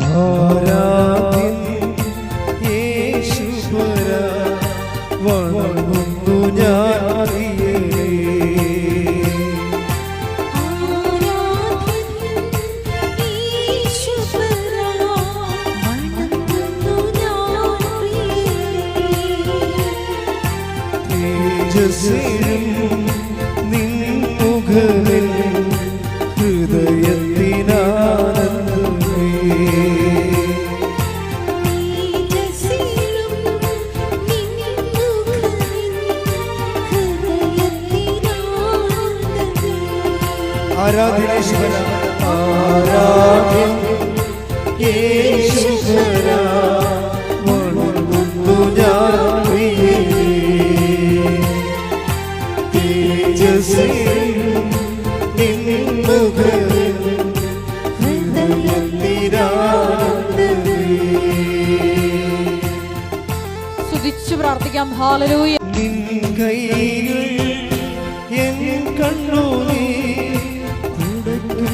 ആരാധ്യൻ യേശുപര വണങ്ങുന്നു ഞാൻ പ്രിയരേ. തേജസ്സിലും നിൻ മുഖമിൽ ഹൃദയത്തിനാനന്ദമേ. ആരാധന ആരാധ്യൻ യേശുപര വണങ്ങുന്നു ഞാൻ പ്രിയരേ. തേജസ്സിലും നിൻ മുഖമിൽ ഹൃദയത്തിനാനന്ദമേ. സ്തുതിച്ചു പ്രാർത്ഥിക്കാം. ഹല്ലേലൂയ. നിൻ കൈകൾ എൻ കണ്ണുനീർ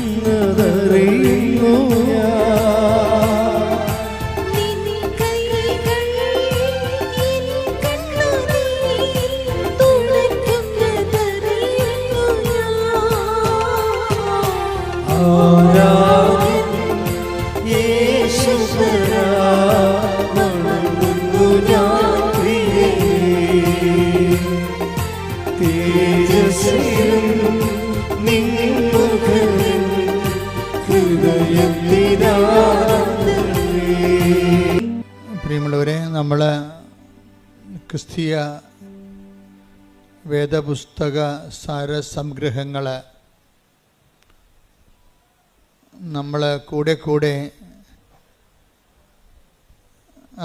തുടയ്ക്കുന്നതറിയുന്നു ഞാൻ. ആരാധ്യൻ യേശുപര വണങ്ങുന്നു ഞാൻ പ്രിയരേ. തേജസ്സിലും നിൻ മുഖമിൽ ഹൃദയത്തിനാനന്ദമേ. പ്രിയമുള്ളവരെ, നമ്മൾ ക്രിസ്തീയ വേദപുസ്തക സാരസംഗ്രഹങ്ങൾ നമ്മൾ കൂടെ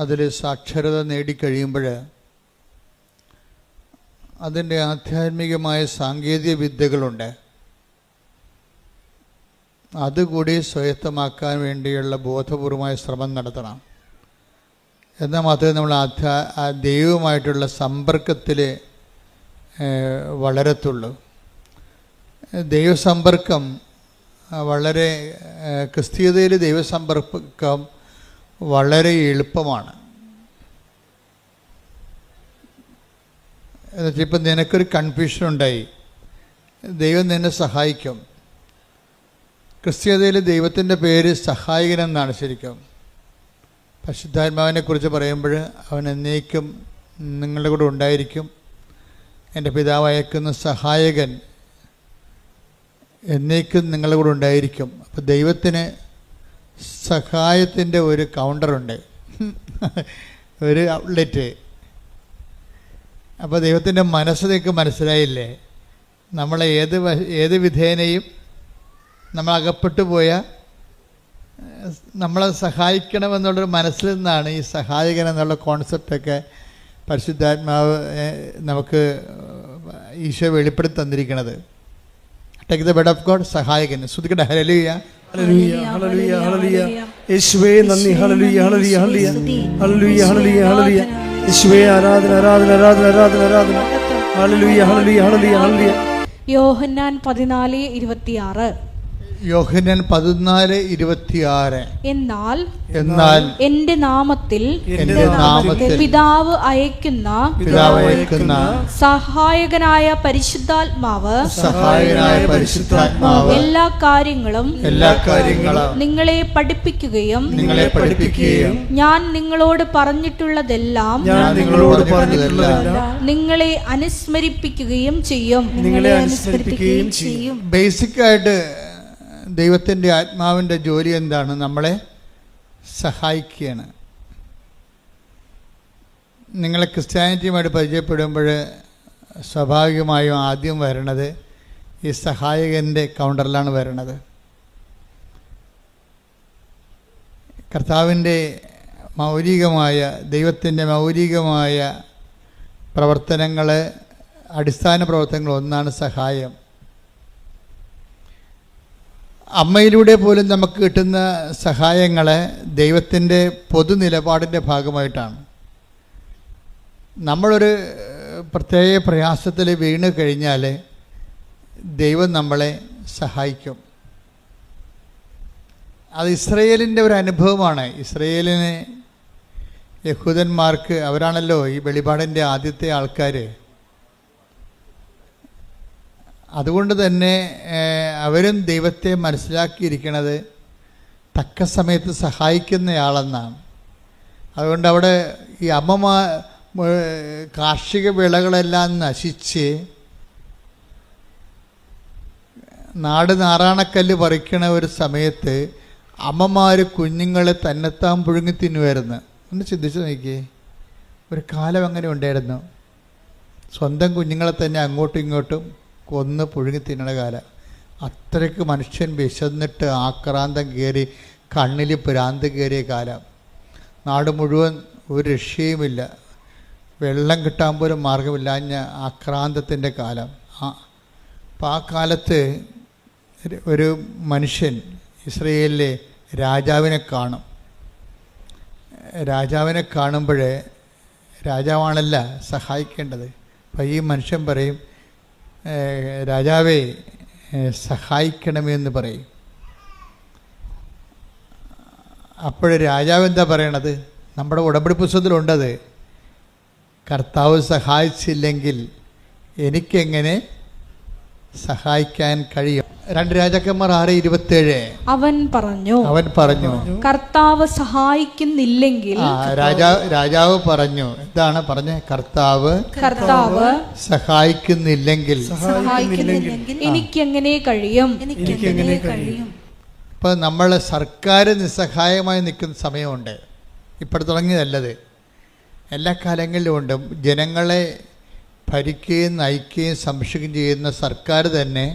അതിൽ സാക്ഷരത നേടിക്കഴിയുമ്പോൾ അതിൻ്റെ ആധ്യാത്മികമായ സാങ്കേതിക വിദ്യകളുണ്ട്. അതുകൂടി സ്വായത്തമാക്കാൻ വേണ്ടിയുള്ള ബോധപൂർവമായ ശ്രമം നടത്തണം. എന്നാൽ മാത്രമേ നമ്മൾ ദൈവവുമായിട്ടുള്ള സമ്പർക്കത്തിൽ വളരത്തുള്ളൂ. ദൈവസമ്പർക്കം വളരെ ക്രിസ്തീയതയിൽ ദൈവസമ്പർക്കം വളരെ എളുപ്പമാണ്. എന്നുവെച്ചാൽ ഇപ്പം നിനക്കൊരു കൺഫ്യൂഷൻ ഉണ്ടായി, ദൈവം നിന്നെ സഹായിക്കും. ക്രിസ്തീയതയിൽ ദൈവത്തിൻ്റെ പേര് സഹായകനെന്നാണ് ശരിക്കും. പരിശുദ്ധാത്മാവിനെ കുറിച്ച് പറയുമ്പോൾ അവൻ എന്നേക്കും നിങ്ങളുടെ കൂടെ ഉണ്ടായിരിക്കും. എൻ്റെ പിതാവ് അയക്കുന്ന സഹായകൻ എന്നേക്കും നിങ്ങളുടെ കൂടെ ഉണ്ടായിരിക്കും. അപ്പോൾ ദൈവത്തിന് സഹായത്തിൻ്റെ ഒരു കൗണ്ടറുണ്ട്, ഒരു ഔട്ട്ലെറ്റ്. അപ്പോൾ ദൈവത്തിൻ്റെ മനസ്സ് നിങ്ങൾക്ക് മനസ്സിലായില്ലേ? നമ്മളെ ഏത് വിധേനയും നമ്മൾ അകപ്പെട്ടു പോയാൽ നമ്മളെ സഹായിക്കണമെന്നുള്ളൊരു മനസ്സിൽ നിന്നാണ് ഈ സഹായകൻ എന്നുള്ള കോൺസെപ്റ്റൊക്കെ പരിശുദ്ധാത്മാവ് നമുക്ക് ഈശോ വെളിപ്പെടുത്തി തന്നിരിക്കുന്നത്. Take the word of God, സഹായകൻ. ശ്രുതിക്കട്ടെ. ഹല്ലേലൂയ, ഹല്ലേലൂയ, ഹല്ലേലൂയ, ഹല്ലേലൂയ. യേശുവേ നന്ദി. ഹല്ലേലൂയ, ഹല്ലേലൂയ, ഹല്ലേലൂയ, ഹല്ലേലൂയ, ഹല്ലേലൂയ, ഹല്ലേലൂയ. യേശുവേ ആരാധന, ആരാധന, ആരാധന, ആരാധന, ആരാധന. ഹല്ലേലൂയ, ഹല്ലേലൂയ, ഹല്ലേലൂയ, ഹല്ലേലൂയ. യോഹന്നാൻ 14:26. യോഹന്നാൻ 14:26. എന്നാൽ എന്റെ നാമത്തിൽ പിതാവ് അയക്കുന്ന സഹായകനായ പരിശുദ്ധാത്മാവ് എല്ലാ കാര്യങ്ങളും നിങ്ങളെ പഠിപ്പിക്കുകയും ഞാൻ നിങ്ങളോട് പറഞ്ഞിട്ടുള്ളതെല്ലാം നിങ്ങളെ അനുസ്മരിപ്പിക്കുകയും ചെയ്യും. ബേസിക്കായിട്ട് ദൈവത്തിൻ്റെ ആത്മാവിൻ്റെ ജോലി എന്താണ്? നമ്മളെ സഹായിക്കുകയാണ്. നിങ്ങളെ ക്രിസ്ത്യാനിറ്റിയുമായിട്ട് പരിചയപ്പെടുമ്പോൾ സ്വാഭാവികമായും ആദ്യം വരണത് ഈ സഹായകൻ്റെ കൗണ്ടറിലാണ് വരണത്. കർത്താവിൻ്റെ മൗലികമായ ദൈവത്തിൻ്റെ മൗലികമായ പ്രവർത്തനങ്ങൾ, അടിസ്ഥാന പ്രവർത്തനങ്ങൾ ഒന്നാണ് സഹായം. അമ്മയിലൂടെ പോലും നമുക്ക് കിട്ടുന്ന സഹായങ്ങളെ ദൈവത്തിൻ്റെ പൊതുനിലപാടിൻ്റെ ഭാഗമായിട്ടാണ്. നമ്മളൊരു പ്രത്യേക പ്രയാസത്തിൽ വീണ് കഴിഞ്ഞാൽ ദൈവം നമ്മളെ സഹായിക്കും. അത് ഇസ്രയേലിൻ്റെ ഒരു അനുഭവമാണ്. ഇസ്രയേലിന്, യഹൂദന്മാർക്ക്, അവരാണല്ലോ ഈ വെളിപാടിൻ്റെ ആദ്യത്തെ ആൾക്കാർ. അതുകൊണ്ട് തന്നെ അവരും ദൈവത്തെ മനസ്സിലാക്കിയിരിക്കുന്നത് തക്ക സമയത്ത് സഹായിക്കുന്നയാളെന്നാണ്. അതുകൊണ്ട് അവിടെ ഈ കാർഷിക വിളകളെല്ലാം നശിച്ച് നാട് നാറാണക്കല്ല് പറിക്കണ ഒരു സമയത്ത് അമ്മമാർ കുഞ്ഞുങ്ങളെ തന്നെത്താൻ പുഴുങ്ങി തിന്നുമായിരുന്നു. ഒന്ന് ചിന്തിച്ച് നോക്കിയേ, ഒരു കാലം അങ്ങനെ ഉണ്ടായിരുന്നു. സ്വന്തം കുഞ്ഞുങ്ങളെ തന്നെ അങ്ങോട്ടും ഇങ്ങോട്ടും കൊന്ന് പുഴുങ്ങി തിന്നണ കാലം. അത്രയ്ക്ക് മനുഷ്യൻ വിശന്നിട്ട് ആക്രാന്തം കയറി, കണ്ണിൽ ഭ്രാന്ത് കയറിയ കാലം. നാട് മുഴുവൻ ഒരു രക്ഷയുമില്ല, വെള്ളം കിട്ടാൻ പോലും മാർഗമില്ലാഞ്ഞ ആക്രാന്തത്തിൻ്റെ കാലം. അപ്പം ആ കാലത്ത് ഒരു മനുഷ്യൻ ഇസ്രയേലിലെ രാജാവിനെ കാണും. രാജാവിനെ കാണുമ്പോഴേ, രാജാവാണല്ല സഹായിക്കേണ്ടത്. അപ്പം ഈ മനുഷ്യൻ പറയും, രാജാവേ സഹായിക്കണമെന്ന് പറയും. അപ്പോൾ രാജാവ് എന്താ പറയണത്? നമ്മുടെ ഉടമ്പടി പുസ്തകത്തിലുണ്ടത്, കർത്താവ് സഹായിച്ചില്ലെങ്കിൽ എനിക്കെങ്ങനെ സഹായിക്കാൻ കഴിയും? 2 രാജാക്കന്മാർ 6:27. അവൻ പറഞ്ഞു കർത്താവ് സഹായിക്കുന്നില്ലെങ്കിൽ. രാജാവ് പറഞ്ഞു, എന്താണ് പറഞ്ഞ? കർത്താവ് സഹായിക്കുന്നില്ലെങ്കിൽ എനിക്കെങ്ങനെ കഴിയും? ഇപ്പം നമ്മൾ സർക്കാർ നിസ്സഹായമായി നിൽക്കുന്ന സമയമുണ്ട്. ഇപ്പോൾ തുടങ്ങിയതല്ലത്, എല്ലാ കാലങ്ങളിലും ഉണ്ട്. ജനങ്ങളെ ഭരിക്കുകയും നയിക്കുകയും സംരക്ഷിക്കുകയും ചെയ്യുന്ന സർക്കാർ തന്നെ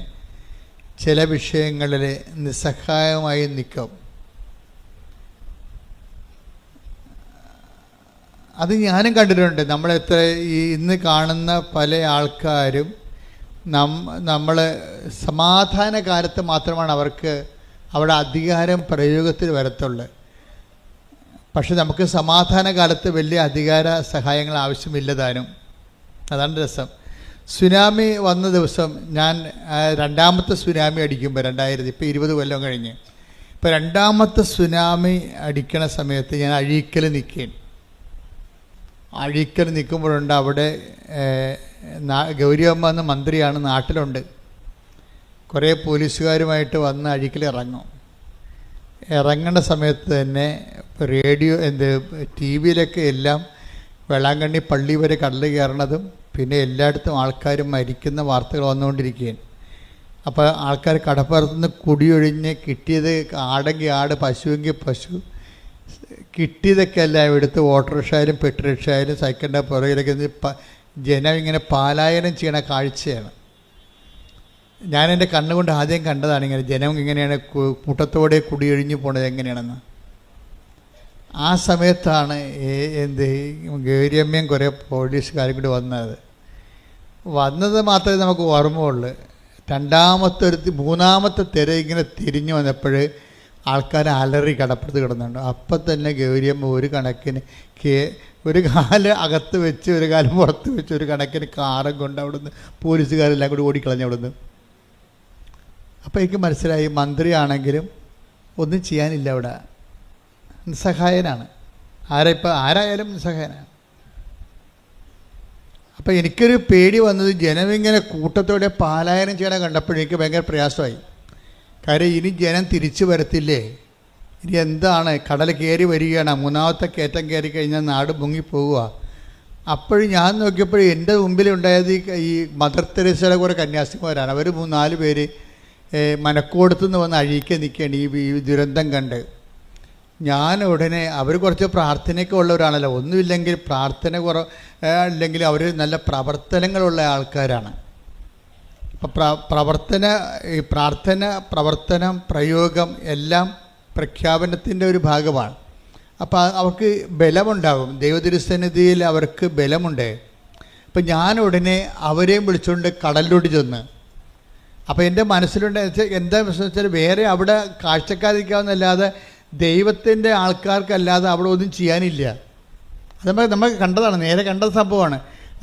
ചില വിഷയങ്ങളിൽ നിസ്സഹായമായി നിൽക്കും. അത് ഞാനും കണ്ടിട്ടുണ്ട്. നമ്മളെത്ര ഇന്ന് കാണുന്ന പല ആൾക്കാരും നമ്മൾ സമാധാന കാലത്ത് മാത്രമാണ് അവർക്ക് അവിടെ അധികാരം പ്രയോഗത്തിൽ വരത്തുള്ളൂ. പക്ഷെ നമുക്ക് സമാധാന കാലത്ത് വലിയ അധികാര സഹായങ്ങൾ ആവശ്യമില്ലതാനും. അതാണ് രസം. സുനാമി വന്ന ദിവസം ഞാൻ രണ്ടാമത്തെ സുനാമി അടിക്കുമ്പോൾ 2000, ഇപ്പോൾ 20 കൊല്ലം കഴിഞ്ഞ്, ഇപ്പോൾ രണ്ടാമത്തെ സുനാമി അടിക്കണ സമയത്ത് ഞാൻ അഴീക്കൽ നിൽക്കുമ്പോഴുണ്ട് അവിടെ ഗൗരിയമ്മ എന്ന മന്ത്രിയാണ്, നാട്ടിലുണ്ട്. കുറേ പോലീസുകാരുമായിട്ട് വന്ന് അഴീക്കൽ ഇറങ്ങേണ്ട സമയത്ത് തന്നെ റേഡിയോ ടി വിയിലൊക്കെ എല്ലാം വേളാങ്കണ്ണി പള്ളി വരെ കടൽ കയറണതും പിന്നെ എല്ലായിടത്തും ആൾക്കാരും മരിക്കുന്ന വാർത്തകൾ വന്നുകൊണ്ടിരിക്കുകയാണ്. അപ്പോൾ ആൾക്കാർ കടപ്പുറത്തുനിന്ന് കുടിയൊഴിഞ്ഞ് കിട്ടിയത് ആടെങ്കിൽ ആട്, പശുവെങ്കിൽ പശു, കിട്ടിയതൊക്കെ എല്ലാം എടുത്ത് ഓട്ടോറിക്ഷയായാലും പെട്രോറിക്ഷയായാലും സൈക്കിളിൻ്റെ പുറകിലൊക്കെ ജനം ഇങ്ങനെ പാലായനം ചെയ്യണ കാഴ്ചയാണ്. ഞാൻ എൻ്റെ കണ്ണുകൊണ്ട് ആദ്യം കണ്ടതാണ് ഇങ്ങനെ ജനം ഇങ്ങനെയാണ് കൂട്ടത്തോടെ കുടിയൊഴിഞ്ഞു പോണത് എങ്ങനെയാണെന്ന്. ആ സമയത്താണ് ഗൗരിയമ്മയും കുറേ പോലീസുകാരും കൂടി വന്നത് മാത്രമേ നമുക്ക് ഓർമ്മയുള്ളൂ. മൂന്നാമത്തെ തിര ഇങ്ങനെ തിരിഞ്ഞു വന്നപ്പോൾ ആൾക്കാർ അലറി കടപ്പുറത്ത് കിടന്നുണ്ട്. അപ്പം തന്നെ ഗൗരിയമ്മ ഒരു കണക്കിന് ഒരു കാല് അകത്ത് വെച്ച് ഒരു കാലം പുറത്ത് വെച്ച് ഒരു കണക്കിന് കാറും കൊണ്ട് അവിടുന്ന് പോലീസുകാരെല്ലാം കൂടി ഓടിക്കളഞ്ഞു അവിടുന്ന്. അപ്പോൾ എനിക്ക് മനസ്സിലായി, മന്ത്രിയാണെങ്കിലും ഒന്നും ചെയ്യാനില്ല, അവിടെ നിസ്സഹായനാണ്. ആരായാലും നിസ്സഹായനാണ്. അപ്പോൾ എനിക്കൊരു പേടി വന്നത് ജനമിങ്ങനെ കൂട്ടത്തോടെ പാലായനം ചെയ്യണം കണ്ടപ്പോൾ എനിക്ക് ഭയങ്കര പ്രയാസമായി. കാര്യം ഇനി ജനം തിരിച്ചു വരത്തില്ലേ? ഇനി എന്താണ്? കടൽ കയറി വരികയാണ്, മൂന്നാമത്തെ കയറ്റം കയറി കഴിഞ്ഞാൽ നാട് മുങ്ങിപ്പോവുക. അപ്പോഴും ഞാൻ നോക്കിയപ്പോൾ എൻ്റെ മുമ്പിലുണ്ടായത് ഈ മദർ തെരേസയുടെ കുറേ കന്യാസിമാരാണ്. അവർ 4 പേര് മനക്കോടത്തുനിന്ന് വന്ന് അഴീക്കാൻ നിൽക്കുകയാണ് ഈ ദുരന്തം കണ്ട്. ഞാൻ ഉടനെ, അവർ കുറച്ച് പ്രാർത്ഥനയൊക്കെ ഉള്ളവരാണല്ലോ, ഒന്നുമില്ലെങ്കിൽ പ്രാർത്ഥന ഇല്ലെങ്കിൽ അവർ നല്ല പ്രവർത്തനങ്ങളുള്ള ആൾക്കാരാണ്. അപ്പം പ്രാർത്ഥന, പ്രവർത്തനം, പ്രയോഗം എല്ലാം പ്രഖ്യാപനത്തിൻ്റെ ഒരു ഭാഗമാണ്. അപ്പോൾ അവർക്ക് ബലമുണ്ടാകും, ദൈവതിരുസന്നിധിയിൽ അവർക്ക് ബലമുണ്ട്. അപ്പം ഞാൻ ഉടനെ അവരെയും വിളിച്ചുകൊണ്ട് കടലിലോട്ട് ചെന്ന്, അപ്പോൾ എൻ്റെ മനസ്സിലുണ്ട് എന്താ വെച്ചാൽ വേറെ അവിടെ കാഴ്ചക്കാരിക്കാവുന്നല്ലാതെ ദൈവത്തിൻ്റെ ആൾക്കാർക്കല്ലാതെ അവിടെ ഒന്നും ചെയ്യാനില്ല. അത് നമ്മൾ കണ്ടതാണ്, നേരെ കണ്ട സംഭവമാണ്.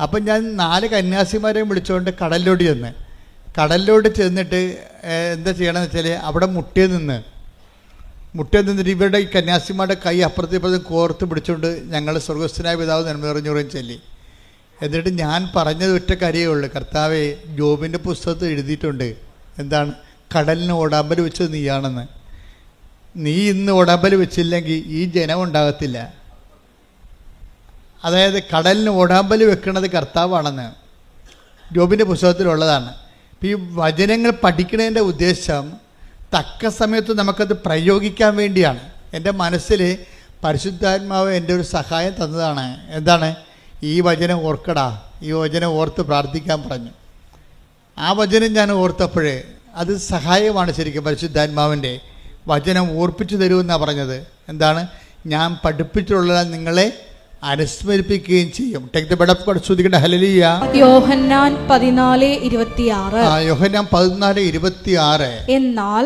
അപ്പം ഞാൻ 4 കന്യാസിമാരെയും വിളിച്ചുകൊണ്ട് കടലിലോട്ട് ചെന്നിട്ട് എന്താ ചെയ്യണമെന്ന് വെച്ചാൽ അവിടെ മുട്ടിൽ നിന്ന് മുറ്റം നിന്നിട്ട് ഇവരുടെ ഈ കന്യാസിമാരുടെ കൈ അപ്പുറത്തും ഇപ്പുറത്തും കോർത്ത് പിടിച്ചുകൊണ്ട് ഞങ്ങൾ സ്വർഗസ്ഥനായ പിതാവ് നന്മ നിറഞ്ഞുറയും ചൊല്ലി. എന്നിട്ട് ഞാൻ പറഞ്ഞത് ഒറ്റ കാര്യമേ ഉള്ളൂ, കർത്താവേ, ജോബിൻ്റെ പുസ്തകത്തിൽ എഴുതിയിട്ടുണ്ട്, എന്താണ്, കടലിന് ഓടാമ്പൽ വെച്ചത് നീയാണെന്ന്. നീ ഇന്ന് ഓടാമ്പൽ വെച്ചില്ലെങ്കിൽ ഈ ജനം ഉണ്ടാകത്തില്ല. അതായത് കടലിന് ഓടാമ്പൽ വെക്കുന്നത് കർത്താവാണെന്ന് ജോബിൻ്റെ പുസ്തകത്തിലുള്ളതാണ്. അപ്പം ഈ വചനങ്ങൾ പഠിക്കുന്നതിൻ്റെ ഉദ്ദേശം തക്ക സമയത്ത് നമുക്കത് പ്രയോഗിക്കാൻ വേണ്ടിയാണ്. എൻ്റെ മനസ്സിൽ പരിശുദ്ധാത്മാവ് എൻ്റെ ഒരു സഹായം തന്നതാണ്. എന്താണ്? ഈ വചനം ഓർക്കടാ, ഈ വചനം ഓർത്ത് പ്രാർത്ഥിക്കാൻ പറഞ്ഞു. ആ വചനം ഞാൻ ഓർത്തപ്പോഴേ അത് സഹായമാണ് ശരിക്കും. പരിശുദ്ധാത്മാവിൻ്റെ വചനം ഓർപ്പിച്ചു തരുമെന്നാണ് പറഞ്ഞത്. എന്താണ്? ഞാൻ പഠിപ്പിച്ചിട്ടുള്ള നിങ്ങളെ അനുസ്മരിപ്പിക്കുകയും ചെയ്യും. Take the word of God. ശ്രദ്ധിക്കട്ടെ. ഹല്ലേലൂയ. യോഹന്നാൻ 14:26. യോഹന്നാൻ 14:26. എന്നാൽ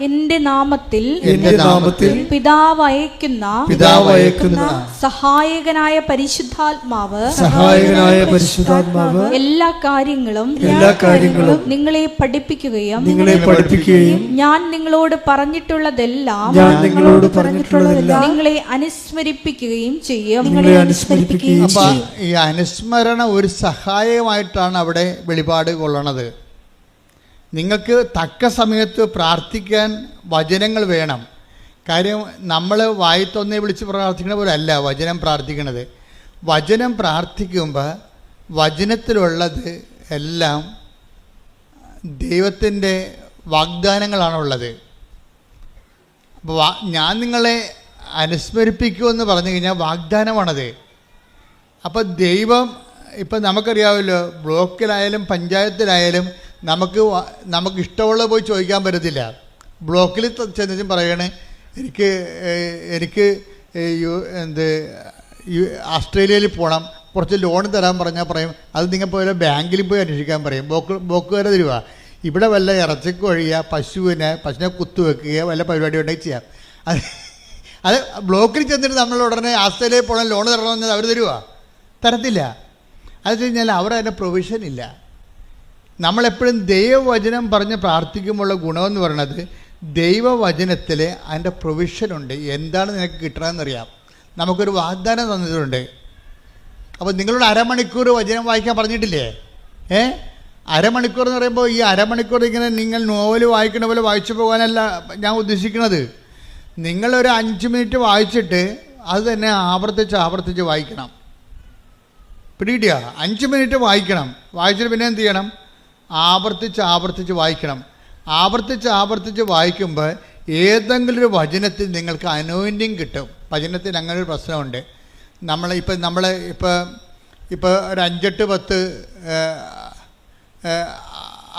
എന്റെ നാമത്തിൽ പിതാവ് അയക്കുന്ന സഹായകനായ പരിശുദ്ധാത്മാവ് എല്ലാ കാര്യങ്ങളും നിങ്ങളെ പഠിപ്പിക്കുകയും ഞാൻ നിങ്ങളോട് പറഞ്ഞിട്ടുള്ളതെല്ലാം നിങ്ങളെ അനുസ്മരിപ്പിക്കുകയും ചെയ്യും. അപ്പൊ ഈ അനുസ്മരണ ഒരു സഹായമായിട്ടാണ് അവിടെ വെളിപാട് കൊള്ളണത്. നിങ്ങൾക്ക് തക്ക സമയത്ത് പ്രാർത്ഥിക്കാൻ വചനങ്ങൾ വേണം. കാര്യം നമ്മൾ വായിത്തൊന്നേ വിളിച്ച് പ്രാർത്ഥിക്കുന്ന പോലെ അല്ല വചനം പ്രാർത്ഥിക്കണത്. വചനം പ്രാർത്ഥിക്കുമ്പോൾ വചനത്തിലുള്ളത് എല്ലാം ദൈവത്തിൻ്റെ വാഗ്ദാനങ്ങളാണുള്ളത്. അപ്പോൾ ഞാൻ നിങ്ങളെ അനുസ്മരിപ്പിക്കുമെന്ന് പറഞ്ഞു കഴിഞ്ഞാൽ വാഗ്ദാനമാണത്. അപ്പോൾ ദൈവം, ഇപ്പം നമുക്കറിയാമല്ലോ, ബ്ലോക്കിലായാലും പഞ്ചായത്തിലായാലും നമുക്ക് ഇഷ്ടമുള്ള പോയി ചോദിക്കാൻ പറ്റത്തില്ല. ബ്ലോക്കിൽ ചെന്നിട്ടും പറയണേ എനിക്ക് ഓസ്ട്രേലിയയിൽ പോകണം, കുറച്ച് ലോൺ തരാൻ പറഞ്ഞാൽ പറയും അത് നിങ്ങൾ പോലെ ബാങ്കിൽ പോയി അന്വേഷിക്കാൻ പറയും. ബ്ലോക്കുകാരെ തരുക. ഇവിടെ വല്ല ഇറച്ചിക്ക് ഒഴിയുക, പശുവിനെ കുത്തുവെക്കുക, വല്ല പരിപാടി ഉണ്ടെങ്കിൽ ചെയ്യാം. അത് ബ്ലോക്കിൽ ചെന്നിട്ട് നമ്മൾ ഉടനെ ആസ്ട്രേലിയയിൽ പോകണം, ലോൺ തരണമെന്ന് അവർ തരുക? തരത്തില്ല. അത് വെച്ച് കഴിഞ്ഞാൽ അവർ അതിൻ്റെ പ്രൊവിഷൻ ഇല്ല. നമ്മളെപ്പോഴും ദൈവവചനം പറഞ്ഞ് പ്രാർത്ഥിക്കുമ്പോഴുള്ള ഗുണമെന്ന് പറയുന്നത് ദൈവവചനത്തിൽ അതിൻ്റെ പ്രൊവിഷനുണ്ട്. എന്താണ് നിനക്ക് കിട്ടണമെന്നറിയാം. നമുക്കൊരു വാഗ്ദാനം തന്നിട്ടുണ്ട്. അപ്പോൾ നിങ്ങളോട് അരമണിക്കൂർ വചനം വായിക്കാൻ പറഞ്ഞിട്ടില്ലേ? അരമണിക്കൂർ എന്ന് പറയുമ്പോൾ ഈ അരമണിക്കൂർ ഇങ്ങനെ നിങ്ങൾ നോവൽ വായിക്കണ പോലെ വായിച്ചു പോകാനല്ല ഞാൻ ഉദ്ദേശിക്കുന്നത്. നിങ്ങളൊരു 5 മിനിറ്റ് വായിച്ചിട്ട് അത് തന്നെ ആവർത്തിച്ച് വായിക്കണം. പിടികിട്ടിയ 5 മിനിറ്റ് വായിക്കണം. വായിച്ചിട്ട് പിന്നെ എന്ത് ചെയ്യണം? ആവർത്തിച്ച് വായിക്കണം. ആവർത്തിച്ച് വായിക്കുമ്പോൾ ഏതെങ്കിലും ഒരു വചനത്തിൽ നിങ്ങൾക്ക് അനോയിൻറ്റിങ് കിട്ടും. വചനത്തിൽ അങ്ങനെ ഒരു പ്രശ്നമുണ്ട്. ഇപ്പോൾ ഒരു 5-8-10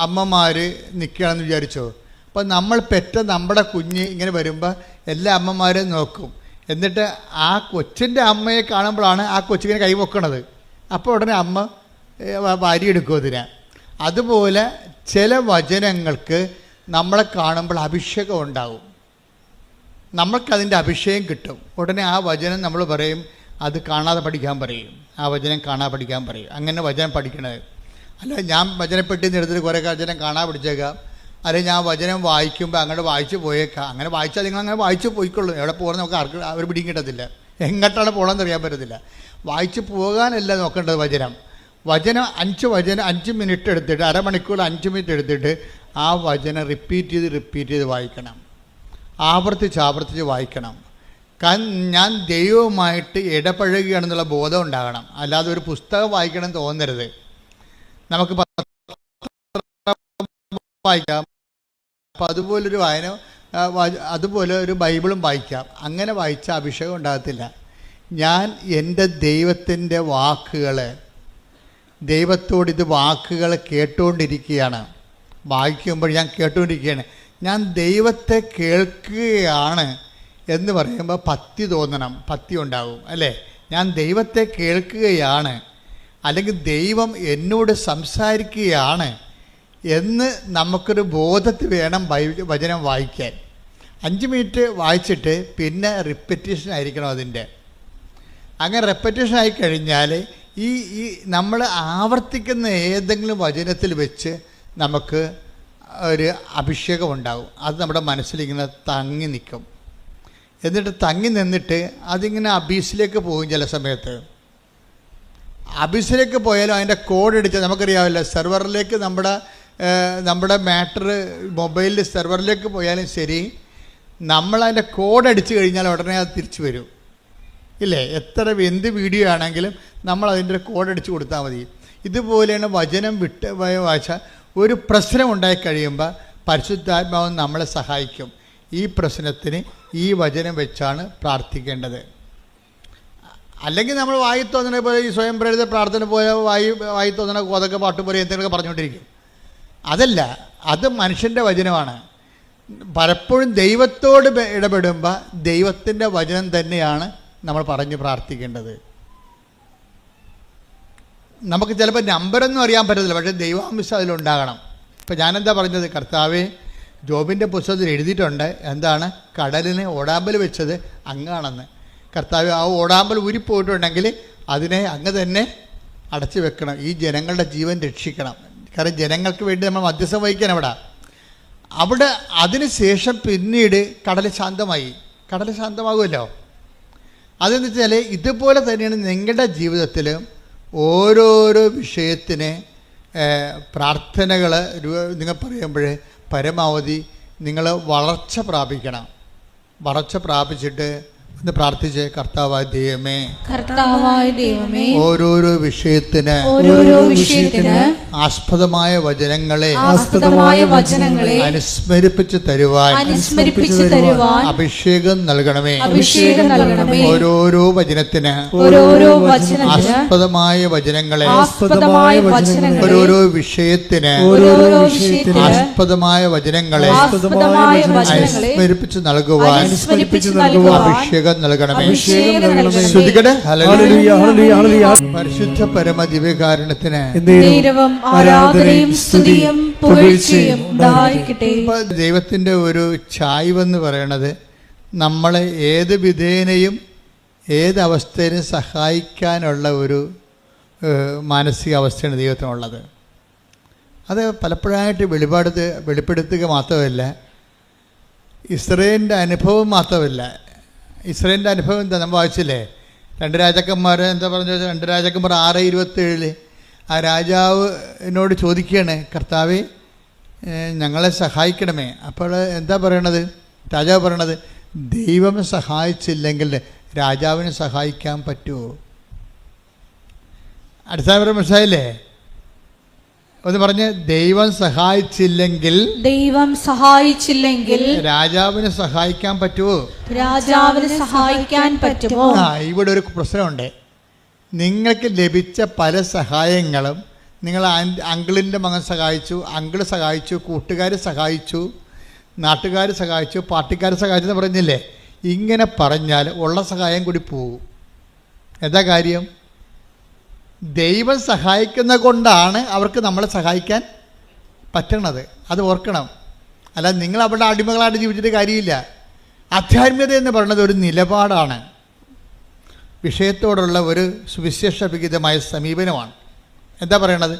അമ്മമാർ നിൽക്കുകയാണെന്ന് വിചാരിച്ചോ. അപ്പോൾ നമ്മൾ പെറ്റ നമ്മുടെ കുഞ്ഞ് ഇങ്ങനെ വരുമ്പോൾ എല്ലാ അമ്മമാരും നോക്കും. എന്നിട്ട് ആ കൊച്ചിൻ്റെ അമ്മയെ കാണുമ്പോഴാണ് ആ കൊച്ചിങ്ങനെ കൈവെക്കണത്. അപ്പോൾ ഉടനെ അമ്മ വാരിയെടുക്കും അതിനെ. അതുപോലെ ചില വചനങ്ങൾക്ക് നമ്മളെ കാണുമ്പോൾ അഭിഷേകം ഉണ്ടാവും. നമ്മൾക്കതിൻ്റെ അഭിഷേകം കിട്ടും. ഉടനെ ആ വചനം നമ്മൾ പറയും അത് കാണാതെ പഠിക്കാൻ പറയും. ആ വചനം കാണാതെ പഠിക്കാൻ പറയും. അങ്ങനെ വചനം പഠിക്കണത്. അല്ല ഞാൻ വചനപ്പെട്ടി എടുത്തിട്ട് കുറേ വചനം കാണാതെ പഠിച്ചേക്കാം, അല്ലെങ്കിൽ ഞാൻ വചനം വായിക്കുമ്പോൾ അങ്ങോട്ട് വായിച്ച് പോയേക്കാം. അങ്ങനെ വായിച്ചാൽ നിങ്ങൾ അങ്ങനെ വായിച്ച് പോയിക്കൊള്ളൂ. എവിടെ പോകണം നമുക്ക് ആർക്കും അവർ പിടിയും കിട്ടത്തില്ല. എങ്ങോട്ടാണ് പോകണമെന്ന് അറിയാൻ പറ്റത്തില്ല. വായിച്ച് പോകാനല്ല നോക്കേണ്ടത്. വചനം 5 മിനിറ്റ് എടുത്തിട്ട് അരമണിക്കൂർ 5 മിനിറ്റ് എടുത്തിട്ട് ആ വചനം റിപ്പീറ്റ് ചെയ്ത് വായിക്കണം. ആവർത്തിച്ച് വായിക്കണം. ഞാൻ ദൈവവുമായിട്ട് ഇടപഴകുകയാണെന്നുള്ള ബോധം ഉണ്ടാകണം. അല്ലാതെ ഒരു പുസ്തകം വായിക്കണം തോന്നരുത്. നമുക്ക് വായിക്കാം. അപ്പം അതുപോലെ ഒരു ബൈബിളും വായിക്കാം. അങ്ങനെ വായിച്ച അഭിഷേകം ഉണ്ടാകത്തില്ല. ഞാൻ എൻ്റെ ദൈവത്തിൻ്റെ ദൈവത്തോട് ഇത് വാക്കുകൾ കേട്ടുകൊണ്ടിരിക്കുകയാണ്. വായിക്കുമ്പോൾ ഞാൻ കേട്ടുകൊണ്ടിരിക്കുകയാണ്. ഞാൻ ദൈവത്തെ കേൾക്കുകയാണ് എന്ന് പറയുമ്പോൾ ഭക്തി തോന്നണം, ഭക്തി ഉണ്ടാകും അല്ലേ? ഞാൻ ദൈവത്തെ കേൾക്കുകയാണ്, അല്ലെങ്കിൽ ദൈവം എന്നോട് സംസാരിക്കുകയാണ് എന്ന് നമുക്കൊരു ബോധത്തിൽ വേണം വചനം വായിക്കാൻ. 5 മിനിറ്റ് വായിച്ചിട്ട് പിന്നെ റിപ്പറ്റീഷൻ ആയിരിക്കണം അതിൻ്റെ. അങ്ങനെ റെപ്പറ്റീഷൻ ആയിക്കഴിഞ്ഞാൽ ഈ നമ്മൾ ആവർത്തിക്കുന്ന ഏതെങ്കിലും വചനത്തിൽ വെച്ച് നമുക്ക് ഒരു അഭിഷേകം ഉണ്ടാകും. അത് നമ്മുടെ മനസ്സിലിങ്ങനെ തങ്ങി നിൽക്കും. എന്നിട്ട് തങ്ങി നിന്നിട്ട് അതിങ്ങനെ അബീസിലേക്ക് പോകും. ചില സമയത്ത് അബീസിലേക്ക് പോയാലും അതിൻ്റെ കോഡ് അടിച്ച് നമുക്കറിയാമല്ലോ, സെർവറിലേക്ക് നമ്മുടെ മാറ്റർ മൊബൈലിൽ സെർവറിലേക്ക് പോയാലും ശരി, നമ്മളതിൻ്റെ കോഡ് അടിച്ചു കഴിഞ്ഞാൽ ഉടനെ അത് തിരിച്ചു വരും ഇല്ലേ? എന്ത് വീഡിയോ ആണെങ്കിലും നമ്മൾ അതിൻ്റെ കോഡ് അടിച്ചു കൊടുത്താൽ മതി. ഇതുപോലെയാണ് വചനം വിട്ട് വായിച്ച ഒരു പ്രശ്നം ഉണ്ടായിക്കഴിയുമ്പോൾ പരിശുദ്ധാത്മാവ് നമ്മളെ സഹായിക്കും. ഈ പ്രശ്നത്തിന് ഈ വചനം വെച്ചാണ് പ്രാർത്ഥിക്കേണ്ടത്. അല്ലെങ്കിൽ നമ്മൾ വായി തോന്നണ പോലെ ഈ സ്വയം പ്രേരിത പ്രാർത്ഥന പോലെ വായി തോന്നണ കോതൊക്കെ പാട്ട് പോലെ എന്തെങ്കിലുമൊക്കെ പറഞ്ഞുകൊണ്ടിരിക്കും. അതല്ല, അത് മനുഷ്യൻ്റെ വചനമാണ്. പലപ്പോഴും ദൈവത്തോട് ഇടപെടുമ്പോൾ ദൈവത്തിൻ്റെ വചനം തന്നെയാണ് നമ്മൾ പറഞ്ഞ് പ്രാർത്ഥിക്കേണ്ടത്. നമുക്ക് ചിലപ്പോൾ നമ്പരൊന്നും അറിയാൻ പറ്റത്തില്ല, പക്ഷേ ദൈവാംശം അതിലുണ്ടാകണം. ഇപ്പം ഞാനെന്താ പറഞ്ഞത്? കർത്താവേ, ജോബിൻ്റെ പുസ്തകത്തിൽ എഴുതിയിട്ടുണ്ട്, എന്താണ്, കടലിന് ഓടാമ്പൽ വെച്ചത് അങ്ങാണെന്ന്. കർത്താവ്, ആ ഓടാമ്പൽ ഊരിപ്പോയിട്ടുണ്ടെങ്കിൽ അതിനെ അങ്ങ് തന്നെ അടച്ചു വെക്കണം. ഈ ജനങ്ങളുടെ ജീവൻ രക്ഷിക്കണം. കാരണം ജനങ്ങൾക്ക് വേണ്ടി നമ്മൾ മധ്യസ്ഥം വഹിക്കണം അവിടെ. അതിന് ശേഷം പിന്നീട് കടൽ ശാന്തമാകുമല്ലോ. അതെന്ന് വെച്ചാൽ ഇതുപോലെ തന്നെയാണ് നിങ്ങളുടെ ജീവിതത്തിൽ ഓരോരോ വിഷയത്തിന് പ്രാർത്ഥനകൾ നിങ്ങൾ പറയുമ്പോൾ പരമാവധി നിങ്ങൾ വളർച്ച പ്രാപിച്ചിട്ട് ഒന്ന് പ്രാർത്ഥിച്ച്, കർത്താവായ ദൈവമേ, ഓരോരോ വിഷയത്തിന് ആസ്പദമായ വചനങ്ങളെ അനുസ്മരിപ്പിച്ച് തരുവാൻ അഭിഷേകം നൽകണമേ. ഓരോരോ വചനത്തിന് ആസ്പദമായ വചനങ്ങളെ, ഓരോരോ വിഷയത്തിന് ആസ്പദമായ വചനങ്ങളെ അനുസ്മരിപ്പിച്ച് നൽകുവാൻ അഭിഷേകം നൽകണമേ. പരിശുദ്ധ പരമ ദിവ്യകാരുണ്യത്തിന് ദൈവത്തിൻ്റെ ഒരു ചായ്വെന്ന് പറയണത് നമ്മളെ ഏത് വിധേനയും ഏതവസ്ഥയിലും സഹായിക്കാനുള്ള ഒരു മാനസികാവസ്ഥയാണ് ദൈവത്തിനുള്ളത്. അത് പലപ്പോഴായിട്ട് വെളിപ്പെടുത്തുക മാത്രമല്ല, ഇസ്രായേലിൻ്റെ അനുഭവം മാത്രമല്ല. ഇസ്രായേലിൻ്റെ അനുഭവം എന്താ നമ്മൾ വായിച്ചില്ലേ? 2 രാജാക്കന്മാർ എന്താ പറഞ്ഞു? 2 രാജാക്കന്മാർ 6:27 ആ രാജാവിനോട് ചോദിക്കുകയാണ്, കർത്താവേ, ഞങ്ങളെ സഹായിക്കണമേ. അപ്പോൾ എന്താ പറയണത്? രാജാവ് പറയണത്, ദൈവം സഹായിച്ചില്ലെങ്കിൽ രാജാവിനെ സഹായിക്കാൻ പറ്റുമോ? അടിസ്ഥാനപരം മനസ്സിലായില്ലേ? ഒന്ന് പറഞ്ഞ്, ദൈവം സഹായിച്ചില്ലെങ്കിൽ രാജാവിനെ സഹായിക്കാൻ പറ്റുമോ? ഇവിടെ ഒരു പ്രശ്നമുണ്ട്. നിങ്ങൾക്ക് ലഭിച്ച പല സഹായങ്ങളും നിങ്ങൾ അങ്കിളിൻ്റെ മകൻ സഹായിച്ചു, അങ്കിള് സഹായിച്ചു, കൂട്ടുകാർ സഹായിച്ചു, നാട്ടുകാർ സഹായിച്ചു, പാർട്ടിക്കാർ സഹായിച്ചു എന്ന് പറഞ്ഞില്ലേ? ഇങ്ങനെ പറഞ്ഞാൽ ഉള്ള സഹായം കൂടി പോകും. എന്താ കാര്യം? ദൈവം സഹായിക്കുന്ന കൊണ്ടാണ് അവർക്ക് നമ്മളെ സഹായിക്കാൻ പറ്റണത്. അത് ഓർക്കണം. അല്ല, നിങ്ങൾ അവിടെ അടിമകളായിട്ട് ജീവിച്ചിട്ട് കാര്യമില്ല. ആധ്യാത്മികത എന്ന് പറയുന്നത് ഒരു നിലപാടാണ്, വിഷയത്തോടുള്ള ഒരു സുവിശേഷവിഹിതമായ സമീപനമാണ്. എന്താ പറയണത്?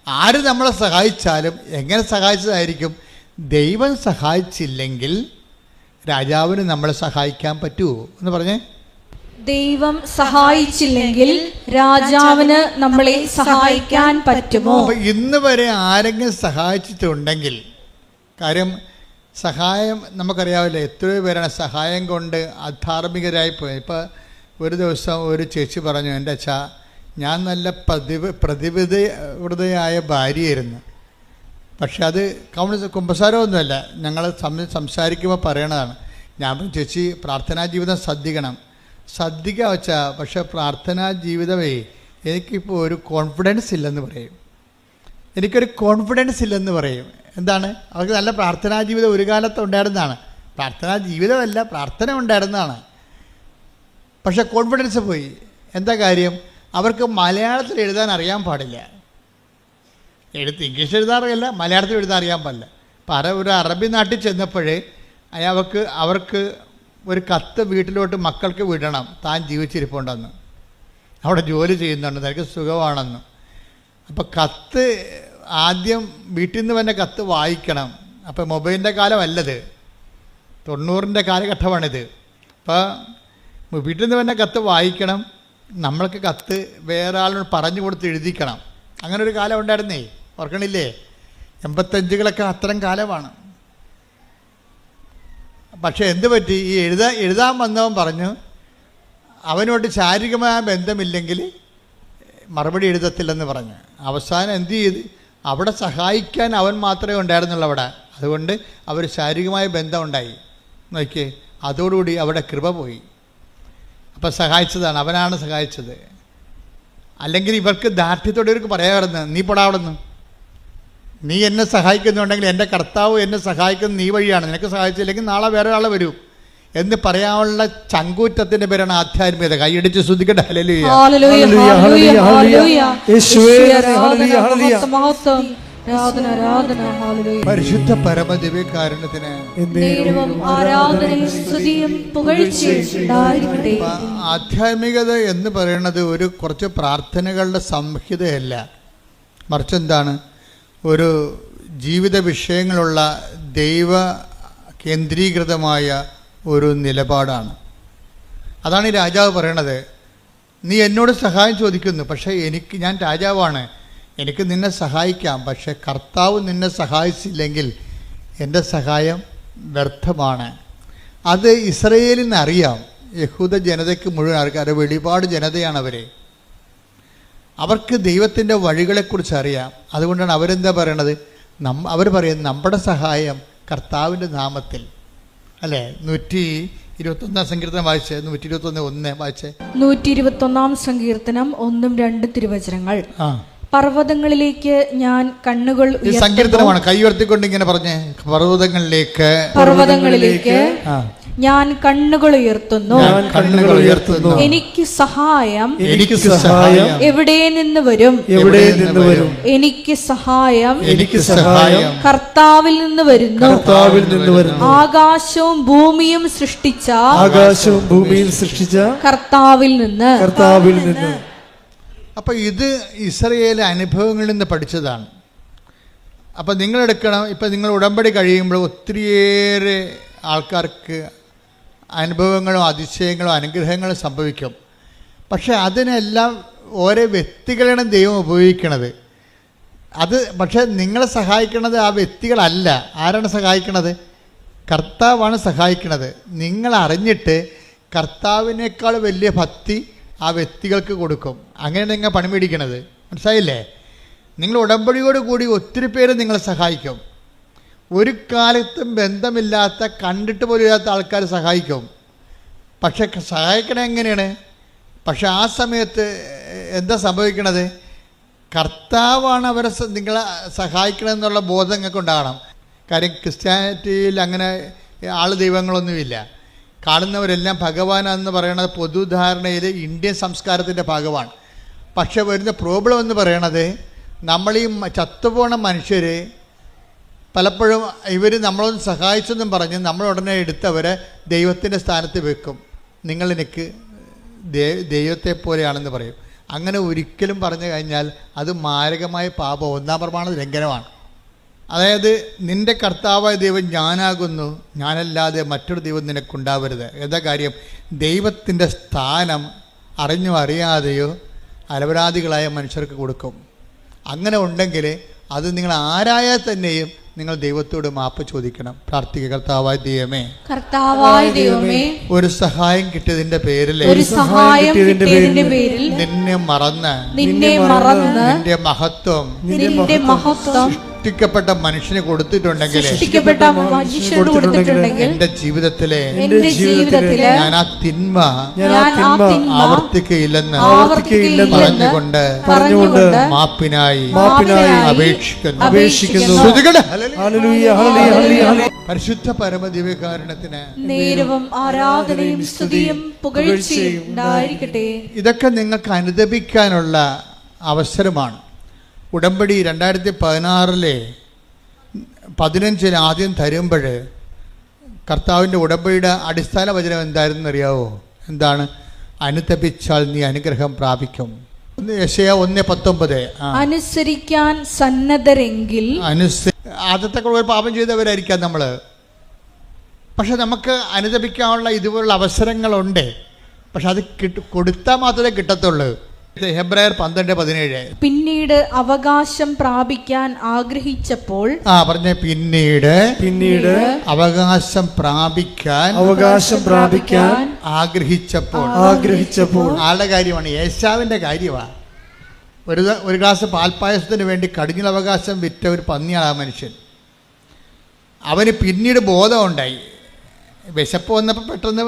ആര് നമ്മളെ സഹായിച്ചാലും എങ്ങനെ സഹായിച്ചതായിരിക്കും. ദൈവം സഹായിച്ചില്ലെങ്കിൽ രാജാവിന് നമ്മളെ സഹായിക്കാൻ പറ്റുമോ എന്ന് പറഞ്ഞേ? ദൈവം സഹായിച്ചില്ലെങ്കിൽ രാജാവിന് നമ്മളെ സഹായിക്കാൻ പറ്റുമോ? അപ്പൊ ഇന്ന് വരെ ആരെങ്കിലും സഹായിച്ചിട്ടുണ്ടെങ്കിൽ, കാര്യം സഹായം നമുക്കറിയാവില്ല, എത്രയോ പേരാണ് സഹായം കൊണ്ട് അധാർമികരായി പോയത്. ഇപ്പം ഒരു ദിവസം ഒരു ചേച്ചി പറഞ്ഞു, എൻ്റെ അച്ഛാ, ഞാൻ നല്ല പ്രതിബദ്ധയായ ഭാര്യയായിരുന്നു, പക്ഷെ അത് കുമ്പസാരമൊന്നുമല്ല, ഞങ്ങൾ സംസാരിക്കുമ്പോൾ പറയണതാണ്. ഞാൻ ചേച്ചി, പ്രാർത്ഥനാ ജീവിതം ശ്രദ്ധിക്കുക വെച്ചാ, പക്ഷെ പ്രാർത്ഥനാ ജീവിതമേ എനിക്കിപ്പോൾ ഒരു കോൺഫിഡൻസ് ഇല്ലെന്ന് പറയും. എന്താണ്? അവർക്ക് നല്ല പ്രാർത്ഥനാ ജീവിതം ഒരു കാലത്ത് ഉണ്ടായിരുന്നതാണ്. പ്രാർത്ഥനാ ജീവിതമല്ല, പ്രാർത്ഥന ഉണ്ടായിരുന്നതാണ്, പക്ഷെ കോൺഫിഡൻസ് പോയി. എന്താ കാര്യം? അവർക്ക് മലയാളത്തിൽ എഴുതാൻ അറിയാൻ പാടില്ല. ഇംഗ്ലീഷ് എഴുതാറില്ല, മലയാളത്തിൽ എഴുതാൻ അറിയാൻ പാടില്ല. അപ്പം ഒരു അറബി നാട്ടിൽ ചെന്നപ്പോഴേ അവർക്ക് ഒരു കത്ത് വീട്ടിലോട്ട് മക്കൾക്ക് വിടണം, താൻ ജീവിച്ചിരിപ്പുണ്ടെന്ന്, അവിടെ ജോലി ചെയ്യുന്നുണ്ട്, തനിക്ക് സുഖമാണെന്ന്. അപ്പം കത്ത് ആദ്യം വീട്ടിൽ നിന്ന് തന്നെ കത്ത് വായിക്കണം. അപ്പോൾ മൊബൈലിൻ്റെ കാലമല്ലത്, 90-ൻ്റെ കാലഘട്ടമാണിത്. അപ്പോൾ വീട്ടിൽ നിന്ന് തന്നെ കത്ത് വായിക്കണം, നമ്മൾക്ക് കത്ത് വേറെ ആളിനോട് പറഞ്ഞു കൊടുത്ത് എഴുതിക്കണം. അങ്ങനെ ഒരു കാലം ഉണ്ടായിരുന്നേ, ഓർക്കണില്ലേ? 85കളൊക്കെ അത്തരം കാലമാണ്. പക്ഷേ എന്ത് പറ്റി, ഈ എഴുതാൻ വന്നവൻ പറഞ്ഞു അവനോട് ശാരീരികമായ ബന്ധമില്ലെങ്കിൽ മറുപടി എഴുതത്തില്ലെന്ന് പറഞ്ഞു. അവസാനം എന്ത് ചെയ്ത്, അവിടെ സഹായിക്കാൻ അവൻ മാത്രമേ ഉണ്ടായിരുന്നുള്ളൂ അവിടെ. അതുകൊണ്ട് അവർ ശാരീരികമായ ബന്ധം ഉണ്ടായി. നോക്കിയേ, അതോടുകൂടി അവിടെ കൃപ പോയി. അപ്പം സഹായിച്ചതാണ്, അവനാണ് സഹായിച്ചത്. അല്ലെങ്കിൽ ഇവർക്ക് ദാർഢ്യത്തോടെ ഇവർക്ക് പറയാമായിരുന്നു, നീ പൊടാവിടുന്നു, നീ എന്നെ സഹായിക്കുന്നുണ്ടെങ്കിൽ എൻ്റെ കർത്താവ് എന്നെ സഹായിക്കുന്നത് നീ വഴിയാണ്, നിനക്ക് സഹായിച്ചില്ലെങ്കിൽ നാളെ വേറെ ആളെ വരൂ എന്ന് പറയാനുള്ള ചങ്കൂറ്റത്തിൻ്റെ പേരാണ് ആധ്യാത്മികത. കൈയടിച്ച് ശ്രദ്ധിക്കട്ടെ. ഹല്ലേലൂയ. പരിശുദ്ധ പരമദിവ്യകാരുണ്യത്തിന് ആധ്യാത്മികത എന്ന് പറയുന്നത് ഒരു കുറച്ച് പ്രാർത്ഥനകളുടെ സംഹിതയല്ല, മറിച്ച് എന്താണ്, ഒരു ജീവിത വിഷയങ്ങളുള്ള ദൈവ കേന്ദ്രീകൃതമായ ഒരു നിലപാടാണ്. അതാണ് ഈ രാജാവ് പറയണത്. നീ എന്നോട് സഹായം ചോദിക്കുന്നു, പക്ഷേ ഞാൻ രാജാവാണ്, എനിക്ക് നിന്നെ സഹായിക്കാം. പക്ഷേ കർത്താവ് നിന്നെ സഹായിച്ചില്ലെങ്കിൽ എൻ്റെ സഹായം വ്യർത്ഥമാണ്. അത് ഇസ്രയേലിന് അറിയാം. യഹൂദ ജനതയ്ക്ക് മുഴുവൻ അറിയാം. വെളിപാട് ജനതയാണ് അവരെ. അവർക്ക് ദൈവത്തിൻ്റെ വഴികളെക്കുറിച്ച് അറിയാം. അതുകൊണ്ടാണ് അവരെന്താ പറയണത്, അവർ പറയുന്നത് നമ്മുടെ സഹായം കർത്താവിൻ്റെ നാമത്തിൽ. അല്ലേ? 121 സങ്കീർത്തനം വായിച്ചേ, 121:1 വായിച്ചേ. 121 സങ്കീർത്തനം 1-2 തിരുവചനങ്ങൾ. പർവ്വതങ്ങളിലേക്ക് ഞാൻ കണ്ണുകൾ സങ്കീർത്തനമാണ്. കൈ ഉയർത്തിക്കൊണ്ട് ഇങ്ങനെ പറഞ്ഞേ, പർവ്വതങ്ങളിലേക്ക് ഞാൻ കണ്ണുകൾ ഉയർത്തുന്നു, എനിക്ക് സഹായം എവിടെ നിന്ന് വരും? എനിക്ക് സഹായം കർത്താവിൽ നിന്ന് വരുന്നു. ആകാശവും ഭൂമിയും സൃഷ്ടിച്ച കർത്താവിൽ നിന്ന്. അപ്പൊ ഇത് ഇസ്രായേലിലെ അനുഭവങ്ങളിൽ നിന്ന് പഠിച്ചതാണ്. അപ്പം നിങ്ങളെടുക്കണം, ഇപ്പം നിങ്ങൾ ഉടമ്പടി കഴിയുമ്പോൾ ഒത്തിരിയേറെ ആൾക്കാർക്ക് അനുഭവങ്ങളും അതിശയങ്ങളും അനുഗ്രഹങ്ങളും സംഭവിക്കും. പക്ഷെ അതിനെല്ലാം ഓരോ വ്യക്തികളാണ് ദൈവം ഉപയോഗിക്കണത്. പക്ഷേ നിങ്ങളെ സഹായിക്കണത് ആ വ്യക്തികളല്ല. ആരാണ് സഹായിക്കണത്? കർത്താവാണ് സഹായിക്കണത്. നിങ്ങൾ അറിഞ്ഞിട്ട് കർത്താവിനേക്കാൾ വലിയ ഭക്തി ആ വ്യക്തികൾക്ക് കൊടുക്കും. അങ്ങനെ നിങ്ങൾ പണി മേടിക്കണത്, മനസ്സിലായില്ലേ? നിങ്ങൾ ഉടമ്പടിയോട് കൂടി ഒത്തിരി പേര് നിങ്ങളെ സഹായിക്കും. ഒരു കാലത്തും ബന്ധമില്ലാത്ത, കണ്ടിട്ട് പോലും ഇല്ലാത്ത ആൾക്കാർ സഹായിക്കും. പക്ഷെ സഹായിക്കണത് എങ്ങനെയാണ്? പക്ഷെ ആ സമയത്ത് എന്താ സംഭവിക്കണത്? കർത്താവാണ് അവരെ നിങ്ങളെ സഹായിക്കണമെന്നുള്ള ബോധം നിങ്ങൾക്ക് ഉണ്ടാകണം. കാര്യം ക്രിസ്ത്യാനിറ്റിയിൽ അങ്ങനെ ദൈവങ്ങളൊന്നുമില്ല. കാണുന്നവരെല്ലാം ഭഗവാനെന്ന് പറയുന്നത് പൊതുധാരണയിൽ ഇന്ത്യൻ സംസ്കാരത്തിൻ്റെ ഭാഗമാണ്. പക്ഷെ വരുന്ന പ്രോബ്ലം എന്ന് പറയണത്, നമ്മൾ ഈ ചത്തുപോണ മനുഷ്യർ പലപ്പോഴും ഇവർ നമ്മളൊന്ന് സഹായിച്ചെന്നും പറഞ്ഞ് നമ്മൾ ഉടനെ എടുത്തവരെ ദൈവത്തിൻ്റെ സ്ഥാനത്ത് വെക്കും. നിങ്ങളെനിക്ക് ദൈവത്തെ പോലെയാണെന്ന് പറയും. അങ്ങനെ ഒരിക്കലും പറഞ്ഞു കഴിഞ്ഞാൽ അത് മാരകമായ പാപം, 1-ാം പ്രമാണ ലംഘനമാണ്. അതായത് നിൻ്റെ കർത്താവായ ദൈവം ഞാനാകുന്നു, ഞാനല്ലാതെ മറ്റൊരു ദൈവം നിനക്കുണ്ടാവരുത്. എന്താ കാര്യം? ദൈവത്തിൻ്റെ സ്ഥാനം അറിഞ്ഞോ അറിയാതെയോ അലപരാധികളായ മനുഷ്യർക്ക് കൊടുക്കും. അങ്ങനെ ഉണ്ടെങ്കിൽ അത് നിങ്ങൾ ആരായാൽ തന്നെയും നിങ്ങൾ ദൈവത്തോട് മാപ്പ് ചോദിക്കണം. പ്രാർത്ഥിക്കുക. കർത്താവായ ദൈവമേ, ഒരു സഹായം കിട്ടിയതിന്റെ പേരിൽ നിന്നെ മറന്ന് നിന്റെ മഹത്വം സൃഷ്ടിക്കപ്പെട്ട മനുഷ്യന് കൊടുത്തിട്ടുണ്ടെങ്കിൽ എന്റെ ജീവിതത്തിലെ ഞാൻ ആ തിന്മ ആവർത്തിക്കയില്ലെന്ന് പറഞ്ഞുകൊണ്ട് മാപ്പിനായി അപേക്ഷിക്കുന്നു. പരിശുദ്ധ പരമദിവ്യകാരുണ്യത്തിന് നേരവും ആരാധനയും സ്തുതിയും പുകഴ്ചയും ഉണ്ടായിരിക്കട്ടെ. ഇതൊക്കെ നിങ്ങൾക്ക് അനുദപിക്കാനുള്ള അവസരമാണ്. ഉടമ്പടി 2016 ആദ്യം തരുമ്പോൾ കർത്താവിൻ്റെ ഉടമ്പടിയുടെ അടിസ്ഥാന വചനം എന്തായിരുന്നു അറിയാവോ? എന്താണ്? അനുതപിച്ചാൽ നീ അനുഗ്രഹം പ്രാപിക്കും. യെശയ്യാ 1:19. അനുസരിക്കാൻ സന്നദ്ധരെങ്കിൽ. ആദ്യത്തെ ഒരു പാപം ചെയ്തവരായിരിക്കാം നമ്മൾ, പക്ഷെ നമുക്ക് അനുദപിക്കാനുള്ള ഇതുപോലുള്ള അവസരങ്ങളുണ്ട്. പക്ഷെ അത് കൊടുത്താൽ മാത്രമേ കിട്ടത്തുള്ളൂ. ഹെബ്രായർ 12:17. പിന്നീട് അവകാശം പ്രാപിക്കാൻ ആഗ്രഹിച്ചപ്പോൾ. പിന്നീട് അവകാശം പ്രാപിക്കാൻ ആഗ്രഹിച്ചപ്പോൾ ആളുടെ കാര്യമാണ്, ഏശാവിന്റെ കാര്യമാണ്. ഒരു ഗ്ലാസ് പാൽപ്പായസത്തിന് വേണ്ടി കടിഞ്ഞൽ അവകാശം വിറ്റ ഒരു പന്നിയാണ് ആ മനുഷ്യൻ. അവന് പിന്നീട് ബോധമുണ്ടായി. വിശപ്പ് വന്നപ്പോൾ പെട്ടെന്ന്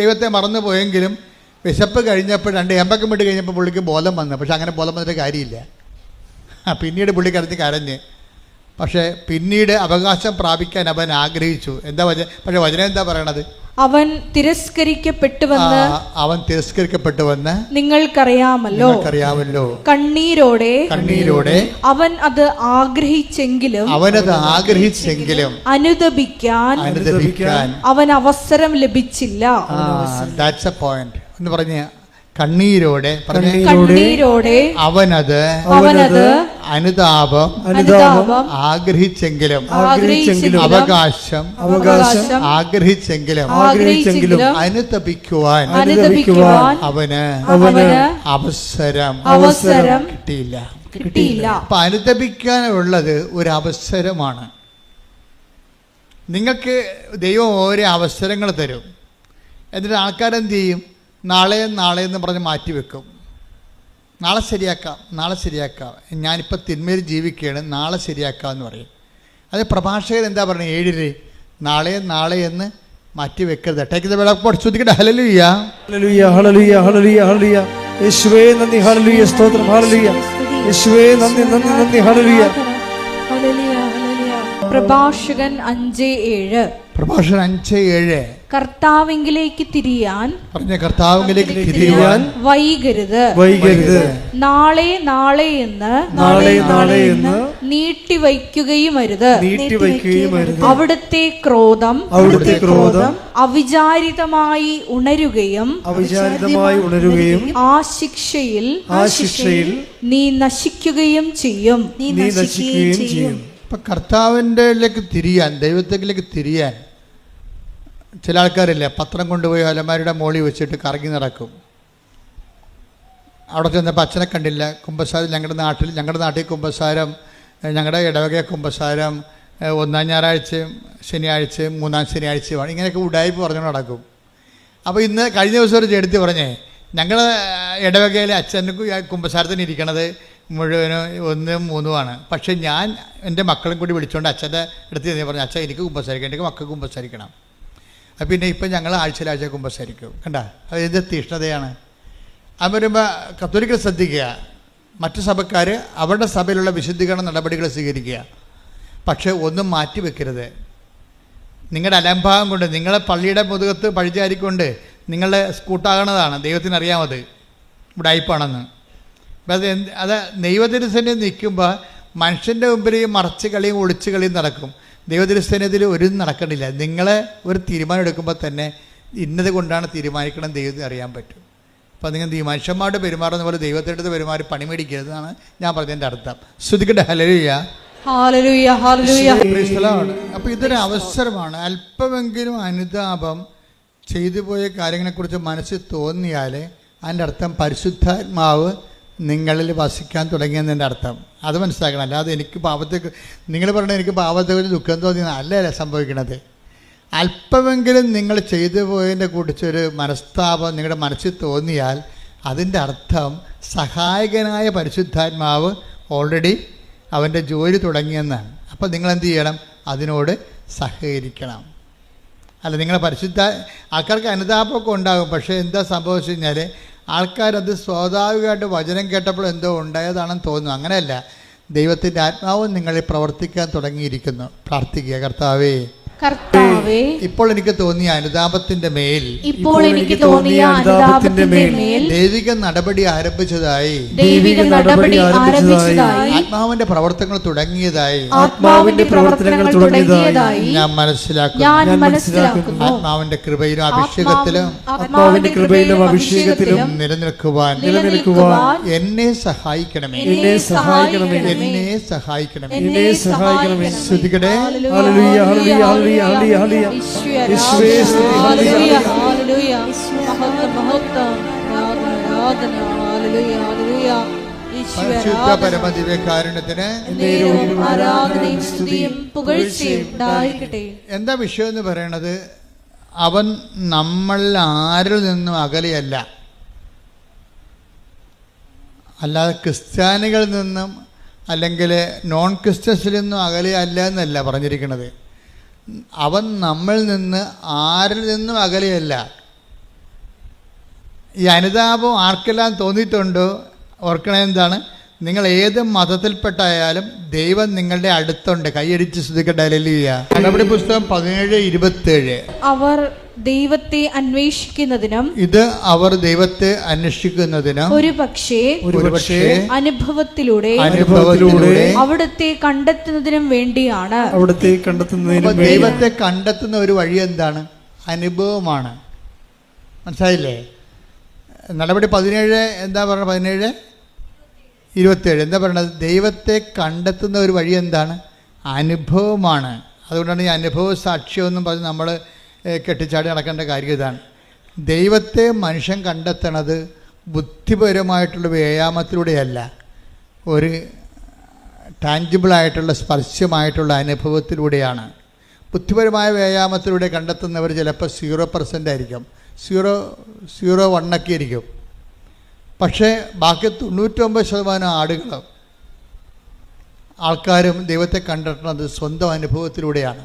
ദൈവത്തെ മറന്നു പോയെങ്കിലും വിശപ്പ് കഴിഞ്ഞപ്പോൾ 2 ഏമ്പക്കം വിട്ട് കഴിഞ്ഞപ്പോൾ പുള്ളിക്ക് ബോധം വന്നു. പക്ഷെ അങ്ങനെ ബോധം വന്നിട്ട് കാര്യമില്ല. പിന്നീട് പുള്ളി കരഞ്ഞ് കരഞ്ഞ്. പക്ഷേ പിന്നീട് അവകാശം പ്രാപിക്കാൻ അവൻ ആഗ്രഹിച്ചു. എന്താ പക്ഷെ വചനം എന്താ പറയണത്? അവൻ തിരസ്കരിക്കപ്പെട്ടുവെന്ന് നിങ്ങൾക്കറിയാമല്ലോ. കണ്ണീരോടെ അവൻ അത് ആഗ്രഹിച്ചെങ്കിലും അനുദപിക്കാൻ അവൻ അവസരം ലഭിച്ചില്ല. That's a point. എന്ന് പറഞ്ഞ കണ്ണീരോടെ അവനത് അനുതാപം ആഗ്രഹിച്ചെങ്കിലും അവകാശം ആഗ്രഹിച്ചെങ്കിലും അനുതപിക്കുവാൻ അവന് അവസരം കിട്ടിയില്ല. അപ്പൊ അനുതപിക്കാനുള്ളത് ഒരു അവസരമാണ്. നിങ്ങൾക്ക് ദൈവം ഓരോ അവസരങ്ങൾ തരും. എന്നിട്ട് ആൾക്കാരെന്ത് ചെയ്യും? നാളെ എന്ന് പറഞ്ഞ് മാറ്റിവെക്കും. നാളെ ശരിയാക്കാം, ഞാനിപ്പോൾ തിന്മയിൽ ജീവിക്കുകയാണ്, നാളെ ശരിയാക്കാം എന്ന് പറയും. അത് പ്രഭാഷകൻ എന്താ പറയുന്നത്? 7 നാളെ എന്ന് മാറ്റിവെക്കരുത്. Take the word of God. ശ്രദ്ധിക്കട്ടെ. ഹല്ലേലൂയ, ഹല്ലേലൂയ, ഹല്ലേലൂയ, ഹല്ലേലൂയ, ഹല്ലേലൂയ. യേശുവേ നന്ദി, ഹല്ലേലൂയ, സ്തോത്രം, ഹല്ലേലൂയ. യേശുവേ നന്ദി, ഹല്ലേലൂയ. പ്രഭാഷകൻ 5:7. 5:7. കർത്താവിലേക്ക് തിരിയാൻ വൈകരുത്. നാളെ എന്ന് നീട്ടിവയ്ക്കുകയുമരുത്. അവിടുത്തെ ക്രോധം അവിചാരിതമായി ഉണരുകയും ആ ശിക്ഷയിൽ നീ നശിക്കുകയും ചെയ്യും. ഇപ്പൊ കർത്താവിൻ്റെ തിരിയാൻ, ദൈവത്തിലേക്ക് തിരിയാൻ ചില ആൾക്കാരില്ലേ, പത്രം കൊണ്ടുപോയി അലമാരിയുടെ മോളിൽ വെച്ചിട്ട് കറങ്ങി നടക്കും. അവിടെ ചെന്നപ്പോൾ അച്ഛനെ കണ്ടില്ല. കുമ്പസാരം ഞങ്ങളുടെ നാട്ടിൽ കുമ്പസാരം, ഞങ്ങളുടെ ഇടവക കുമ്പസാരം 1-ാം ഞായറാഴ്ചയും ശനിയാഴ്ചയും 3-ാം ശനിയാഴ്ചയുമാണ്. ഇങ്ങനെയൊക്കെ ഉടായ്പ പറഞ്ഞു നടക്കും. അപ്പോൾ കഴിഞ്ഞ ദിവസം ഒരു ചെടുത്തി പറഞ്ഞേ, ഞങ്ങളുടെ ഇടവകയിലെ അച്ഛന് കുമ്പസാരത്തിന് ഇരിക്കണത് മുഴുവനും 1-3 പക്ഷേ ഞാൻ എൻ്റെ മക്കളും കൂടി വിളിച്ചുകൊണ്ട് അച്ഛൻ്റെ അടുത്ത് പറഞ്ഞു, അച്ഛൻ എനിക്ക് കുമ്പസാരിക്കണം, എനിക്ക് മക്കൾക്ക് കുമ്പസാരിക്കണം. അപ്പം പിന്നെ ഇപ്പം ഞങ്ങൾ ആഴ്ച കുമ്പസാരിക്കും. കണ്ട, അത് എന്ത് തീഷ്ണതയാണ്. അത് വരുമ്പോൾ കത്തോലിക്കൽ ശ്രദ്ധിക്കുക, മറ്റു സഭക്കാർ അവരുടെ സഭയിലുള്ള വിശുദ്ധീകരണ നടപടികൾ സ്വീകരിക്കുക. പക്ഷേ ഒന്നും മാറ്റി വെക്കരുത്. നിങ്ങളുടെ അലംഭാവം കൊണ്ട്, നിങ്ങളെ പള്ളിയുടെ മുതുകത്ത് പഴിചാരിക്കൊണ്ട് നിങ്ങളുടെ സ്കൂട്ടാകണതാണ്. ദൈവത്തിനറിയാമത് ഉടായിപ്പാണെന്ന്. അപ്പം അത് ദൈവത്തിരുസന്നെ നിൽക്കുമ്പോൾ മനുഷ്യൻ്റെ മുമ്പിൽ മറച്ച് കളിയും ഒളിച്ച് കളിയും നടക്കും. ദൈവത്തിരുസന്നിധിയിൽ ഒരു നടക്കണില്ല. നിങ്ങളെ ഒരു തീരുമാനം എടുക്കുമ്പോൾ തന്നെ ഇന്നത് കൊണ്ടാണ് തീരുമാനിക്കണം ദൈവത്തിന് അറിയാൻ പറ്റും. അപ്പോൾ നിങ്ങൾ മനുഷ്യന്മാരുടെ പെരുമാറുന്ന പോലെ ദൈവത്തിൻ്റെ അടുത്ത് പെരുമാറി പണി മേടിക്കരുതെന്നാണ് ഞാൻ പറഞ്ഞതിൻ്റെ അർത്ഥം. ശ്രുതിക്കട്ടെ. ഹല്ലേലൂയ, ഹല്ലേലൂയ, ഹല്ലേലൂയ. അപ്പോൾ ഇതൊരു അവസരമാണ്. അല്പമെങ്കിലും അനുതാപം ചെയ്തു പോയ കാര്യങ്ങളെക്കുറിച്ച് മനസ്സിൽ തോന്നിയാൽ അതിൻ്റെ അർത്ഥം പരിശുദ്ധാത്മാവ് നിങ്ങളിൽ വസിക്കാൻ തുടങ്ങിയെന്നതിൻ്റെ അർത്ഥം. അത് മനസ്സിലാക്കണം. അല്ലാതെ എനിക്ക് പാപത്തെ, നിങ്ങൾ പറഞ്ഞാൽ എനിക്ക് പാപത്തെക്കുറിച്ച് ദുഃഖം തോന്നിയെന്ന് അല്ല സംഭവിക്കണത്. അല്പമെങ്കിലും നിങ്ങൾ ചെയ്തു പോയതിൻ്റെ കുറിച്ചൊരു മനസ്താപം നിങ്ങളുടെ മനസ്സിൽ തോന്നിയാൽ അതിൻ്റെ അർത്ഥം സഹായകനായ പരിശുദ്ധാത്മാവ് ഓൾറെഡി അവൻ്റെ ജോലി തുടങ്ങിയെന്നാണ്. അപ്പോൾ നിങ്ങളെന്ത് ചെയ്യണം? അതിനോട് സഹകരിക്കണം. അല്ല, നിങ്ങളെ ആൾക്കാർക്ക് അനുതാപമൊക്കെ ഉണ്ടാകും. പക്ഷേ എന്താ സംഭവിച്ചു കഴിഞ്ഞാൽ ആൾക്കാരത് സ്വാഭാവികമായിട്ട് വചനം കേട്ടപ്പോൾ എന്തോ ഉണ്ടായതാണെന്ന് തോന്നുന്നു. അങ്ങനെയല്ല, ദൈവത്തിൻ്റെ ആത്മാവും നിങ്ങളിൽ പ്രവർത്തിക്കാൻ തുടങ്ങിയിരിക്കുന്നു. പ്രാർത്ഥിക്കുക. കർത്താവേ, കർത്താവേ, ഇപ്പോൾ എനിക്ക് തോന്നിയ അനുതാപത്തിന്റെ മേൽ ഇപ്പോൾ എനിക്ക് തോന്നിയ അനുതാപത്തിന്റെ മേൽ ദൈവിക നടപടി ആരംഭിച്ചതായി ആത്മാവിന്റെ പ്രവർത്തനങ്ങൾ തുടങ്ങിയതായി ഞാൻ മനസ്സിലാക്കുന്നു. ആത്മാവിന്റെ കൃപയിലും അഭിഷേകത്തിലും നിലനിൽക്കുവാൻ എന്നെ സഹായിക്കണമേ. ശ്രദ്ധിക്കട്ടെ. പരിശുദ്ധ പരമദിവ്യകാരുണ്യത്തിന് എന്താ വിഷയം എന്ന് പറയണത്? അവൻ നമ്മൾ ആരിൽ നിന്നും അകലെയല്ല. അല്ലാതെ ക്രിസ്ത്യാനികളിൽ നിന്നും അല്ലെങ്കിൽ നോൺ ക്രിസ്ത്യൻസിൽ നിന്നും അകലെയല്ല എന്നല്ല പറഞ്ഞിരിക്കുന്നത്. അവൻ നമ്മിൽ നിന്ന് ആരിൽ നിന്നും അകലെയല്ല. ഈ അനുതാപം ആർക്കെല്ലാം തോന്നിയിട്ടുണ്ടോ ഓർക്കണേ എന്താണ്? നിങ്ങൾ ഏത് മതത്തിൽപ്പെട്ടായാലും ദൈവം നിങ്ങളുടെ അടുത്തുണ്ട്. കൈയടിച്ച് ശ്രദ്ധിക്കട്ടെ. ഹല്ലേലൂയ. നടപടി പുസ്തകം 17:27. അവർ ദൈവത്തെ അന്വേഷിക്കുന്നതിനും അവർ ദൈവത്തെ അന്വേഷിക്കുന്നതിനും ഒരുപക്ഷേ അനുഭവത്തിലൂടെ അവിടുത്തെ കണ്ടെത്തുന്നതിനും വേണ്ടിയാണ്. ദൈവത്തെ കണ്ടെത്തുന്ന ഒരു വഴി എന്താണ്? അനുഭവമാണ്. മനസ്സിലായില്ലേ? നടപടി 17 എന്താ പറഞ്ഞത്? 17:27 എന്താ പറയണത്? ദൈവത്തെ കണ്ടെത്തുന്ന ഒരു വഴി എന്താണ്? അനുഭവമാണ്. അതുകൊണ്ടാണ് ഈ അനുഭവ സാക്ഷ്യമൊന്നും പറഞ്ഞ് നമ്മൾ കെട്ടിച്ചാടി നടക്കേണ്ട കാര്യം ഇതാണ്. ദൈവത്തെ മനുഷ്യൻ കണ്ടെത്തണത് ബുദ്ധിപരമായിട്ടുള്ള വ്യായാമത്തിലൂടെയല്ല, ഒരു ടാഞ്ചിബിളായിട്ടുള്ള സ്പർശ്യമായിട്ടുള്ള അനുഭവത്തിലൂടെയാണ്. ബുദ്ധിപരമായ വ്യായാമത്തിലൂടെ കണ്ടെത്തുന്നവർ ചിലപ്പോൾ 0% ആയിരിക്കും, 0.01 ആയിരിക്കും. പക്ഷേ ബാക്കി 99% ആൾക്കാരും ദൈവത്തെ കണ്ടെത്തുന്നത് സ്വന്തം അനുഭവത്തിലൂടെയാണ്.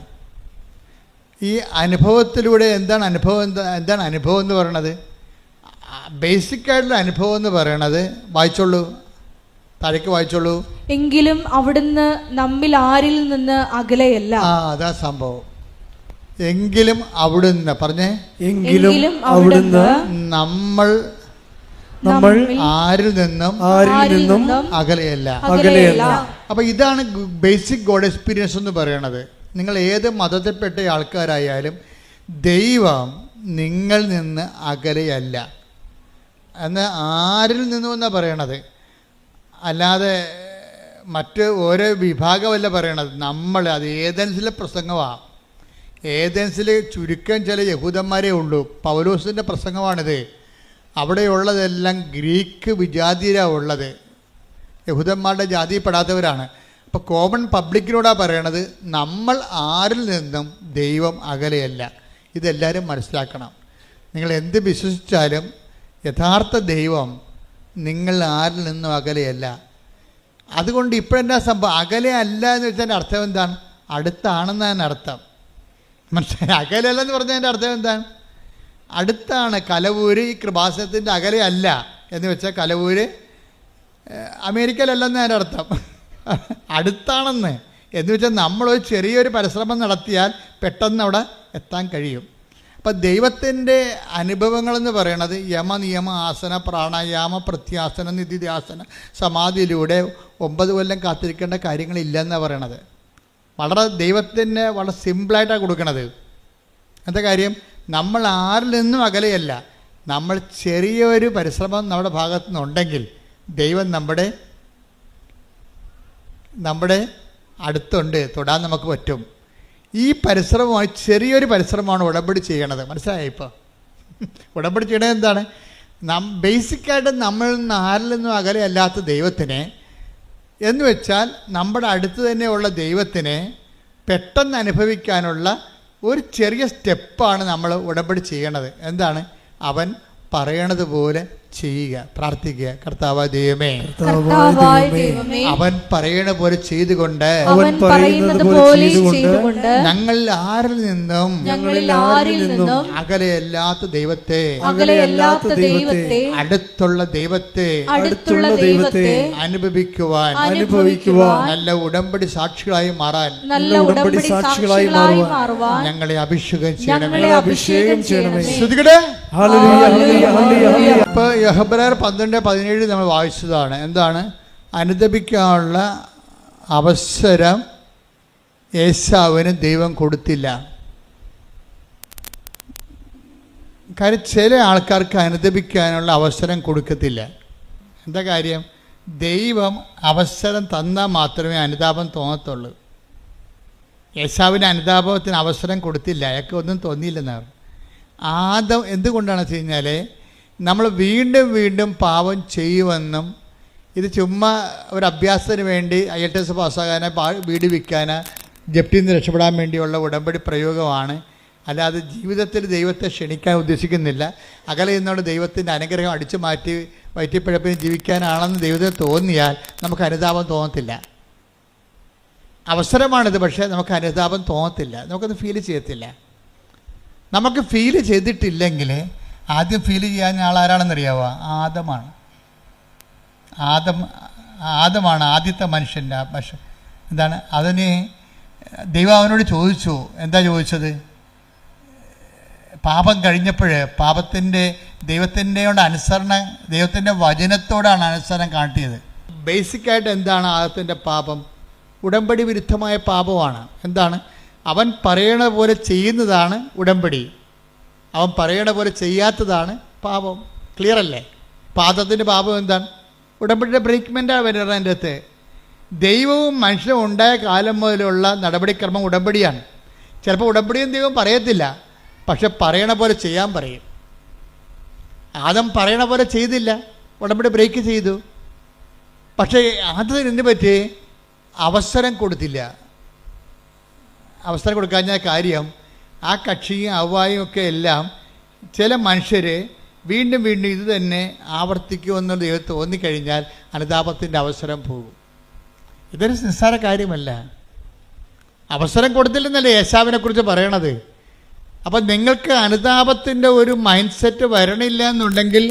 ഈ അനുഭവത്തിലൂടെ എന്താണ് അനുഭവം? എന്താണ് അനുഭവം എന്ന് പറയണത്? ബേസിക്കായിട്ടുള്ള അനുഭവം എന്ന് പറയണത് വായിച്ചോളൂ, താഴേക്ക് വായിച്ചോളൂ. എങ്കിലും അവിടുന്ന് നമ്മിൽ ആരിൽ നിന്ന് അകലെയല്ല. അതാ സംഭവം. എങ്കിലും അവിടുന്ന് പറഞ്ഞേ. എങ്കിലും അവിടുന്ന് നമ്മൾ ആരിൽ നിന്നും അകലെയല്ല. അപ്പൊ ഇതാണ് ബേസിക് ഗോഡ് എക്സ്പീരിയൻസ് എന്ന് പറയണത്. നിങ്ങൾ ഏത് മതത്തിൽപ്പെട്ട ആൾക്കാരായാലും ദൈവം നിങ്ങൾ നിന്ന് അകലെയല്ല എന്ന് ആരിൽ നിന്നും എന്നാണ് പറയണത്. അല്ലാതെ മറ്റ് ഓരോ വിഭാഗമല്ല പറയണത്. നമ്മൾ അത് ഏതൻസിലെ പ്രസംഗമാണ്. ഏതൻസിൽ ചുരുക്കം ചില യഹൂദന്മാരേ ഉള്ളൂ. പൗലോസിൻ്റെ പ്രസംഗമാണിത്. അവിടെയുള്ളതെല്ലാം ഗ്രീക്ക് വിജാതിയരാണ് ഉള്ളത്, യഹൂദന്മാരുടെ ജാതിയിൽപ്പെടാത്തവരാണ്. അപ്പോൾ കോമൺ പബ്ലിക്കിനോടാണ് പറയണത്, നമ്മൾ ആരിൽ നിന്നും ദൈവം അകലെയല്ല. ഇതെല്ലാവരും മനസ്സിലാക്കണം. നിങ്ങൾ എന്ത് വിശ്വസിച്ചാലും യഥാർത്ഥ ദൈവം നിങ്ങൾ ആരിൽ നിന്നും അകലെയല്ല. അതുകൊണ്ട് ഇപ്പോഴെന്താ സംഭവം? അകലെ അല്ല എന്ന് വെച്ചതിൻ്റെ അർത്ഥം എന്താണ്? അടുത്താണെന്നതിന് അർത്ഥം. മനസ്സിലായി? അകലെയല്ലെന്ന് പറഞ്ഞതിൻ്റെ അർത്ഥം എന്താണ്? അടുത്താണ്. കലവൂര് ഈ കൃപാസനത്തിൻ്റെ അകലെ അല്ല എന്ന് വെച്ചാൽ കലവൂര് അമേരിക്കയിലല്ലെന്ന് അതിൻ്റെ അർത്ഥം. അടുത്താണെന്ന് എന്ന് വെച്ചാൽ നമ്മളൊരു ചെറിയൊരു പരിശ്രമം നടത്തിയാൽ പെട്ടെന്ന് അവിടെ എത്താൻ കഴിയും. അപ്പം ദൈവത്തിൻ്റെ അനുഭവങ്ങളെന്ന് പറയണത് യമ, നിയമ, ആസന, പ്രാണായാമ, പ്രത്യാസന, നിധിധ്യാസന, സമാധിയിലൂടെ 9 കൊല്ലം കാത്തിരിക്കേണ്ട കാര്യങ്ങളില്ലെന്നാണ് പറയണത്. വളരെ ദൈവത്തിന് വളരെ സിമ്പിളായിട്ടാണ് കൊടുക്കണത്. എന്താ കാര്യം? നമ്മൾ ആരിൽ നിന്നും അകലെയല്ല. നമ്മൾ ചെറിയൊരു പരിശ്രമം നമ്മുടെ ഭാഗത്തു നിന്നുണ്ടെങ്കിൽ ദൈവം നമ്മുടെ അടുത്തുണ്ട്, തൊടാൻ നമുക്ക് പറ്റും. ഈ പരിശ്രമമായി ചെറിയൊരു പരിശ്രമമാണ് ഉടമ്പടി ചെയ്യണത്. മനസ്സിലായോ? ഇപ്പോൾ ഉടമ്പടി ചെയ്യണത് എന്താണ്? ബേസിക്കായിട്ട് നമ്മൾ ആരിൽ നിന്നും അകലെ അല്ലാത്ത ദൈവത്തിനെ എന്ന് വെച്ചാൽ നമ്മുടെ അടുത്ത് തന്നെയുള്ള ദൈവത്തിനെ പെട്ടെന്ന് അനുഭവിക്കാനുള്ള ഒരു ചെറിയ സ്റ്റെപ്പാണ് നമ്മൾ ഉടമ്പടി ചെയ്യണത്. എന്താണ്? അവൻ പറയണത് പോലെ ചെയ്യുക, പ്രാർത്ഥിക്കുക. കർത്താവായ ദൈവമേ, കർത്താവായ ദൈവമേ, അവൻ പറയണ പോലെ ചെയ്തുകൊണ്ട് അവൻ പറയുന്നത് പോലെ ചെയ്തുകൊണ്ട് ഞങ്ങളിൽ ആരിൽ നിന്നും അകലെയല്ലാത്ത ദൈവത്തെ അടുത്തുള്ള ദൈവത്തെ അനുഭവിക്കുവാൻ നല്ല ഉടമ്പടി സാക്ഷികളായി മാറാൻ ഞങ്ങളെ അഭിഷേകം ചെയ്യണമേ. ഇപ്പൊ യഹോബരായർ 12:17 നമ്മൾ വായിച്ചതാണ്. എന്താണ്? അനുദപിക്കാനുള്ള അവസരം ഏശാവിന് ദൈവം കൊടുത്തില്ല. കാര്യം ചില ആൾക്കാർക്ക് അനുദപിക്കാനുള്ള അവസരം കൊടുക്കത്തില്ല. എന്താ കാര്യം? ദൈവം അവസരം തന്നാൽ മാത്രമേ അനുതാപം തോന്നത്തുള്ളൂ. ഏശാവിന് അനുതാപത്തിന് അവസരം കൊടുത്തില്ല, അയാൾക്ക് ഒന്നും തോന്നിയില്ലെന്നാണ്. എന്തുകൊണ്ടാണെന്ന് വെച്ച് കഴിഞ്ഞാൽ നമ്മൾ വീണ്ടും വീണ്ടും പാപം ചെയ്യുമെന്നും ഇത് ചുമ്മാ ഒരു അഭ്യാസത്തിന് വേണ്ടി IELTS പാസ്സാകാനോ വീട് വിൽക്കാനോ ജപ്തിയിൽ നിന്ന് രക്ഷപ്പെടാൻ വേണ്ടിയുള്ള ഉടമ്പടി പ്രയോഗമാണ്. അല്ലാതെ ജീവിതത്തിൽ ദൈവത്തെ ക്ഷണിക്കാൻ ഉദ്ദേശിക്കുന്നില്ല. അകലെ നിന്നോട് ദൈവത്തിൻ്റെ അനുഗ്രഹം അടിച്ചു മാറ്റി വയറ്റിപ്പഴപ്പിന് ജീവിക്കാനാണെന്ന് ദൈവത്തിന് തോന്നിയാൽ നമുക്ക് അനുതാപം തോന്നത്തില്ല. അവസരമാണിത്, പക്ഷേ നമുക്ക് അനുതാപം തോന്നത്തില്ല, നമുക്കത് ഫീൽ ചെയ്യത്തില്ല. നമുക്ക് ഫീൽ ചെയ്തിട്ടില്ലെങ്കിൽ ആദ്യം ഫീൽ ചെയ്യാൻ ആളാരാണെന്നറിയാവോ? ആദമാണ് ആദ്യത്തെ മനുഷ്യൻ്റെ എന്താണ് അതിന് ദൈവം അവനോട് ചോദിച്ചു. എന്താ ചോദിച്ചത്? പാപം കഴിഞ്ഞപ്പോൾ ദൈവത്തിൻ്റെ വചനത്തോടാണ് അനുസരണം കാട്ടിയത്. ബേസിക്കായിട്ട് എന്താണ് ആദത്തിൻ്റെ പാപം? ഉടമ്പടി വിരുദ്ധമായ പാപമാണ്. എന്താണ്? അവൻ പറയണ പോലെ ചെയ്യുന്നതാണ് ഉടമ്പടി, അവൻ പറയണ പോലെ ചെയ്യാത്തതാണ് പാപം. ക്ലിയർ അല്ലേ? പാദത്തിൻ്റെ പാപം എന്താണ്? ഉടമ്പടിയുടെ ബ്രേക്ക്മെൻറ്റാണ് വരുന്നത്. അതിൻ്റെ അകത്ത് ദൈവവും മനുഷ്യനും ഉണ്ടായ കാലം മുതലുള്ള നടപടിക്രമം ഉടമ്പടിയാണ്. ചിലപ്പോൾ ഉടമ്പടിയും ദൈവം പറയത്തില്ല, പക്ഷെ പറയണ പോലെ ചെയ്യാൻ പറയും. ആദം പറയണ പോലെ ചെയ്തില്ല, ഉടമ്പടി ബ്രേക്ക് ചെയ്തു. പക്ഷേ ആദ്യം എന്ത് പറ്റി? അവസരം കൊടുത്തില്ല. അവസരം കൊടുക്കാഞ്ഞ കാര്യം ആ കക്ഷിയും അവ്വായും ഒക്കെ എല്ലാം ചില മനുഷ്യർ വീണ്ടും വീണ്ടും ഇത് തന്നെ ആവർത്തിക്കുമെന്നുള്ള ദൈവം തോന്നിക്കഴിഞ്ഞാൽ അനുതാപത്തിൻ്റെ അവസരം പോകും. ഇതൊരു നിസ്സാര കാര്യമല്ല. അവസരം കൊടുത്തില്ലെന്നല്ലേ ഏശാവിനെ കുറിച്ച് പറയണത്. അപ്പം നിങ്ങൾക്ക് അനുതാപത്തിൻ്റെ ഒരു മൈൻഡ് സെറ്റ് വരണില്ല എന്നുണ്ടെങ്കിൽ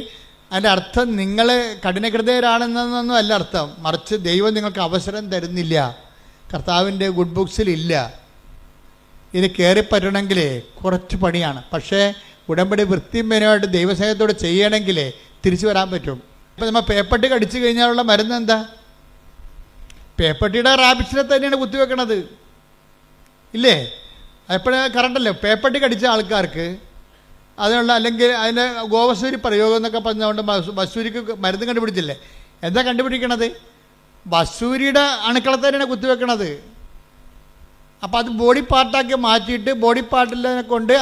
അതിൻ്റെ അർത്ഥം നിങ്ങൾ കഠിനഹൃദയരാണെന്നൊന്നും അല്ല അർത്ഥം. മറിച്ച് ദൈവം നിങ്ങൾക്ക് അവസരം തരുന്നില്ല, കർത്താവിൻ്റെ ഗുഡ് ബുക്സിലില്ല. ഇത് കയറിപ്പറ്റണമെങ്കിൽ കുറച്ച് പണിയാണ്. പക്ഷേ ഉടമ്പടി വൃത്തിമേനമായിട്ട് ദൈവസ്നേഹത്തോടെ ചെയ്യണമെങ്കിൽ തിരിച്ചു വരാൻ പറ്റും. ഇപ്പം നമ്മൾ പേപ്പട്ടി കടിച്ചു കഴിഞ്ഞാലുള്ള മരുന്ന് എന്താ? പേപ്പട്ടിയുടെ റാബിറ്റ്സിനെ തന്നെയാണ് കുത്തിവെക്കണത്, ഇല്ലേ? എപ്പോഴും കറണ്ടല്ലോ. പേപ്പട്ടി കടിച്ച ആൾക്കാർക്ക് അതിനുള്ള അല്ലെങ്കിൽ അതിൻ്റെ ഗോവസൂരി പ്രയോഗം എന്നൊക്കെ പറഞ്ഞുകൊണ്ട് വസൂരിക്ക് മരുന്ന് കണ്ടുപിടിച്ചില്ലേ? എന്താ കണ്ടുപിടിക്കണത്? വസൂരിയുടെ അണുക്കളെ തന്നെയാണ് കുത്തിവെക്കണത്. അപ്പോൾ അത് ബോഡി പാർട്ടാക്കി മാറ്റിയിട്ട് ബോഡി പാർട്ടിനെ കൊണ്ട്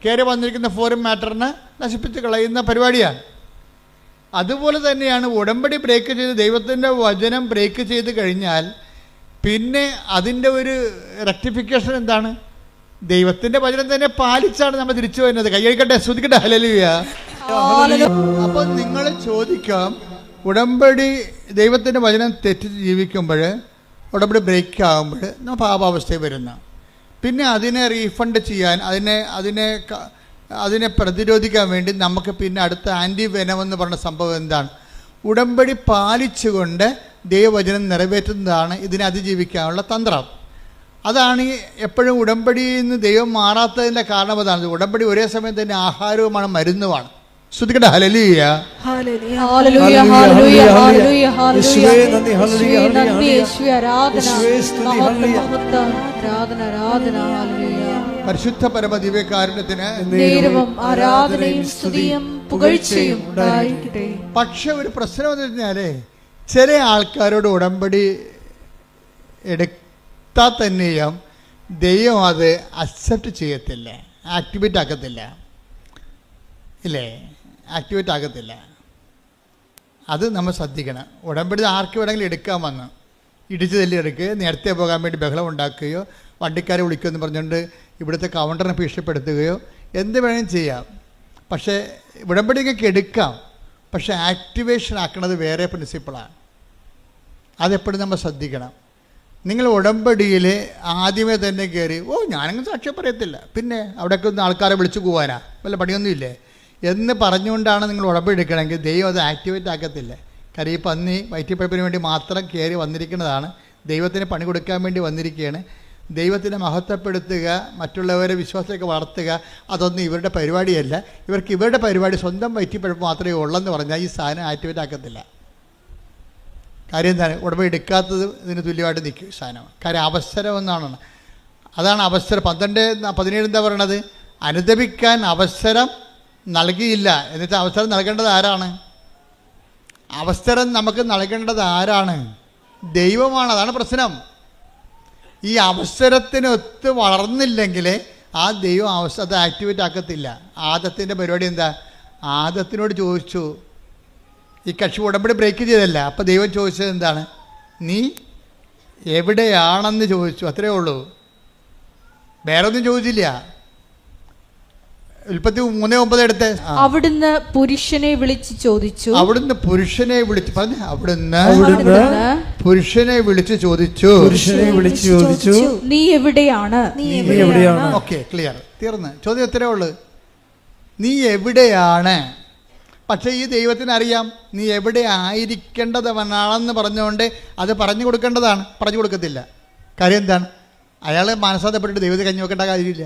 കയറി വന്നിരിക്കുന്ന ഫോറിൻ മാറ്ററിനെ നശിപ്പിച്ച് കളയുന്ന പരിപാടിയാണ്. അതുപോലെ തന്നെയാണ് ഉടമ്പടി ബ്രേക്ക് ചെയ്ത് ദൈവത്തിൻ്റെ വചനം ബ്രേക്ക് ചെയ്ത് കഴിഞ്ഞാൽ പിന്നെ അതിൻ്റെ ഒരു റെക്ടിഫിക്കേഷൻ എന്താണ്? ദൈവത്തിൻ്റെ വചനം തന്നെ പാലിച്ചാണ് നമ്മൾ തിരിച്ചു വരുന്നത്. കൈയടിക്കട്ടെ, സ്തുതിക്കട്ടെ, ഹല്ലേലൂയ. അപ്പോൾ നിങ്ങൾ ചോദിക്കാം, ഉടമ്പടി ദൈവത്തിൻ്റെ വചനം തെറ്റിച്ച് ജീവിക്കുമ്പോൾ, ഉടമ്പടി ബ്രേക്ക് ആകുമ്പോൾ നമ്മൾ പാപാവസ്ഥയിൽ വരുന്ന, പിന്നെ അതിനെ റീഫണ്ട് ചെയ്യാൻ അതിനെ പ്രതിരോധിക്കാൻ വേണ്ടി നമുക്ക് പിന്നെ അടുത്ത ആൻറ്റി വെനമെന്ന് പറഞ്ഞ സംഭവം എന്താണ്? ഉടമ്പടി പാലിച്ചുകൊണ്ട് ദൈവവചനം നിറവേറ്റുന്നതാണ് ഇതിനെ അതിജീവിക്കാനുള്ള തന്ത്രം. അതാണ് എപ്പോഴും ഉടമ്പടിയിൽ നിന്ന് ദൈവം മാറാത്തതിൻ്റെ കാരണം. അതാണ് ഉടമ്പടി ഒരേ സമയം തന്നെ ആഹാരവുമാണ് മരുന്നുമാണ്. ശ്രുതിക്കട്ടെ, ഹല്ലേലൂയ. പരിശുദ്ധ പരമ ദിവ്യകാരുണ്യത്തിന് പക്ഷെ ഒരു പ്രശ്നം എന്ന് പറഞ്ഞാലേ, ചില ആൾക്കാരോട് ഉടമ്പടി എടുത്താൽ തന്നെയും ദൈവം അത് അക്സെപ്റ്റ് ചെയ്യത്തില്ല, ആക്ടിവേറ്റ് ആക്കത്തില്ല, ഇല്ലേ? ആക്ടിവേറ്റ് ആകത്തില്ല. അത് നമ്മൾ ശ്രദ്ധിക്കണം. ഉടമ്പടി ആർക്ക് വേണമെങ്കിലും എടുക്കാൻ വന്ന് ഇടിച്ചു തല്ലി എടുക്കുക, നേരത്തെ പോകാൻ വേണ്ടി ബഹളം ഉണ്ടാക്കുകയോ വണ്ടിക്കാരെ വിളിക്കുമെന്ന് പറഞ്ഞുകൊണ്ട് ഇവിടുത്തെ കൗണ്ടറിനെ ഭീഷണിപ്പെടുത്തുകയോ എന്ത് വേണമെങ്കിലും ചെയ്യാം. പക്ഷേ ഉടമ്പടി നിങ്ങൾക്ക് എടുക്കാം, പക്ഷെ ആക്ടിവേഷൻ ആക്കുന്നത് വേറെ പ്രിൻസിപ്പിളാണ്. അതെപ്പോഴും നമ്മൾ ശ്രദ്ധിക്കണം. നിങ്ങൾ ഉടമ്പടിയിൽ ആദ്യമേ തന്നെ കയറി ഞാനങ്ങ് സാക്ഷ്യം പറയത്തില്ല, പിന്നെ അവിടെയൊക്കെ ഒന്ന് ആൾക്കാരെ വിളിച്ചു പോകാനാ, വല്ല പണിയൊന്നുമില്ലേ എന്ന് പറഞ്ഞുകൊണ്ടാണ് നിങ്ങൾ ഉടമ്പടി എടുക്കണമെങ്കിൽ ദൈവം അത് ആക്ടിവേറ്റ് ആക്കത്തില്ല. കാര്യം ഈ പന്നി വയറ്റിപ്പഴപ്പിന് വേണ്ടി മാത്രം കയറി വന്നിരിക്കുന്നതാണ്, ദൈവത്തിന് പണി കൊടുക്കാൻ വേണ്ടി വന്നിരിക്കുകയാണ്. ദൈവത്തിനെ മഹത്വപ്പെടുത്തുക, മറ്റുള്ളവരെ വിശ്വാസത്തിലേക്ക് വളർത്തുക, അതൊന്നും ഇവരുടെ പരിപാടിയല്ല. ഇവർക്ക് ഇവരുടെ പരിപാടി സ്വന്തം വയറ്റിപ്പഴപ്പ് മാത്രമേ ഉള്ളെന്ന് പറഞ്ഞാൽ ഈ സാധനം ആക്ടിവേറ്റ് ആക്കത്തില്ല. കാര്യം എന്താണ്? ഉടമ്പടി എടുക്കാത്തത് ഇതിന് തുല്യമായിട്ട് നിൽക്കും സാധനം. കാര്യം അവസരം എന്നാണ്. അതാണ് അവസരം. 12:17 എന്താ പറയണത്? അനുദപിക്കാൻ അവസരം നൽകിയില്ല. എന്നിട്ട് അവസരം നൽകേണ്ടത് ആരാണ്? അവസരം നമുക്ക് നൽകേണ്ടത് ആരാണ്? ദൈവമാണ്. അതാണ് പ്രശ്നം. ഈ അവസരത്തിനൊത്ത് വളർന്നില്ലെങ്കിൽ ആ ദൈവം അത് ആക്ടിവേറ്റ് ആക്കത്തില്ല. ആദത്തിൻ്റെ പരിപാടി എന്താ? ആദത്തിനോട് ചോദിച്ചു, ഈ കക്ഷി ഉടമ്പടി ബ്രേക്ക് ചെയ്തല്ല. അപ്പോൾ ദൈവം ചോദിച്ചത് എന്താണ്? നീ എവിടെയാണെന്ന് ചോദിച്ചു. അത്രയേ ഉള്ളൂ, വേറെ ഒന്നും ചോദിച്ചില്ല. ഉൽപ്പത്തി 3:9 എടുത്ത് അവിടുന്ന് പുരുഷനെ വിളിച്ച് ചോദിച്ചു. അവിടുന്ന് പുരുഷനെ വിളിച്ച് പറഞ്ഞു. അവിടുന്ന് പുരുഷനെ വിളിച്ച് ചോദിച്ചു. നീ എവിടെയാണ്? ഓക്കെ, ക്ലിയർ, തീർന്ന്. ചോദ്യം ഇത്രയേ ഉള്ളൂ, നീ എവിടെയാണ്. പക്ഷേ ഈ ദൈവത്തിന് അറിയാം നീ എവിടെ ആയിരിക്കേണ്ടവനാണെന്ന് പറഞ്ഞുകൊണ്ട് അത് പറഞ്ഞു കൊടുക്കേണ്ടതാണ്. പറഞ്ഞു കൊടുക്കത്തില്ല. കാര്യം എന്താണ്? അയാൾ മനസ്സാന്തപ്പെട്ടിട്ട് ദൈവത്തെ കഞ്ഞി വെക്കേണ്ട കാര്യമില്ല.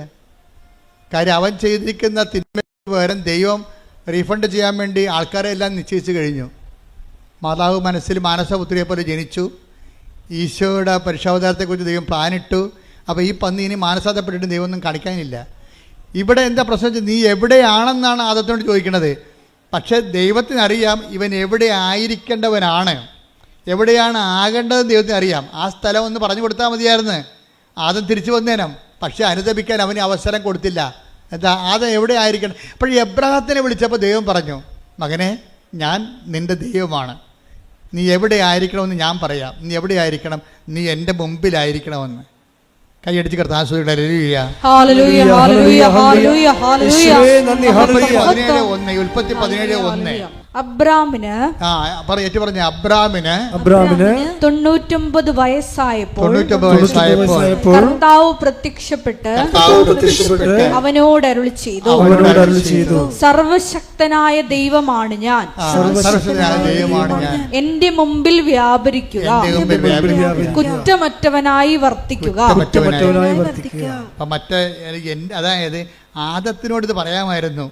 കാര്യം അവൻ ചെയ്തിരിക്കുന്ന തിന്മയ്ക്ക് പകരം ദൈവം റീഫണ്ട് ചെയ്യാൻ വേണ്ടി ആൾക്കാരെ എല്ലാം നിശ്ചയിച്ചു കഴിഞ്ഞു. മാതാവ് മനസ്സിൽ മാനസപുത്രിയെ പോലെ ജനിച്ചു. ഈശോയുടെ പരിശോധനത്തെക്കുറിച്ച് ദൈവം പ്ലാനിട്ടു. അപ്പോൾ ഈ പന്നി ഇനി മാനസാന്തപ്പെട്ടിട്ട് ദൈവം ഒന്നും കാണിക്കാനില്ല. ഇവിടെ എന്താ പ്രശ്നം വെച്ചാൽ നീ എവിടെയാണെന്നാണ് ആദത്തിനോട് ചോദിക്കുന്നത്. പക്ഷേ ദൈവത്തിനറിയാം ഇവൻ എവിടെ ആയിരിക്കേണ്ടവനാണ്, എവിടെയാണ് ആകേണ്ടതെന്ന് ദൈവത്തിന് അറിയാം. ആ സ്ഥലം ഒന്ന് പറഞ്ഞു കൊടുത്താൽ മതിയായിരുന്നു, ആദം തിരിച്ചു വന്നേനം. പക്ഷെ അനുദപിക്കാൻ അവന് അവസരം കൊടുത്തില്ല. എന്താ? ആദം എവിടെ ആയിരിക്കണം. അപ്പോൾ എബ്രഹാത്തിനെ വിളിച്ചപ്പോൾ ദൈവം പറഞ്ഞു, മകനെ, ഞാൻ നിൻ്റെ ദൈവമാണ്, നീ എവിടെ ആയിരിക്കണമെന്ന് ഞാൻ പറയാം. നീ എവിടെ ആയിരിക്കണം? നീ എൻ്റെ മുമ്പിലായിരിക്കണമെന്ന്. കൈയടിച്ച് കർത്താവ് ഉൽപ്പത്തി 17:1 അബ്രാമിന് 99 വയസ്സായപ്പോൾ കർത്താവ് പ്രത്യക്ഷപ്പെട്ട് അവനോട് അരുളി ചെയ്തു, സർവശക്തനായ ദൈവമാണ് ഞാൻ, എന്റെ മുമ്പിൽ വ്യാപരിക്കുക, കുറ്റമറ്റവനായി വർത്തിക്കുക. അതായത് ആദത്തിനോട് ഇത് പറയാമായിരുന്നു.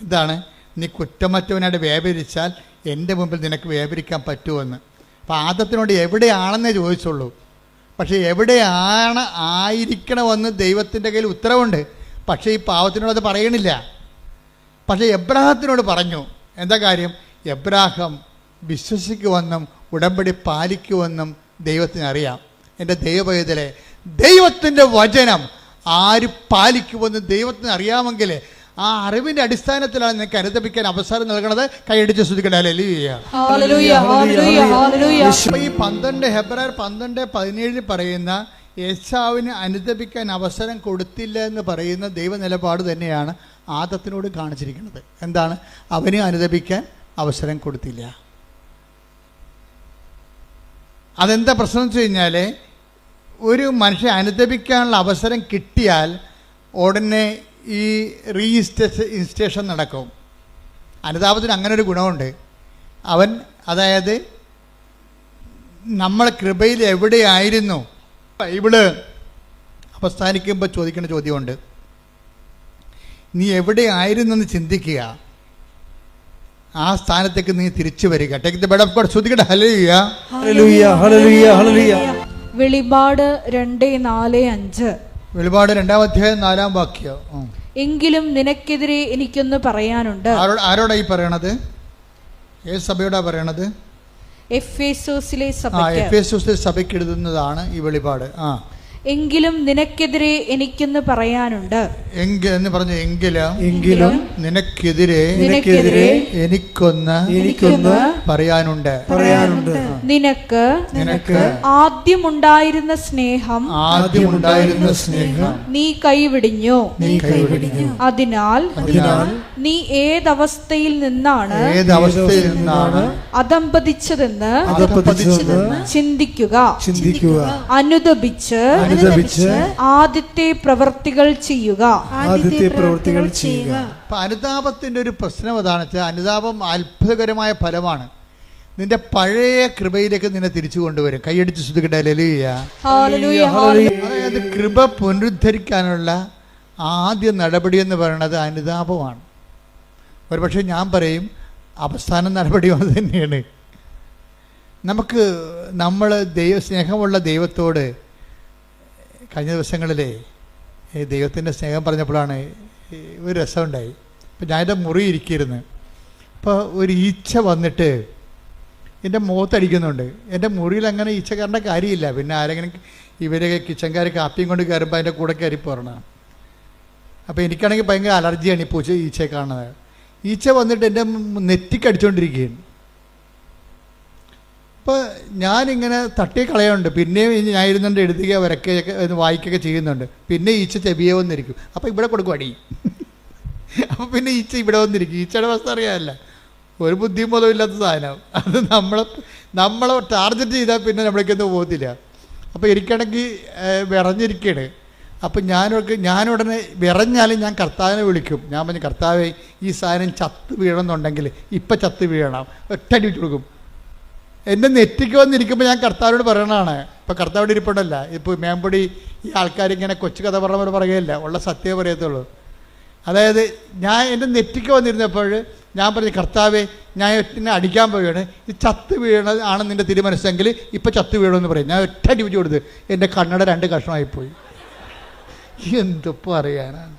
ഇതാണ്, നീ കുറ്റമറ്റവനായിട്ട് വ്യാപരിച്ചാൽ എൻ്റെ മുമ്പിൽ നിനക്ക് വ്യാപരിക്കാൻ പറ്റുമെന്ന്. അപ്പം ആദത്തിനോട് എവിടെയാണെന്നേ ചോദിച്ചുള്ളൂ. പക്ഷേ എവിടെയാണ് ആയിരിക്കണമെന്ന് ദൈവത്തിൻ്റെ കയ്യിൽ ഉത്തരവുണ്ട്. പക്ഷേ ഈ പാവത്തിനോട് അത് പറയണില്ല. പക്ഷേ എബ്രാഹത്തിനോട് പറഞ്ഞു. എന്താ കാര്യം? എബ്രാഹം വിശ്വസിക്കുമെന്നും ഉടമ്പടി പാലിക്കുമെന്നും ദൈവത്തിനറിയാം. എൻ്റെ ദൈവപൈതലെ, ദൈവത്തിൻ്റെ വചനം ആര് പാലിക്കുമെന്ന് ദൈവത്തിന് അറിയാമെങ്കിൽ ആ അറിവിന്റെ അടിസ്ഥാനത്തിലാണ് നിനക്ക് അനുദപിക്കാൻ അവസരം നൽകണത്. കൈയടിച്ച് ശ്രദ്ധിക്കട്ടെ. ഈ 12 ഹെബ്രായർ 12:17 പറയുന്ന യേശാവിന് അനുദപിക്കാൻ അവസരം കൊടുത്തില്ല എന്ന് പറയുന്ന ദൈവ നിലപാട് തന്നെയാണ് ആദത്തിനോട് കാണിച്ചിരിക്കുന്നത്. എന്താണ്? അവന് അനുദപിക്കാൻ അവസരം കൊടുത്തില്ല. അതെന്താ പ്രശ്നം എന്ന് വെച്ച് കഴിഞ്ഞാൽ, ഒരു മനുഷ്യൻ അനുദപിക്കാനുള്ള അവസരം കിട്ടിയാൽ ഉടനെ ഈ ഇൻസ്റ്റേഷൻ നടക്കും. അനുതാപത്തിന് അങ്ങനെ ഒരു ഗുണമുണ്ട്. അവൻ, അതായത് നമ്മൾ കൃപയിൽ എവിടെയായിരുന്നു. ബൈബിള് അവസാനിക്കുമ്പോൾ ചോദിക്കേണ്ട ചോദ്യമുണ്ട്, നീ എവിടെയായിരുന്നെന്ന് ചിന്തിക്കുക, ആ സ്ഥാനത്തേക്ക് നീ തിരിച്ചു വരിക. Take the word of God. ശ്രദ്ധിക്കട്ടെ. ഹല്ലേലൂയ, ഹല്ലേലൂയ, ഹല്ലേലൂയ, ഹല്ലേലൂയ. വെളിപാട് 2:4-5. വെളിപാട് 2-ാം അധ്യായം 4-ാം വാക്യം. എങ്കിലും നിനക്കെതിരെ എനിക്കൊന്ന് പറയാനുണ്ട്. ആരോടാ ഈ പറയണത്? ഏത് സഭയോടാ പറയണത്? എഫേസോസിലെ സഭയ്ക്ക് എഴുതുന്നതാണ് ഈ വെളിപാട്. എങ്കിലും നിനക്കെതിരെ എനിക്കൊന്ന് പറയാനുണ്ട്. എന്ന് പറഞ്ഞു എങ്കിലും നിനക്കെതിരെ എനിക്കൊന്ന് പറയാനുണ്ട്. നിനക്ക് ആദ്യമുണ്ടായിരുന്ന സ്നേഹം നീ കൈവിടിഞ്ഞു. അതിനാൽ നീ ഏതവസ്ഥയിൽ നിന്നാണ് അധംപതിച്ചതെന്ന് ചിന്തിക്കുക. അനുദപിച്ച് ആദ്യത്തെ പ്രവൃത്തികൾ ചെയ്യുക. അനുതാപത്തിന്റെ ഒരു പ്രശ്നം അതാണ് വെച്ചാൽ, അനുതാപം അത്ഭുതകരമായ ഫലമാണ്. നിന്റെ പഴയ കൃപയിലേക്ക് നിന്നെ തിരിച്ചു കൊണ്ടുവരും. കൈയടിച്ച് ശ്രുതിക്കട്ടെ ഹല്ലേലൂയ. അതായത് കൃപ പുനരുദ്ധരിക്കാനുള്ള ആദ്യ നടപടി എന്ന് പറയുന്നത് അനുതാപമാണ്. ഒരുപക്ഷെ ഞാൻ പറയും അവസാന നടപടി അത് തന്നെയാണ്. നമ്മൾ സ്നേഹമുള്ള ദൈവത്തോട് കഴിഞ്ഞ ദിവസങ്ങളിലെ ദൈവത്തിൻ്റെ സ്നേഹം പറഞ്ഞപ്പോഴാണ് ഒരു രസമുണ്ടായി. ഇപ്പം ഞാനെൻ്റെ മുറി ഇരിക്കുന്നു. അപ്പോൾ ഒരു ഈച്ച വന്നിട്ട് എൻ്റെ മുഖത്തടിക്കുന്നുണ്ട്. എൻ്റെ മുറിയിൽ അങ്ങനെ ഈച്ച കയറേണ്ട കാര്യമില്ല. പിന്നെ ആരെങ്കിലും ഇവരൊക്കെ കിച്ചൻകാർ കാപ്പിയും കൊണ്ട് കയറുമ്പോൾ അതിൻ്റെ കൂടെ കയറി പോരണം. അപ്പോൾ എനിക്കാണെങ്കിൽ ഭയങ്കര അലർജിയാണ് ഈ ഈച്ചയെ കാണുന്നത്. ഈച്ച വന്നിട്ട് എൻ്റെ നെറ്റിക്കടിച്ചുകൊണ്ടിരിക്കുകയാണ്. അപ്പോൾ ഞാനിങ്ങനെ തട്ടി കളയുന്നുണ്ട്. പിന്നെയും ഞാൻ ഇരുന്നുകൊണ്ട് എഴുതുക വരയ്ക്കുകയൊക്കെ വായിക്കുകയൊക്കെ ചെയ്യുന്നുണ്ട്. പിന്നെ ഈച്ച ചെവിയെ വന്നിരിക്കും. അപ്പോൾ ഇവിടെ കൊടുക്കും അടി. അപ്പോൾ പിന്നെ ഈച്ച ഇവിടെ വന്നിരിക്കും. ഈച്ചയുടെ അവസ്ഥ അറിയാമല്ല, ഒരു ബുദ്ധിയും പോലും ഇല്ലാത്ത സാധനം. അത് നമ്മളെ ടാർഗറ്റ് ചെയ്താൽ പിന്നെ നമ്മളേക്കൊന്നും പോകത്തില്ല. അപ്പോൾ എനിക്കാണെങ്കിൽ വിറഞ്ഞിരിക്കുകയാണ്. അപ്പം ഞാനുടനെ വിറഞ്ഞാലും ഞാൻ കർത്താവിനെ വിളിക്കും. ഞാൻ പറഞ്ഞു, കർത്താവേ ഈ സാധനം ചത്ത് വീഴണമെന്നുണ്ടെങ്കിൽ ഇപ്പം ചത്ത് വീഴണം, ഒറ്റടി വെച്ച് കൊടുക്കും. എൻ്റെ നെറ്റിക്ക് വന്നിരിക്കുമ്പോൾ ഞാൻ കർത്താവിനോട് പറയണതാണ്. ഇപ്പോൾ കർത്താവിടെ ഇരിപ്പുണ്ടല്ല. ഇപ്പോൾ മേമ്പൊടി ഈ ആൾക്കാരിങ്ങനെ കൊച്ചു കഥ പറഞ്ഞ പോലെ പറയുകയില്ല, ഉള്ള സത്യമേ പറയത്തുള്ളൂ. അതായത് ഞാൻ എൻ്റെ നെറ്റിക്ക് വന്നിരുന്നപ്പോൾ ഞാൻ പറഞ്ഞു, കർത്താവേ ഞാൻ എന്നെ അടിക്കാൻ പോവുകയാണ്, ഇത് ചത്ത് വീഴണത് ആണ് നിൻ്റെ തിരുമനസ്സെങ്കിൽ ഇപ്പം ചത്ത് വീഴണമെന്ന് പറയും. ഞാൻ ഒറ്റ അടി വെച്ച് കൊടുത്ത് എൻ്റെ കണ്ണട 2 കഷ്ണമായിപ്പോയി. എന്തിപ്പോൾ അറിയാനാണ്.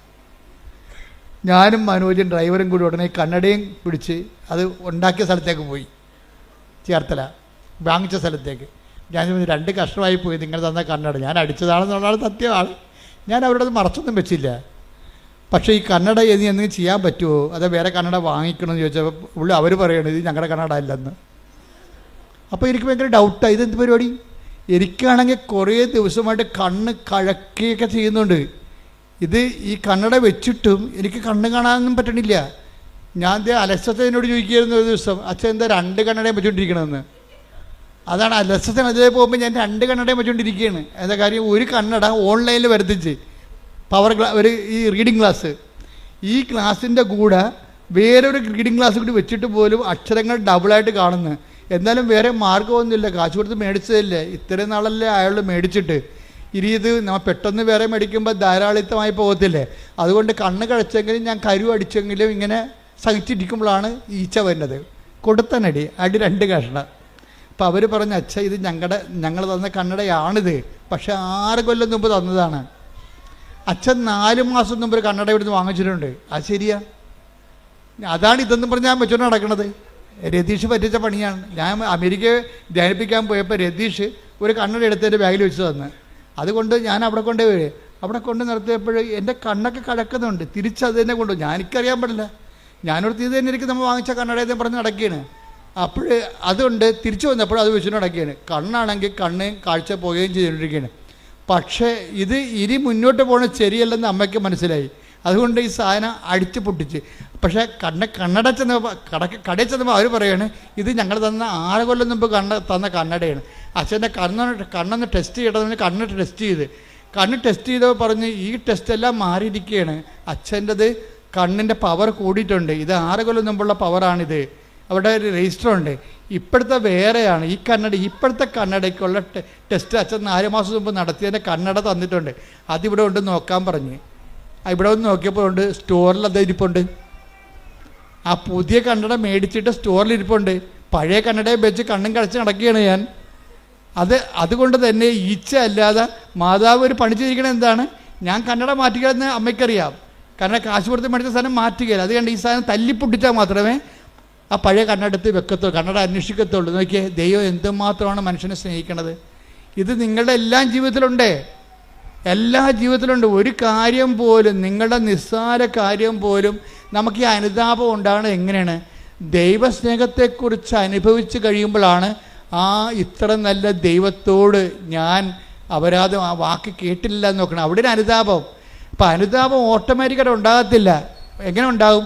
ഞാനും മനോജും ഡ്രൈവറും കൂടി ഉടനെ കണ്ണടയും പിടിച്ച് അത് ഉണ്ടാക്കിയ സ്ഥലത്തേക്ക് പോയി. ചേർത്തല വാങ്ങിച്ച സ്ഥലത്തേക്ക്. ഞാൻ 2 കഷ്ണമായി പോയി നിങ്ങൾ തന്ന കണ്ണട. ഞാൻ അടിച്ചതാണെന്നുള്ളതാണ് സത്യമാണ്. ഞാൻ അവരുടെ അത് മറച്ചൊന്നും വെച്ചില്ല. പക്ഷേ ഈ കണ്ണട എന്തെങ്കിലും ചെയ്യാൻ പറ്റുമോ, അതോ വേറെ കണ്ണട വാങ്ങിക്കണമെന്ന് ചോദിച്ചപ്പോൾ അവർ പറയണത് ഇത് ഞങ്ങളുടെ കണ്ണട അല്ലെന്ന്. അപ്പോൾ എനിക്ക് ഭയങ്കര ഡൗട്ടാണ്, ഇതെന്ത് പരിപാടി. എനിക്കാണെങ്കിൽ കുറേ ദിവസമായിട്ട് കണ്ണ് കഴക്കുകയൊക്കെ ചെയ്യുന്നുണ്ട്. ഇത് ഈ കണ്ണട വെച്ചിട്ടും എനിക്ക് കണ്ണ് കാണാനൊന്നും പറ്റണില്ല. ഞാൻ അലസത്തേനോട് ചോദിക്കുകയായിരുന്നു ഒരു ദിവസം, അച്ഛൻ എന്താ 2 കണ്ണടയും വെച്ചുകൊണ്ടിരിക്കണമെന്ന്. അതാണ് അലസത്തേൻ. അതിലേ പോകുമ്പോൾ ഞാൻ 2 കണ്ണടയും വെച്ചുകൊണ്ടിരിക്കുകയാണ്. എന്താ കാര്യം, ഒരു കണ്ണട ഓൺലൈനിൽ വരുത്തിച്ച് ഒരു ഈ റീഡിങ് ക്ലാസ്, ഈ ക്ലാസ്സിൻ്റെ കൂടെ വേറൊരു റീഡിങ് ക്ലാസ് കൂടി വെച്ചിട്ട് പോലും അക്ഷരങ്ങൾ ഡബിളായിട്ട് കാണുന്നു. എന്നാലും വേറെ മാർഗ്ഗമൊന്നുമില്ല, കാശ് കൊടുത്ത് മേടിച്ചതല്ലേ, ഇത്രയും നാളല്ലേ അയാൾ മേടിച്ചിട്ട്. ഇനി ഇത് നമ്മൾ പെട്ടെന്ന് വേറെ മേടിക്കുമ്പോൾ ധാരാളിത്തമായി പോകത്തില്ലേ. അതുകൊണ്ട് കണ്ണ് കഴിച്ചെങ്കിലും ഞാൻ കരു അടിച്ചെങ്കിലും ഇങ്ങനെ സഹിച്ചിരിക്കുമ്പോഴാണ് ഈച്ച വരുന്നത്. കൊടുത്തനടി 2 കഷ്ണം. അപ്പോൾ അവർ പറഞ്ഞു, അച്ഛ ഇത് ഞങ്ങൾ തന്ന കണ്ണടയാണിത്, പക്ഷെ 6 കൊല്ലം മുമ്പ് തന്നതാണ്. അച്ഛൻ 4 മാസം മുമ്പ് ഒരു കണ്ണട ഇവിടുന്ന് വാങ്ങിച്ചിട്ടുണ്ട്. അത് ശരിയാ, അതാണ് ഇതെന്ന് പറഞ്ഞ് ഞാൻ വെച്ചോണ്ട് നടക്കണത്. രതീഷ് പറ്റിച്ച പണിയാണ്. ഞാൻ അമേരിക്കയെ ധ്യാനിപ്പിക്കാൻ പോയപ്പോൾ രതീഷ് ഒരു കണ്ണട എടുത്ത് എൻ്റെ ബാഗിൽ വെച്ച് തന്ന്. അതുകൊണ്ട് ഞാൻ അവിടെ കൊണ്ട് നിർത്തിയപ്പോൾ എൻ്റെ കണ്ണൊക്കെ കഴക്കുന്നുണ്ട്. തിരിച്ചത് തന്നെ കൊണ്ടുപോകും. എനിക്കറിയാൻ പാടില്ല. ഞാനോടത്ത് ഇത് തന്നെ എനിക്ക് നമ്മൾ വാങ്ങിച്ച കണ്ണടയെന്ന് പറഞ്ഞ് നടക്കുകയാണ്. അപ്പോൾ അതുകൊണ്ട് തിരിച്ചു വന്നപ്പോൾ അത് വെച്ചിട്ട് നടക്കുകയാണ്. കണ്ണാണെങ്കിൽ കണ്ണ് കാഴ്ച പോവുകയും ചെയ്തുകൊണ്ടിരിക്കുകയാണ്. പക്ഷേ ഇത് ഇനി മുന്നോട്ട് പോകുന്നത് ശരിയല്ലെന്ന് അമ്മയ്ക്ക് മനസ്സിലായി. അതുകൊണ്ട് ഈ സാധനം അടിച്ച് പൊട്ടിച്ച്. പക്ഷേ കണ്ണട കടയിൽ ചെന്നപ്പോൾ അവർ പറയാണ്, ഇത് ഞങ്ങൾ തന്ന 6 കൊല്ലം മുമ്പ് തന്ന കണ്ണടയാണ്. അച്ഛൻ്റെ കണ്ണൊന്ന് ടെസ്റ്റ് ചെയ്യണമെന്ന് കണ്ണ് ടെസ്റ്റ് ചെയ്തപ്പോൾ പറഞ്ഞ് ഈ ടെസ്റ്റെല്ലാം മാറിയിരിക്കുകയാണ്. അച്ഛൻ്റെത് കണ്ണിൻ്റെ പവർ കൂടിയിട്ടുണ്ട്. ഇത് 6 കൊല്ലം മുമ്പുള്ള പവറാണിത്. അവിടെ ഒരു രജിസ്റ്റർ ഉണ്ട്. ഇപ്പോഴത്തെ വേറെയാണ്. ഇപ്പോഴത്തെ കണ്ണടയ്ക്കുള്ള ടെസ്റ്റ് അച്ഛൻ 4 മാസം മുമ്പ് നടത്തിയതിൻ്റെ കണ്ണട തന്നിട്ടുണ്ട്. അതിവിടെ ഉണ്ട് നോക്കാൻ പറഞ്ഞ്. ഇവിടെ ഒന്ന് നോക്കിയപ്പോൾ ഉണ്ട്, സ്റ്റോറിൽ അത് ഇരിപ്പുണ്ട്. ആ പുതിയ കണ്ണട മേടിച്ചിട്ട് സ്റ്റോറിൽ ഇരിപ്പുണ്ട്. പഴയ കണ്ണടയെ വെച്ച് കണ്ണും കടച്ച് നടക്കുകയാണ് ഞാൻ. അതുകൊണ്ട് തന്നെ ഈച്ച അല്ലാതെ മാതാവ് ഒരു പണി ചെയ്തിരിക്കണത് എന്താണ്, ഞാൻ കണ്ണട മാറ്റുകയെന്ന് അമ്മയ്ക്കറിയാം. കാരണം കാശ് കൊടുത്ത് മേടിച്ച സാധനം മാറ്റുകയില്ല. അത് കണ്ട് ഈ സാധനം തല്ലിപ്പൊട്ടിച്ചാൽ മാത്രമേ ആ പഴയ കണ്ണടത്ത് വെക്കത്തുള്ളൂ, കണ്ണട അന്വേഷിക്കത്തുള്ളൂ. നോക്കിയേ, ദൈവം എന്തുമാത്രമാണ് മനുഷ്യനെ സ്നേഹിക്കണത്. ഇത് നിങ്ങളുടെ എല്ലാം ജീവിതത്തിലുണ്ടേ. എല്ലാ ജീവിതത്തിലുണ്ട്. ഒരു കാര്യം പോലും, നിങ്ങളുടെ നിസ്സാര കാര്യം പോലും നമുക്ക് ഈ അനുതാപം ഉണ്ടാകുന്നത് എങ്ങനെയാണ്? ദൈവസ്നേഹത്തെക്കുറിച്ച് അനുഭവിച്ച് കഴിയുമ്പോഴാണ് ഇത്ര നല്ല ദൈവത്തോട് ഞാൻ അപരാധം, ആ വാക്ക് കേട്ടില്ല എന്ന് നോക്കണം. അവിടെ ഒരു അനുതാപം. അപ്പം അനുതാപം ഓട്ടോമാറ്റിക്കായിട്ട് ഉണ്ടാകത്തില്ല. എങ്ങനെ ഉണ്ടാകും?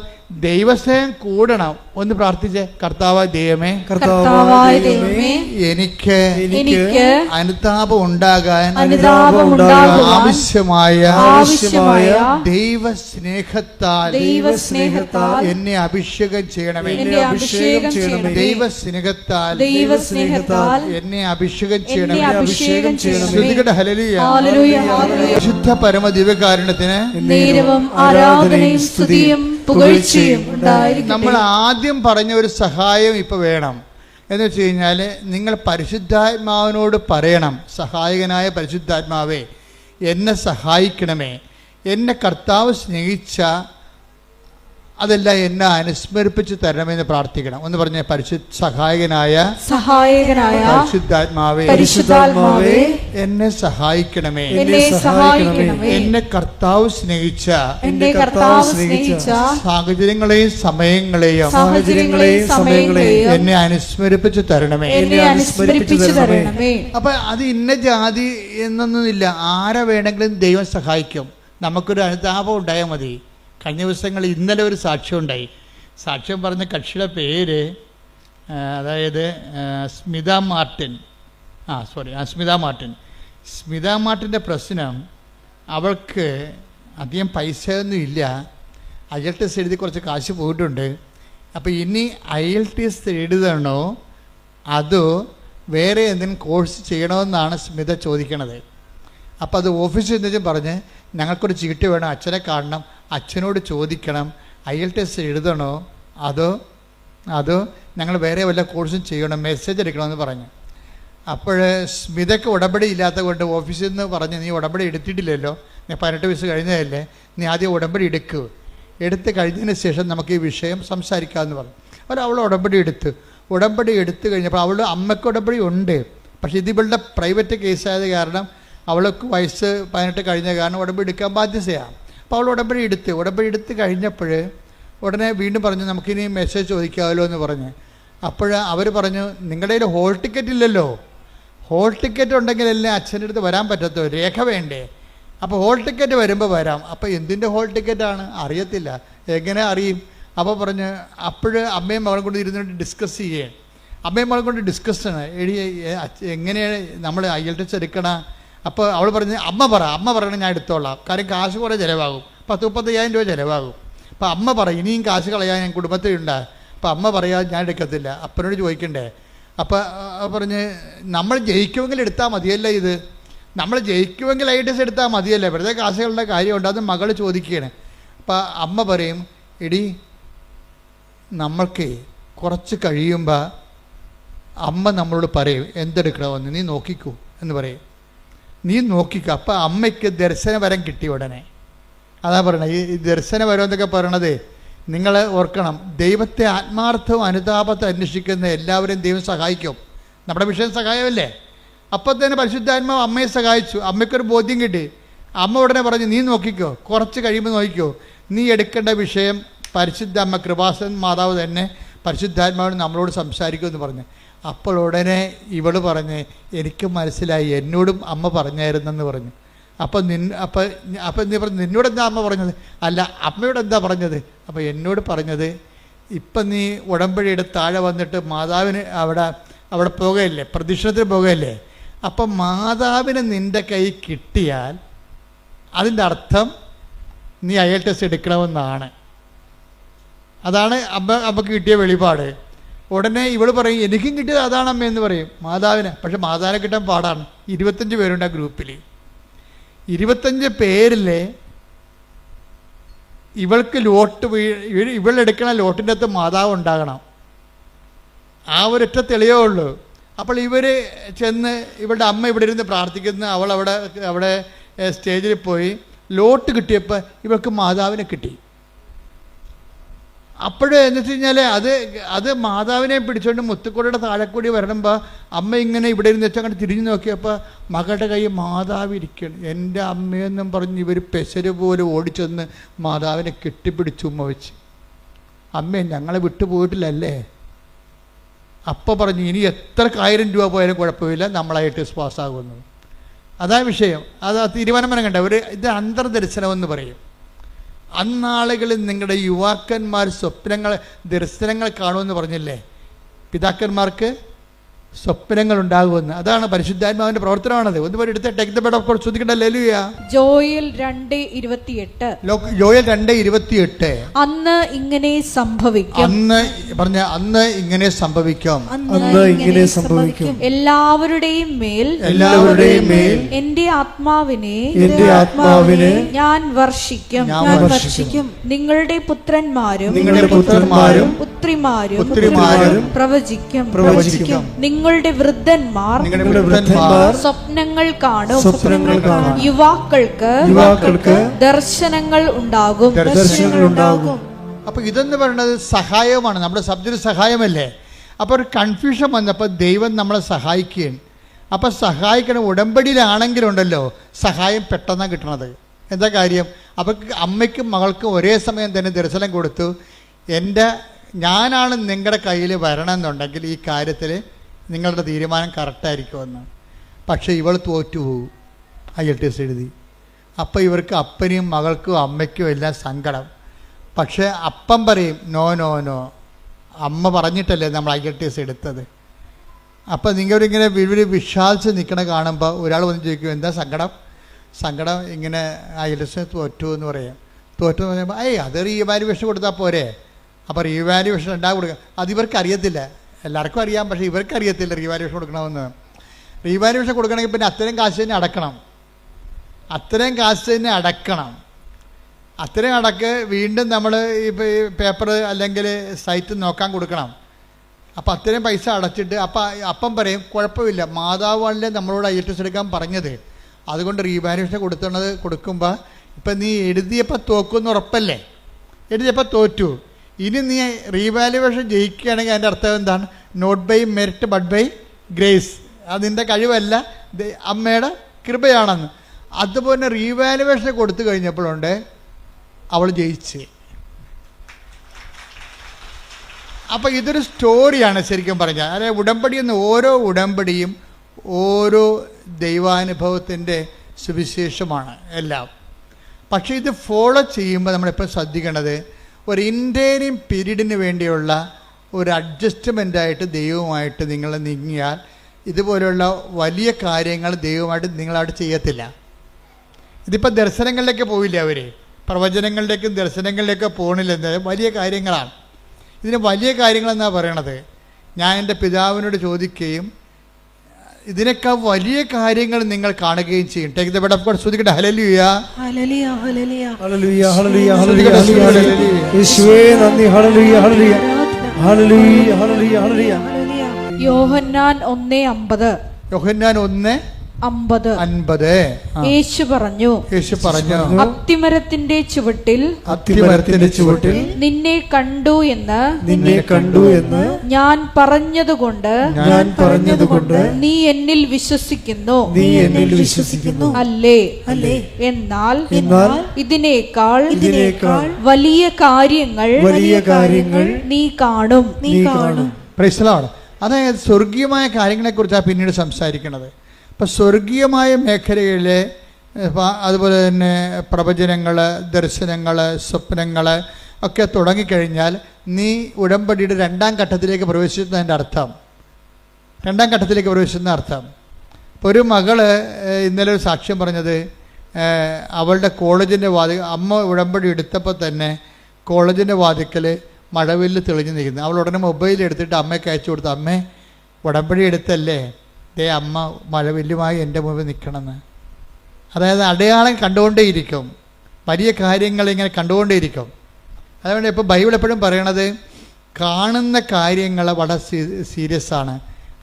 ദൈവസ്നേഹം കൂടണം. ഒന്ന് പ്രാർത്ഥിച്ചേ. കർത്താവായ ദൈവമേ, എനിക്ക് അനുതാപം ഉണ്ടാകാൻ ആവശ്യമായ ദൈവസ്നേഹത്താൽ എന്നെ അഭിഷേകം ചെയ്യണമേ. ദൈവസ്നേഹത്താൽ എന്നെ അഭിഷേകം ചെയ്യണമേ. ശ്രുതികട ഹല്ലേലൂയ. ശുദ്ധ പരമ ദിവ്യകാരുണ്യത്തിന് ആരാധനയും സ്തുതിയും പുകഴ്ചയും ഉണ്ടായിരിക്കട്ടെ. നമ്മൾ ആദ്യം പറഞ്ഞ ഒരു സഹായം ഇപ്പൊ വേണം. എന്ന് വെച്ച് കഴിഞ്ഞാൽ നിങ്ങൾ പരിശുദ്ധാത്മാവിനോട് പറയണം, സഹായകനായ പരിശുദ്ധാത്മാവേ എന്നെ സഹായിക്കണമേ. എന്നെ കർത്താവ് സ്നേഹിച്ച അതെല്ലാം എന്നെ അനുസ്മരിപ്പിച്ച് തരണമെന്ന് പ്രാർത്ഥിക്കണം. ഒന്ന് പറഞ്ഞ സഹായകനായ പരിശുദ്ധാത്മാവേ എന്നെ സഹായിക്കണമേ. എന്നെ കർത്താവ് സ്നേഹിച്ച സാഹചര്യങ്ങളെയും സമയങ്ങളെയും എന്നെ അനുസ്മരിപ്പിച്ച് തരണമേ. അപ്പൊ അത് ഇന്ന ജാതി എന്നൊന്നുമില്ല. ആരെ വേണമെങ്കിലും ദൈവം സഹായിക്കും. നമുക്കൊരു അനുതാപം ഉണ്ടായാൽ മതി. കഴിഞ്ഞ ദിവസങ്ങളിൽ ഇന്നലെ ഒരു സാക്ഷ്യം ഉണ്ടായി. സാക്ഷ്യം പറഞ്ഞ കക്ഷിയുടെ പേര് അതായത് സ്മിത മാർട്ടിൻ. സ്മിത മാർട്ടിൻ്റെ പ്രശ്നം, അവൾക്ക് അധികം പൈസയൊന്നും ഇല്ല. IELTS എഴുതി കുറച്ച് കാശ് പോയിട്ടുണ്ട്. അപ്പോൾ ഇനി IELTS എഴുതണോ അതോ വേറെ എന്തെങ്കിലും കോഴ്സ് ചെയ്യണമെന്നാണ് സ്മിത ചോദിക്കണത്. അപ്പോൾ അത് ഓഫീസിൽ നിന്നും പറഞ്ഞ് ഞങ്ങൾക്കൊരു ചീട്ട് വേണം, അച്ഛനെ കാണണം, അച്ഛനോട് ചോദിക്കണം IELTS എഴുതണോ അതോ ഞങ്ങൾ വേറെ വല്ല കോഴ്സും ചെയ്യണം, മെസ്സേജ് എടുക്കണമെന്ന് പറഞ്ഞു. അപ്പോൾ സ്മിതയ്ക്ക് ഉടമ്പടി ഇല്ലാത്ത കൊണ്ട് ഓഫീസിൽ നിന്ന് പറഞ്ഞ് നീ ഉടമ്പടി എടുത്തിട്ടില്ലല്ലോ, നീ 18 വയസ്സ് കഴിഞ്ഞതല്ലേ, നീ ആദ്യം ഉടമ്പടി എടുത്ത് കഴിഞ്ഞതിന് ശേഷം നമുക്ക് ഈ വിഷയം സംസാരിക്കാമെന്ന് പറഞ്ഞു. അവൾ ഉടമ്പടി എടുത്ത് കഴിഞ്ഞപ്പോൾ അവൾ അമ്മയ്ക്ക് ഉടമ്പടി ഉണ്ട്. പക്ഷേ ഇത് ഇവളുടെ പ്രൈവറ്റ് കേസായത് കാരണം അവൾക്ക് വയസ്സ് 18 കഴിഞ്ഞ കാരണം ഉടമ്പടി എടുക്കാൻ ബാധ്യതയാണ്. അപ്പോൾ അവൾ ഉടമ്പടി എടുത്ത് കഴിഞ്ഞപ്പോൾ ഉടനെ വീണ്ടും പറഞ്ഞു നമുക്കിനി മെസ്സേജ് ചോദിക്കാമല്ലോ എന്ന് പറഞ്ഞ്. അപ്പോൾ അവർ പറഞ്ഞു നിങ്ങളുടെ കയ്യിൽ ഹോൾ ടിക്കറ്റ് ഇല്ലല്ലോ, ഹോൾ ടിക്കറ്റ് ഉണ്ടെങ്കിലല്ലേ അച്ഛൻ്റെ അടുത്ത് വരാൻ പറ്റത്തോ, രേഖ വേണ്ടേ. അപ്പോൾ ഹോൾ ടിക്കറ്റ് വരുമ്പോൾ വരാം. അപ്പോൾ എന്തിൻ്റെ ഹോൾ ടിക്കറ്റാണ് അറിയത്തില്ല, എങ്ങനെ അറിയും? അപ്പോൾ പറഞ്ഞ് അപ്പോൾ അമ്മയും മകളും കൊണ്ട് ഇരുന്നിട്ട് ഡിസ്കസ് ചെയ്യേ. അമ്മയും മകളും കൊണ്ട് ഡിസ്കഷന് എങ്ങനെയാണ് നമ്മൾ IELTS എടുക്കണം. അപ്പോൾ അവൾ പറഞ്ഞ് അമ്മ പറയണം ഞാൻ എടുത്തോളാം, കാര്യം കാശ് കുറേ ചിലവാകും, 10-35,000 രൂപ ചിലവാകും. അപ്പോൾ അമ്മ പറയും ഇനിയും കാശ് കളയാൻ ഞാൻ കുടുംബത്തിലുണ്ട്. അപ്പോൾ അമ്മ പറയാതെ ഞാൻ എടുക്കത്തില്ല, അപ്പനോട് ചോദിക്കണ്ടേ. അപ്പോൾ പറഞ്ഞ് നമ്മൾ ജയിക്കുമെങ്കിൽ എടുത്താൽ മതിയല്ലേ, ഇത് നമ്മൾ ജയിക്കുമെങ്കിൽ IELTS എടുത്താൽ മതിയല്ലേ, വെറുതെ കാശുകളുടെ കാര്യമുണ്ട്. അത് മകൾ ചോദിക്കുകയാണ്. അപ്പോൾ അമ്മ പറയും എടി നമ്മൾക്ക് കുറച്ച് കഴിയുമ്പോൾ അമ്മ നമ്മളോട് പറയും എന്തെടുക്കണമെന്ന്, നീ നോക്കിക്കൂ എന്ന് പറയും. നീ നോക്കിക്കോ. അപ്പം അമ്മയ്ക്ക് ദർശനവരം കിട്ടി ഉടനെ. അതാ പറയണത്, ഈ ദർശനവരം എന്നൊക്കെ പറയണത് നിങ്ങൾ ഓർക്കണം, ദൈവത്തെ ആത്മാർത്ഥവും അനുതാപത്തെ അന്വേഷിക്കുന്ന എല്ലാവരെയും ദൈവം സഹായിക്കും. നമ്മുടെ വിഷയം സഹായമല്ലേ. അപ്പം തന്നെ പരിശുദ്ധാത്മാവ് അമ്മയെ സഹായിച്ചു. അമ്മയ്ക്കൊരു ബോധ്യം കിട്ടി. അമ്മ ഉടനെ പറഞ്ഞു നീ നോക്കിക്കോ, കുറച്ച് കഴിയുമ്പോൾ നോക്കിക്കോ, നീ എടുക്കേണ്ട വിഷയം പരിശുദ്ധ അമ്മ കൃപാസൻ മാതാവ് തന്നെ പരിശുദ്ധാത്മാവിന് നമ്മളോട് സംസാരിക്കുമെന്ന് പറഞ്ഞു. അപ്പോൾ ഉടനെ ഇവൾ പറഞ്ഞ് എനിക്ക് മനസ്സിലായി, എന്നോടും അമ്മ പറഞ്ഞായിരുന്നെന്ന് പറഞ്ഞു. അപ്പം നീ പറഞ്ഞു നിന്നോട് എന്താ അമ്മ പറഞ്ഞത്? അല്ല അമ്മയോട് എന്താ പറഞ്ഞത്? അപ്പോൾ എന്നോട് പറഞ്ഞത് ഇപ്പം നീ ഉടമ്പടി എടുത്ത് താഴെ വന്നിട്ട് മാതാവിന് അവിടെ പോകുകയല്ലേ, പ്രദക്ഷിണത്തിന് പോകുകയല്ലേ, അപ്പം മാതാവിന് നിൻ്റെ കൈ കിട്ടിയാൽ അതിൻ്റെ അർത്ഥം നീ IELTS എടുക്കണമെന്നാണ്. അതാണ് അമ്മക്ക് കിട്ടിയ വെളിപാട്. ഉടനെ ഇവൾ പറയും എനിക്കും കിട്ടിയത് അതാണ് അമ്മ എന്ന് പറയും മാതാവിന്. പക്ഷെ മാതാവിനെ കിട്ടാൻ പാടാണ്. 25 പേരുണ്ട് ആ ഗ്രൂപ്പിൽ. 25 പേരിൽ ഇവൾക്ക് ഇവളെടുക്കണ ലോട്ടിൻ്റെ അകത്ത് മാതാവ് ഉണ്ടാകണം. ആ ഒരൊറ്റ തെളിവേ ഉള്ളൂ. അപ്പോൾ ഇവർ ചെന്ന് ഇവളുടെ അമ്മ ഇവിടെ ഇരുന്ന് പ്രാർത്ഥിക്കുന്ന, അവൾ അവിടെ സ്റ്റേജിൽ പോയി ലോട്ട് കിട്ടിയപ്പോൾ ഇവൾക്ക് മാതാവിനെ കിട്ടി. അപ്പോഴേ എന്ന് വെച്ച് കഴിഞ്ഞാൽ അത് മാതാവിനെ പിടിച്ചുകൊണ്ട് മുത്തുക്കോടയുടെ താഴെക്കൂടി വരണമ്പോൾ അമ്മ ഇങ്ങനെ ഇവിടെ ഇരുന്ന് വെച്ചാൽ അങ്ങോട്ട് തിരിഞ്ഞു നോക്കിയപ്പോൾ മകളുടെ കൈ മാതാവ് ഇരിക്കണം. എൻ്റെ അമ്മയെന്നും പറഞ്ഞ് ഇവർ പെസര് പോലെ ഓടിച്ചെന്ന് മാതാവിനെ കെട്ടിപ്പിടിച്ചു ഉമ്മ വെച്ച്. അമ്മേ ഞങ്ങളെ വിട്ടുപോയിട്ടില്ലല്ലേ? അപ്പോൾ പറഞ്ഞു ഇനി എത്ര 1000 രൂപ പോയാലും കുഴപ്പമില്ല, നമ്മളായിട്ട് പാസ്സാകുന്നു. അതാ വിഷയം. അത് തീരുമാനം കണ്ട ഇത് അന്തർദർശനമെന്ന് പറയും. അന്നാളുകളിൽ നിങ്ങളുടെ യുവാക്കന്മാർ ദർശനങ്ങൾ കാണുമെന്ന് പറഞ്ഞില്ലേ? പിതാക്കന്മാർക്ക് സ്വപ്നങ്ങൾ ഉണ്ടാകുമെന്ന്. അതാണ് പരിശുദ്ധാത്മാവിന്റെ പ്രവർത്തനമാണത്. ഒന്ന് എടുത്ത് take the word of God ശ്രദ്ധിക്കട്ടെ. ഹല്ലേലൂയ. ജോയൽ 2:28. ജോയൽ 2:28. അന്ന് ഇങ്ങനെ സംഭവിക്കും. അന്ന് ഇങ്ങനെ സംഭവിക്കും. എല്ലാവരുടെയും മേൽ എന്റെ ആത്മാവിനെ ഞാൻ വർഷിക്കും. നിങ്ങളുടെ പുത്രന്മാരും പുത്രിമാരും പ്രവചിക്കും. നിങ്ങളുടെ വൃദ്ധന്മാർ സ്വപ്നങ്ങൾ കാണും. യുവാക്കൾക്ക് ദർശനങ്ങൾ ഉണ്ടാകും. അപ്പൊ ഇതെന്ന് പറയുന്നത് സഹായമാണ്. നമ്മുടെ സബ്ജക്റ്റ് സഹായമല്ലേ? അപ്പോൾ ഒരു കൺഫ്യൂഷൻ വന്നപ്പോൾ ദൈവം നമ്മളെ സഹായിക്കുകയാണ്. അപ്പം സഹായിക്കണം. ഉടമ്പടിയിലാണെങ്കിലുണ്ടല്ലോ സഹായം പെട്ടെന്നാണ് കിട്ടണത്. എന്താ കാര്യം? അപ്പം അമ്മയ്ക്കും മകൾക്കും ഒരേ സമയം തന്നെ ദർശനം കൊടുത്തു. ഞാനാണ് നിങ്ങളുടെ കയ്യിൽ വരണമെന്നുണ്ടെങ്കിൽ ഈ കാര്യത്തിൽ നിങ്ങളുടെ തീരുമാനം കറക്റ്റായിരിക്കുമെന്ന്. പക്ഷേ ഇവൾ തോറ്റുപോകും. IELTS എഴുതി. അപ്പോൾ ഇവർക്ക് അപ്പനെയും മകൾക്കും അമ്മയ്ക്കും എല്ലാം സങ്കടം. പക്ഷേ അപ്പം പറയും നോ നോ നോ, അമ്മ പറഞ്ഞിട്ടല്ലേ നമ്മൾ IELTS എടുത്തത്. അപ്പം നിങ്ങളിങ്ങനെ വിശ്വാസിച്ച് നിൽക്കണ കാണുമ്പോൾ ഒരാൾ വന്ന് ചോദിക്കും എന്താ സങ്കടം ഇങ്ങനെ IELTS തോറ്റു എന്ന് പറയും. തോറ്റു എന്ന് പറയുമ്പോൾ അത് റീവാലുവേഷൻ കൊടുത്താൽ പോരെ. അപ്പോൾ റീവാലുവേഷൻ ഉണ്ടാകും കൊടുക്കുക. അതിവർക്ക് അറിയത്തില്ല. എല്ലാവർക്കും അറിയാം, പക്ഷേ ഇവർക്ക് അറിയത്തില്ല റീവാലുവേഷൻ കൊടുക്കണമെന്ന്. റീവാലുവേഷൻ കൊടുക്കണമെങ്കിൽ പിന്നെ അത്രയും കാശ് തന്നെ അടക്കണം. അത്രയും അടക്ക് വീണ്ടും നമ്മൾ ഇപ്പോൾ ഈ പേപ്പർ അല്ലെങ്കിൽ സൈറ്റ് നോക്കാൻ കൊടുക്കണം. അപ്പോൾ അത്രയും പൈസ അടച്ചിട്ട് അപ്പം പറയും കുഴപ്പമില്ല, മാതാവാണല്ലേ നമ്മളോട് IELTS എടുക്കാൻ പറഞ്ഞത്, അതുകൊണ്ട് റീവാലുവേഷൻ കൊടുക്കുമ്പോൾ ഇപ്പം നീ എഴുതിയപ്പോൾ തോക്കുമെന്ന് ഉറപ്പല്ലേ? എഴുതിയപ്പോൾ തോറ്റു. ഇനി നീ റീവാലുവേഷൻ ജയിക്കുകയാണെങ്കിൽ അതിൻ്റെ അർത്ഥം എന്താണ്? Not by merit but by grace. അത് നിൻ്റെ കഴിവല്ല, അമ്മയുടെ കൃപയാണെന്ന്. അതുപോലെ റീവാലുവേഷൻ കൊടുത്തു കഴിഞ്ഞപ്പോഴുണ്ട് അവൾ ജയിച്ച്. അപ്പോൾ ഇതൊരു സ്റ്റോറിയാണ് ശരിക്കും പറഞ്ഞാൽ. അതായത് ഉടമ്പടി എന്ന് ഓരോ ഉടമ്പടിയും ഓരോ ദൈവാനുഭവത്തിൻ്റെ സുവിശേഷമാണ് എല്ലാം. പക്ഷേ ഇത് ഫോളോ ചെയ്യുമ്പോൾ നമ്മളെപ്പോൾ ശ്രദ്ധിക്കേണ്ടത് ഒരു ഇൻറ്റേരിയം പീരീഡിന് വേണ്ടിയുള്ള ഒരു അഡ്ജസ്റ്റ്മെൻറ്റായിട്ട് ദൈവമായിട്ട് നിങ്ങൾ നീങ്ങിയാൽ ഇതുപോലെയുള്ള വലിയ കാര്യങ്ങൾ ദൈവമായിട്ട് നിങ്ങളവിടെ ചെയ്യത്തില്ല. ഇതിപ്പോൾ ദർശനങ്ങളിലേക്ക് പോവില്ല, അവർ പ്രവചനങ്ങളിലേക്കും ദർശനങ്ങളിലേക്കും പോകണില്ല. എന്തായാലും വലിയ കാര്യങ്ങളാണ്. ഇതിന് വലിയ കാര്യങ്ങളെന്നാണ് പറയണത്. ഞാൻ എൻ്റെ പിതാവിനോട് ചോദിക്കുകയും ഇതിനേക്കാൾ വലിയ കാര്യങ്ങൾ നിങ്ങൾ കാണുകയും ചെയ്യും. Take the word of God ശ്രദ്ധിക്കട്ടെ. ഹല്ലേലൂയ ഹല്ലേലൂയ ഹല്ലേലൂയ ഹല്ലേലൂയ ഹല്ലേലൂയ യേശുവേ നന്ദി. ഹല്ലേലൂയ ഹല്ലേലൂയ ഹല്ലേലൂയ ഹല്ലേലൂയ ഹല്ലേലൂയ. യോഹന്നാൻ 1:50. യോഹന്നാൻ 1:50. യേശു പറഞ്ഞു അത്തിമരത്തിന്റെ ചുവട്ടിൽ നിന്നെ കണ്ടു എന്ന് ഞാൻ പറഞ്ഞതുകൊണ്ട് നീ എന്നിൽ വിശ്വസിക്കുന്നു. അല്ലേ? എന്നാൽ ഇതിനേക്കാൾ വലിയ കാര്യങ്ങൾ നീ കാണും. Praise the Lord. അതായത് സ്വർഗീയമായ കാര്യങ്ങളെക്കുറിച്ചാണ് പിന്നീട് സംസാരിക്കുന്നത്. അപ്പോൾ സ്വർഗീയമായ മേഖലയിലെ അതുപോലെ തന്നെ പ്രവചനങ്ങൾ, ദർശനങ്ങൾ, സ്വപ്നങ്ങൾ ഒക്കെ തുടങ്ങിക്കഴിഞ്ഞാൽ നീ ഉടമ്പടിയുടെ രണ്ടാം ഘട്ടത്തിലേക്ക് പ്രവേശിക്കുന്നതിൻ്റെ അർത്ഥം ഇപ്പോൾ ഒരു മകള് ഇന്നലെ ഒരു സാക്ഷ്യം പറഞ്ഞത് അവളുടെ കോളേജിൻ്റെ അമ്മ ഉടമ്പടി എടുത്തപ്പോൾ തന്നെ കോളേജിൻ്റെ വാതിക്കൽ മഴവില്ല് തെളിഞ്ഞു നിൽക്കുന്നു. അവൾ ഉടനെ മൊബൈൽ എടുത്തിട്ട് അമ്മയ്ക്ക് അയച്ചു കൊടുത്തു, അമ്മേ ഉടമ്പടി എടുത്തല്ലേ, അമ്മ മഴവില്ലുമായി എൻ്റെ മുമ്പിൽ നിൽക്കണമെന്ന്. അതായത് അടയാളം കണ്ടുകൊണ്ടേയിരിക്കും, വലിയ കാര്യങ്ങൾ ഇങ്ങനെ കണ്ടുകൊണ്ടേയിരിക്കും. അതുകൊണ്ട് ഇപ്പോൾ ബൈബിൾ എപ്പോഴും പറയണത് കാണുന്ന കാര്യങ്ങൾ വളരെ സീരിയസ് ആണ്,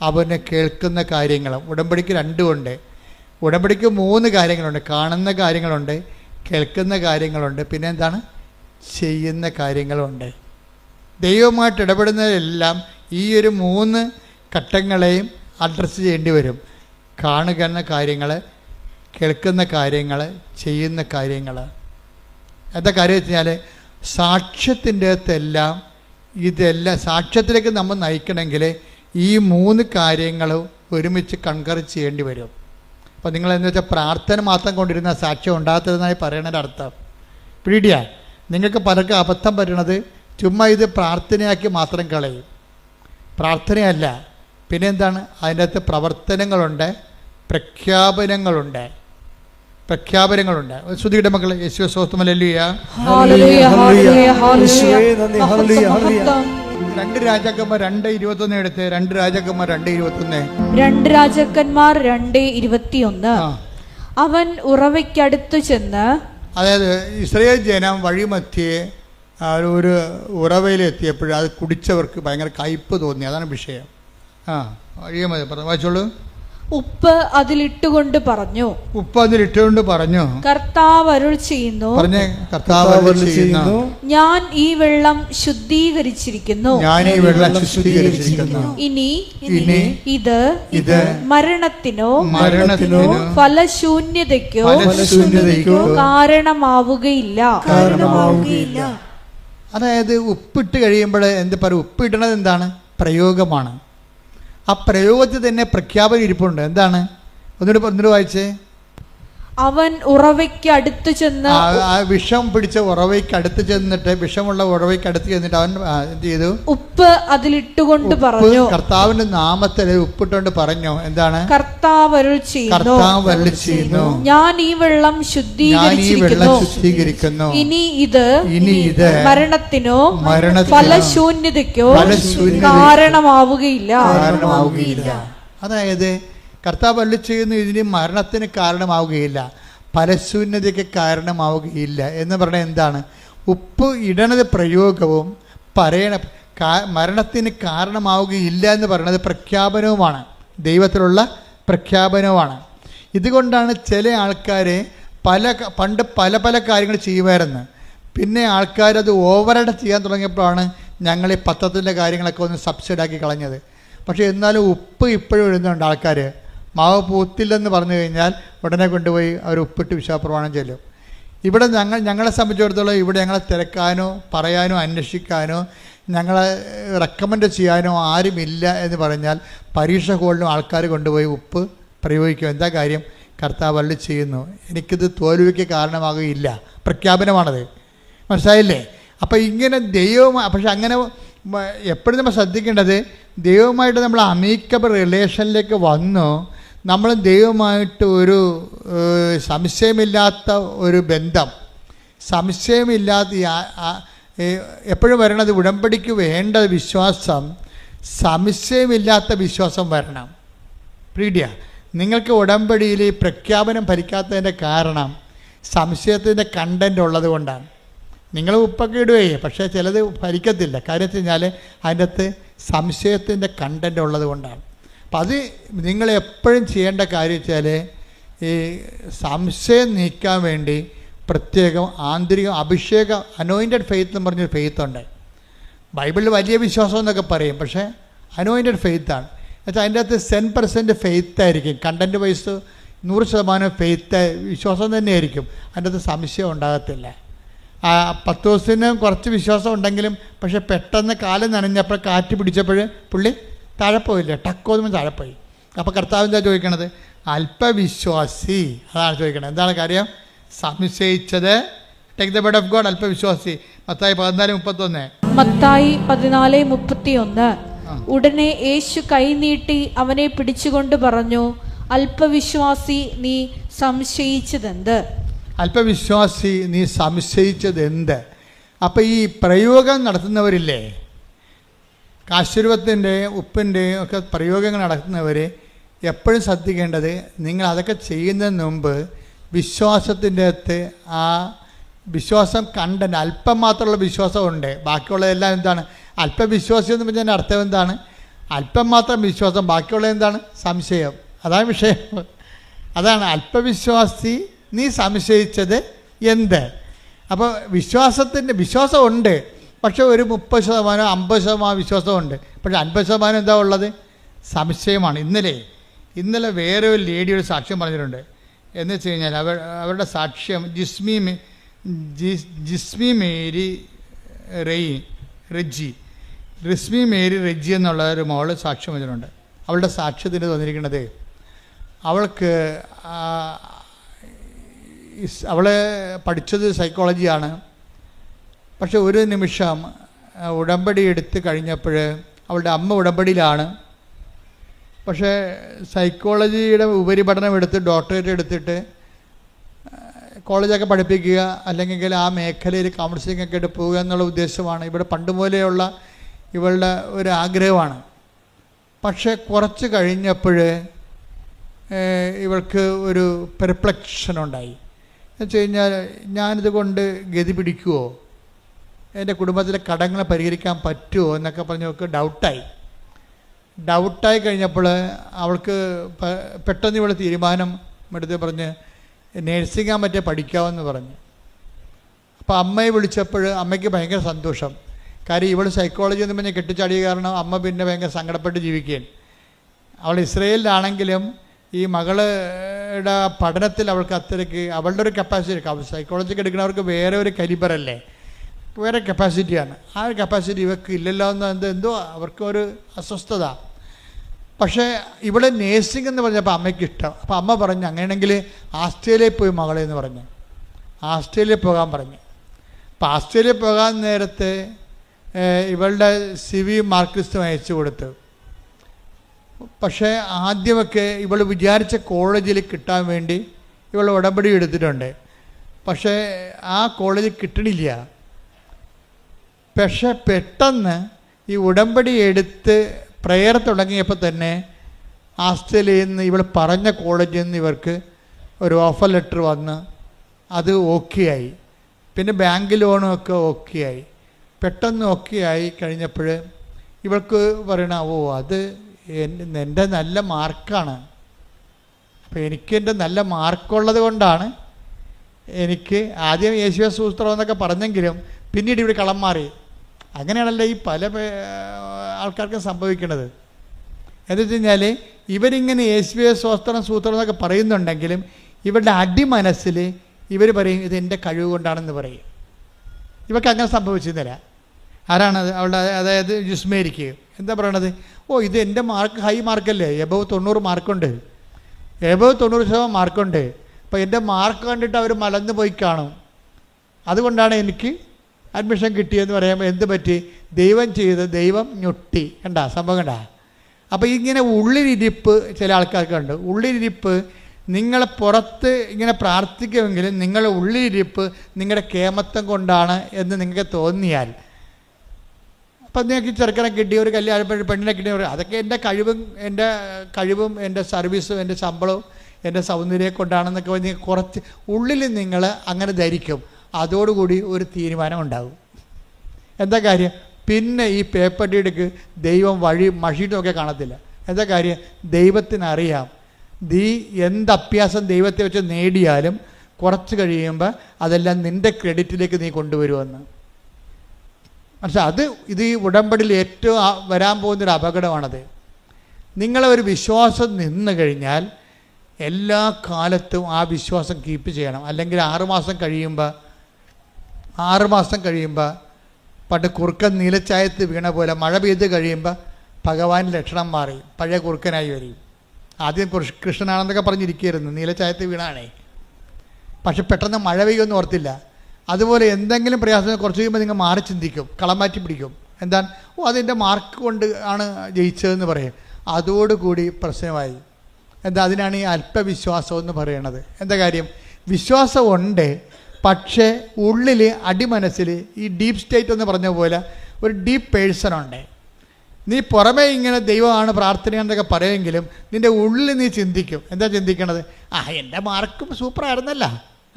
അവനെ കേൾക്കുന്ന കാര്യങ്ങളും. ഉടമ്പടിക്ക് രണ്ടുമുണ്ട്. ഉടമ്പടിക്ക് 3 കാര്യങ്ങളുണ്ട്. കാണുന്ന കാര്യങ്ങളുണ്ട്, കേൾക്കുന്ന കാര്യങ്ങളുണ്ട്, പിന്നെ എന്താണ്, ചെയ്യുന്ന കാര്യങ്ങളുണ്ട്. ദൈവവുമായിട്ട് ഇടപെടുന്നതെല്ലാം ഈ ഒരു 3 ഘട്ടങ്ങളെയും അഡ്രസ്സ് ചെയ്യേണ്ടി വരും. കാണുന്ന കാര്യങ്ങൾ, കേൾക്കുന്ന കാര്യങ്ങൾ, ചെയ്യുന്ന കാര്യങ്ങൾ. എന്താ കാര്യം വെച്ചാൽ സാക്ഷ്യത്തിൻ്റെ അകത്തെല്ലാം ഇതെല്ലാം സാക്ഷ്യത്തിലേക്ക് നമ്മൾ നയിക്കണമെങ്കിൽ ഈ 3 കാര്യങ്ങളും ഒരുമിച്ച് കൺകർ ചെയ്യേണ്ടി വരും. അപ്പോൾ നിങ്ങളെന്ന് വെച്ചാൽ പ്രാർത്ഥന മാത്രം കൊണ്ടിരുന്ന സാക്ഷ്യം ഉണ്ടാകത്തതെന്നായി പറയണതിൻ്റെ അർത്ഥം പിടിയാ. നിങ്ങൾക്ക് പലർക്കും അബദ്ധം പറ്റണത് ചുമ്മാ ഇത് പ്രാർത്ഥനയാക്കി മാത്രം കളയും. പ്രാർത്ഥനയല്ല, പിന്നെ എന്താണ്? അതിൻ്റെ അകത്ത് പ്രവർത്തനങ്ങളുണ്ട്, പ്രഖ്യാപനങ്ങളുണ്ട്. ശ്രുതിയുടെ മക്കളെ യേശുവേ സ്തോത്രം. ഹല്ലേലൂയ. 2 രാജാക്കന്മാർ 2:21 എടുത്ത്. 2 രാജാക്കന്മാർ 2:21. 2 രാജാക്കന്മാർ 2:21. അവൻ ഉറവയ്ക്കടുത്തു ചെന്ന്, അതായത് ഇസ്രായേൽ ജനം വഴിമധ്യേ ഒരു ഉറവയിലെത്തിയപ്പോൾ അത് കുടിച്ചവർക്ക് ഭയങ്കര കയ്പ് തോന്നി. അതാണ് വിഷയം. വഴിയമതി വായിച്ചോളൂ. ഉപ്പ് അതിലിട്ടുകൊണ്ട് പറഞ്ഞു, കർത്താവ് അരുൾ ചെയ്യുന്നു, ഞാൻ ഈ വെള്ളം ശുദ്ധീകരിച്ചിരിക്കുന്നു. ഇനി ഇത് മരണത്തിനോ ഫലശൂന്യതയ്ക്കോ കാരണമാവുകയില്ല. അതായത് ഉപ്പിട്ട് കഴിയുമ്പോൾ എന്ത് പറയും? ഉപ്പിടണത് എന്താണ്? പ്രയോഗമാണ്. ആ പ്രയോഗത്തിൽ തന്നെ പ്രഖ്യാപനം ഇരിപ്പുണ്ട്. എന്താണ്? ഒന്നുകൂടി വായിച്ചേ. അവൻ ഉറവയ്ക്ക് അടുത്ത് ചെന്ന്, വിഷം പിടിച്ച ഉറവയ്ക്ക് അടുത്ത് ചെന്നിട്ട്, വിഷമുള്ള ഉറവയ്ക്ക് അടുത്ത് ചെന്നിട്ട് അവൻ എന്ത് ചെയ്തു? ഉപ്പ് അതിലിട്ടുകൊണ്ട് പറഞ്ഞു, കർത്താവിന്റെ നാമത്തിൽ ഉപ്പിട്ടുകൊണ്ട് പറഞ്ഞു. എന്താണ്? കർത്താവ് അരുൾ ചെയ്യുന്നു, ഞാൻ ഈ വെള്ളം ശുദ്ധീകരിച്ചിരിക്കുന്നു. ഇനി ഇത് മരണത്തിനോ ഫലശൂന്യതയ്ക്കോ കാരണമാവുകയില്ല. അതായത് കർത്താവ് അരുളി ചെയ്യുന്നു, ഇതിന് മരണത്തിന് കാരണമാവുകയില്ല, ഫലശൂന്യതയ്ക്ക് കാരണമാവുകയില്ല എന്ന് പറഞ്ഞാൽ എന്താണ്? ഉപ്പ് ഇടണത് പ്രയോഗവും മരണത്തിന് കാരണമാവുകയില്ല എന്ന് പറയുന്നത് പ്രഖ്യാപനവുമാണ്, ദൈവത്തിലുള്ള പ്രഖ്യാപനവുമാണ്. ഇതുകൊണ്ടാണ് ചില ആൾക്കാർ പണ്ട് പല കാര്യങ്ങൾ ചെയ്യുമായിരുന്നു. പിന്നെ ആൾക്കാരത് ഓവറായിട്ട് ചെയ്യാൻ തുടങ്ങിയപ്പോഴാണ് ഞങ്ങൾ ഈ പത്രത്തിൻ്റെ കാര്യങ്ങളൊക്കെ ഒന്ന് സബ്സിഡാക്കി കളഞ്ഞത്. പക്ഷേ എന്നാലും ഉപ്പ് ഇപ്പോഴും ഇടുന്നുണ്ട് ആൾക്കാർ. മാവ് പൂത്തില്ലെന്ന് പറഞ്ഞു കഴിഞ്ഞാൽ ഉടനെ കൊണ്ടുപോയി അവർ ഉപ്പിട്ട് വിശ്വാസപ്രമാണം ചെല്ലും. ഇവിടെ ഞങ്ങളെ സംബന്ധിച്ചിടത്തോളം ഇവിടെ ഞങ്ങളെ തിരക്കാനോ പറയാനോ അന്വേഷിക്കാനോ ഞങ്ങളെ റെക്കമെൻഡ് ചെയ്യാനോ ആരുമില്ല എന്ന് പറഞ്ഞാൽ പരീക്ഷ ഹോളിനും ആൾക്കാർ കൊണ്ടുപോയി ഉപ്പ് പ്രയോഗിക്കും. എന്താ കാര്യം? കർത്താവ് അരുളി ചെയ്യുന്നു, എനിക്കിത് തോൽവിക്ക് കാരണമാകുകയില്ല. പ്രഖ്യാപനമാണത്. മനസ്സിലായില്ലേ? അപ്പോൾ ഇങ്ങനെ പക്ഷെ അങ്ങനെ എപ്പോഴും നമ്മൾ ശ്രദ്ധിക്കേണ്ടത്, ദൈവമായിട്ട് നമ്മൾ അമീക്കബിൾ റിലേഷനിലേക്ക് വന്നു നമ്മൾ ദൈവമായിട്ട് ഒരു സംശയമില്ലാത്ത ഒരു ബന്ധം, സംശയമില്ലാത്ത എപ്പോഴും വരണത് ഉടമ്പടിക്ക് വേണ്ട വിശ്വാസം, സംശയമില്ലാത്ത വിശ്വാസം വരണം. പ്രീഡിയ, നിങ്ങൾക്ക് ഉടമ്പടിയിൽ ഈ പ്രഖ്യാപനം ഫലിക്കാത്തതിൻ്റെ കാരണം സംശയത്തിൻ്റെ കണ്ടൻ്റ് ഉള്ളത് കൊണ്ടാണ്. നിങ്ങൾ ഉപ്പൊക്കെ ഇടുകയെ, പക്ഷേ ചിലത് ഫലിക്കത്തില്ല. കാര്യം വെച്ച് കഴിഞ്ഞാൽ അതിൻ്റെ അകത്ത് സംശയത്തിൻ്റെ കണ്ടൻ്റ് ഉള്ളത് കൊണ്ടാണ്. അപ്പം അത് നിങ്ങളെപ്പോഴും ചെയ്യേണ്ട കാര്യം വെച്ചാൽ ഈ സംശയം നീക്കാൻ വേണ്ടി പ്രത്യേകം ആന്തരിക അഭിഷേകം, അനോയിൻറ്റഡ് ഫെയ്ത്ത് എന്ന് പറഞ്ഞൊരു ഫെയ്ത്തുണ്ട്. ബൈബിളിൽ വലിയ വിശ്വാസം എന്നൊക്കെ പറയും, പക്ഷേ അനോയിൻറ്റഡ് ഫെയ്ത്താണ്. എന്നുവെച്ചാൽ അതിൻ്റെ അകത്ത് 10% ഫെയ്ത്തായിരിക്കും. കണ്ടൻറ്റ് വൈസ് 100% ഫെയ്ത്ത് വിശ്വാസം തന്നെയായിരിക്കും. അതിൻ്റെ അകത്ത് സംശയം ഉണ്ടാകത്തില്ല. 10 ദിവസത്തിന് കുറച്ച് വിശ്വാസം ഉണ്ടെങ്കിലും പക്ഷെ പെട്ടെന്ന് കാലം നനഞ്ഞപ്പോൾ കാറ്റ് പിടിച്ചപ്പോൾ പുള്ളി താഴെ പോയില്ലേ, ടക്കോന്നും താഴെ പോയി. അപ്പോൾ കർത്താവ് എന്താ ചോദിക്കണത്? അല്പവിശ്വാസി. അതാണ് ചോദിക്കണത്. എന്താണ് കാര്യം? സംശയിച്ചത്. Take the word of God. അല്പവിശ്വാസി. മത്തായി 14:31. മത്തായി 14:31. ഉടനെ യേശു കൈനീട്ടി അവനെ പിടിച്ചുകൊണ്ട് പറഞ്ഞു, അല്പവിശ്വാസി, നീ സംശയിച്ചതെന്ത്? അല്പവിശ്വാസി, നീ സംശയിച്ചതെന്ത്? അപ്പം ഈ പ്രയോഗം നടത്തുന്നവരില്ലേ, കാശുരൂപത്തിൻ്റെയും ഉപ്പിൻ്റെയും ഒക്കെ പ്രയോഗങ്ങൾ നടത്തുന്നവർ എപ്പോഴും ശ്രദ്ധിക്കേണ്ടത്, നിങ്ങൾ അതൊക്കെ ചെയ്യുന്നതിന് മുമ്പ് വിശ്വാസത്തിൻ്റെ അകത്ത് ആ വിശ്വാസം കണ്ടന്റ് അല്പം മാത്രമുള്ള വിശ്വാസമുണ്ട്. ബാക്കിയുള്ളതെല്ലാം എന്താണ്? അല്പവിശ്വാസം എന്ന് പറഞ്ഞാൽ അർത്ഥം എന്താണ്? അല്പം മാത്രം വിശ്വാസം, ബാക്കിയുള്ളത് എന്താണ്? സംശയം. അതാണ് വിഷയം. അതാണ് അല്പവിശ്വാസി, നീ സംശയിച്ചത് എന്ത്? അപ്പോൾ വിശ്വാസമുണ്ട്, പക്ഷേ ഒരു 30% 50% വിശ്വാസമുണ്ട്. പക്ഷേ 50% എന്താ ഉള്ളത്? സംശയമാണ്. ഇന്നലെ വേറെ ഒരു ലേഡി ഒരു സാക്ഷ്യം പറഞ്ഞിട്ടുണ്ട്. എന്ന് വെച്ച് കഴിഞ്ഞാൽ അവരുടെ സാക്ഷ്യം ജിസ്മി മേരി റെജി എന്നുള്ള ഒരു മോള് സാക്ഷ്യം പറഞ്ഞിട്ടുണ്ട്. അവളുടെ സാക്ഷ്യത്തിന് തോന്നിയിരിക്കുന്നത് അവൾക്ക് അവൾ പഠിച്ചത് സൈക്കോളജിയാണ്. പക്ഷെ ഒരു നിമിഷം ഉടമ്പടി എടുത്ത് കഴിഞ്ഞപ്പോൾ അവളുടെ അമ്മ ഉടമ്പടിയിലാണ്. പക്ഷേ സൈക്കോളജിയുടെ ഉപരിപഠനം എടുത്ത് ഡോക്ടറേറ്റ് എടുത്തിട്ട് കോളേജൊക്കെ പഠിപ്പിക്കുക, അല്ലെങ്കിൽ ആ മേഖലയിൽ കൗൺസിലിംഗ് ഒക്കെ ആയിട്ട് പോവുക എന്നുള്ള ഉദ്ദേശമാണ് ഇവിടെ പണ്ട് മുതലെയുള്ള ഇവളുടെ ഒരു ആഗ്രഹമാണ്. പക്ഷേ കുറച്ച് കഴിഞ്ഞപ്പോൾ ഇവൾക്ക് ഒരു പെർപ്ലക്ഷൻ ഉണ്ടായി. എന്ന് വെച്ച് കഴിഞ്ഞാൽ ഞാനിത് കൊണ്ട് ഗതി പിടിക്കുമോ, എൻ്റെ കുടുംബത്തിലെ കടങ്ങളെ പരിഹരിക്കാൻ പറ്റുമോ എന്നൊക്കെ പറഞ്ഞ് അവൾക്ക് ഡൗട്ടായി കഴിഞ്ഞപ്പോൾ അവൾക്ക് പെട്ടെന്ന് ഇവൾ തീരുമാനം എടുത്ത് പറഞ്ഞ് നേഴ്സിംഗ് പറ്റിയ പഠിക്കാമെന്ന് പറഞ്ഞു. അപ്പോൾ അമ്മയെ വിളിച്ചപ്പോൾ അമ്മയ്ക്ക് ഭയങ്കര സന്തോഷം. കാര്യം ഇവൾ സൈക്കോളജി എന്ന് പറഞ്ഞ് കെട്ടിച്ചാടിയ കാരണം അമ്മ പിന്നെ ഭയങ്കര സങ്കടപ്പെട്ട് ജീവിക്കുകയാണ്. അവൾ ഇസ്രയേലിലാണെങ്കിലും ഈ മകളുടെ പഠനത്തിൽ അവൾക്ക് അത്രയ്ക്ക് അവളുടെ ഒരു കപ്പാസിറ്റി, സൈക്കോളജിക്ക് എടുക്കുന്നവർക്ക് വേറെ ഒരു കലിബറല്ലേ, വേറെ കപ്പാസിറ്റിയാണ്. ആ ഒരു കപ്പാസിറ്റി ഇവർക്ക് ഇല്ലല്ലോ എന്ന് എന്തോ അവർക്കൊരു അസ്വസ്ഥത. പക്ഷേ ഇവിടെ നേഴ്സിംഗ് എന്ന് പറഞ്ഞപ്പോൾ അമ്മയ്ക്ക് ഇഷ്ടം. അപ്പോൾ അമ്മ പറഞ്ഞു അങ്ങനെയാണെങ്കിൽ ആസ്ട്രേലിയയിൽ പോയി മകളെ എന്ന് പറഞ്ഞു. ആസ്ട്രേലിയയിൽ പോകാൻ പറഞ്ഞു. അപ്പോൾ ആസ്ട്രേലിയയിൽ പോകാൻ നേരത്തെ ഇവളുടെ CV മാർക്ക് ലിസ്റ്റ് അയച്ചു കൊടുത്തു. പക്ഷേ ആദ്യമൊക്കെ ഇവൾ വിചാരിച്ച കോളേജിൽ കിട്ടാൻ വേണ്ടി ഇവൾ ഉടമ്പടി എടുത്തിട്ടുണ്ട്. പക്ഷേ ആ കോളേജിൽ കിട്ടണില്ല. പക്ഷേ പെട്ടെന്ന് ഈ ഉടമ്പടി എടുത്ത് പ്രെയർ തുടങ്ങിയപ്പോൾ തന്നെ ആസ്ട്രേലിയയിൽ നിന്ന് ഇവൾ പറഞ്ഞ കോളേജിൽ നിന്ന് ഇവർക്ക് ഒരു ഓഫർ ലെറ്റർ വന്ന് അത് ഓക്കെ ആയി. പിന്നെ ബാങ്ക് ലോണും ഒക്കെ ഓക്കെ ആയി. പെട്ടെന്ന് ഓക്കെ ആയി കഴിഞ്ഞപ്പോൾ ഇവൾക്ക് പറയണ അത് എൻ്റെ നല്ല മാർക്കാണ്. അപ്പോൾ എനിക്ക് എൻ്റെ നല്ല മാർക്കുള്ളത് കൊണ്ടാണ് എനിക്ക് ആദ്യം യേശുവേ സ്തോത്രം എന്നൊക്കെ പറഞ്ഞെങ്കിലും പിന്നീട് ഇവിടെ കളം മാറി. അങ്ങനെയാണല്ലോ ഈ പല ആൾക്കാർക്കും സംഭവിക്കുന്നത്. എന്ന് വെച്ച് കഴിഞ്ഞാൽ ഇവരിങ്ങനെ യേശുവേ സ്തോത്രം എന്നൊക്കെ പറയുന്നുണ്ടെങ്കിലും ഇവരുടെ അടിമനസ്സിൽ ഇവർ പറയും ഇത് എൻ്റെ കഴിവ് കൊണ്ടാണെന്ന് പറയും. ഇവർക്ക് അങ്ങനെ സംഭവിച്ചിരുന്നില്ല. ആരാണത്? അവളുടെ അതായത് ജുസ്മേരിക്ക് എന്താ പറയണത്? ഇത് എൻ്റെ മാർക്ക് ഹൈ മാർക്കല്ലേ, എബവ് 90 മാർക്കുണ്ട്, എബവ് 90% മാർക്കുണ്ട്. അപ്പോൾ എൻ്റെ മാർക്ക് കണ്ടിട്ട് അവർ മലന്ന് പോയി കാണും, അതുകൊണ്ടാണ് എനിക്ക് അഡ്മിഷൻ കിട്ടിയെന്ന് പറയുമ്പോൾ എന്ത് പറ്റി? ദൈവം ചെയ്ത് ദൈവം ഞൊട്ടി. കണ്ടാ സംഭവം കണ്ടാ? അപ്പോൾ ഇങ്ങനെ ഉള്ളിലിരിപ്പ് ചില ആൾക്കാർക്കുണ്ട്. ഉള്ളിലിരിപ്പ് നിങ്ങൾ പുറത്ത് ഇങ്ങനെ പ്രാർത്ഥിക്കുമെങ്കിലും നിങ്ങളുടെ ഉള്ളിലിരിപ്പ് നിങ്ങളുടെ കേമത്വം കൊണ്ടാണ് എന്ന് നിങ്ങൾക്ക് തോന്നിയാൽ, അപ്പം നിങ്ങൾക്ക് ചെറുക്കനെ കിട്ടി, ഒരു കല്യാണം പെണ്ണിനെ കിട്ടിയ അതൊക്കെ എൻ്റെ കഴിവും എൻ്റെ സർവീസും എൻ്റെ ശമ്പളവും എൻ്റെ സൗന്ദര്യം കൊണ്ടാണെന്നൊക്കെ പറഞ്ഞ് കുറച്ച് ഉള്ളിൽ നിങ്ങൾ അങ്ങനെ ധരിക്കും. അതോടുകൂടി ഒരു തീരുമാനം ഉണ്ടാകും. എന്താ കാര്യം? പിന്നെ ഈ പേപ്പർ ഡീഡിക്ക് ദൈവം മഷിയിട്ടൊക്കെ കാണത്തില്ല. എന്താ കാര്യം? ദൈവത്തിനറിയാം നീ എന്ത് അഭ്യാസം ദൈവത്തെ വെച്ച് നേടിയാലും കുറച്ച് കഴിയുമ്പോൾ അതെല്ലാം നിൻ്റെ ക്രെഡിറ്റിലേക്ക് നീ കൊണ്ടുവരുമെന്ന്. പക്ഷെ ഇത് ഈ ഉടമ്പടിയിൽ ഏറ്റവും വരാൻ പോകുന്നൊരു അപകടമാണത്. നിങ്ങളെ ഒരു വിശ്വാസം നിന്ന് കഴിഞ്ഞാൽ എല്ലാ കാലത്തും ആ വിശ്വാസം കീപ്പ് ചെയ്യണം. അല്ലെങ്കിൽ 6 മാസം കഴിയുമ്പോൾ പണ്ട് കുറുക്കൻ നീലച്ചായത്ത് വീണ പോലെ മഴ പെയ്ത് കഴിയുമ്പോൾ ഭഗവാൻ ലക്ഷണം മാറി പഴയ കുറുക്കനായി വരും. ആദ്യം കൃഷ്ണനാണെന്നൊക്കെ പറഞ്ഞിരിക്കുകയായിരുന്നു, നീലച്ചായത്ത് വീണാണേ. പക്ഷെ പെട്ടെന്ന് മഴ പെയ്യുമെന്ന് ഓർത്തില്ല. അതുപോലെ എന്തെങ്കിലും പ്രയാസം കുറച്ച് കഴിയുമ്പോൾ നിങ്ങൾ മാറി ചിന്തിക്കും, കളം മാറ്റി പിടിക്കും. എന്താണ്? അതിൻ്റെ മാർക്ക് കൊണ്ട് ആണ് ജയിച്ചതെന്ന് പറയും. അതോടുകൂടി പ്രശ്നമായി. എന്താ? അതിനാണ് ഈ അല്പവിശ്വാസം എന്ന് പറയണത്. എന്താ കാര്യം? വിശ്വാസം ഉണ്ട്, പക്ഷേ ഉള്ളിൽ അടിമനസ്സിൽ ഈ ഡീപ്പ് സ്റ്റേറ്റ് എന്ന് പറഞ്ഞ പോലെ ഒരു ഡീപ്പ് പേഴ്സൺ ഉണ്ട്. നീ പുറമേ ഇങ്ങനെ ദൈവമാണ് പ്രാർത്ഥനയെന്നൊക്കെ പറയുമെങ്കിലും നിൻ്റെ ഉള്ളിൽ നീ ചിന്തിക്കും. എന്താ ചിന്തിക്കണത്? എൻ്റെ മാർക്കും സൂപ്പറായിരുന്നല്ല,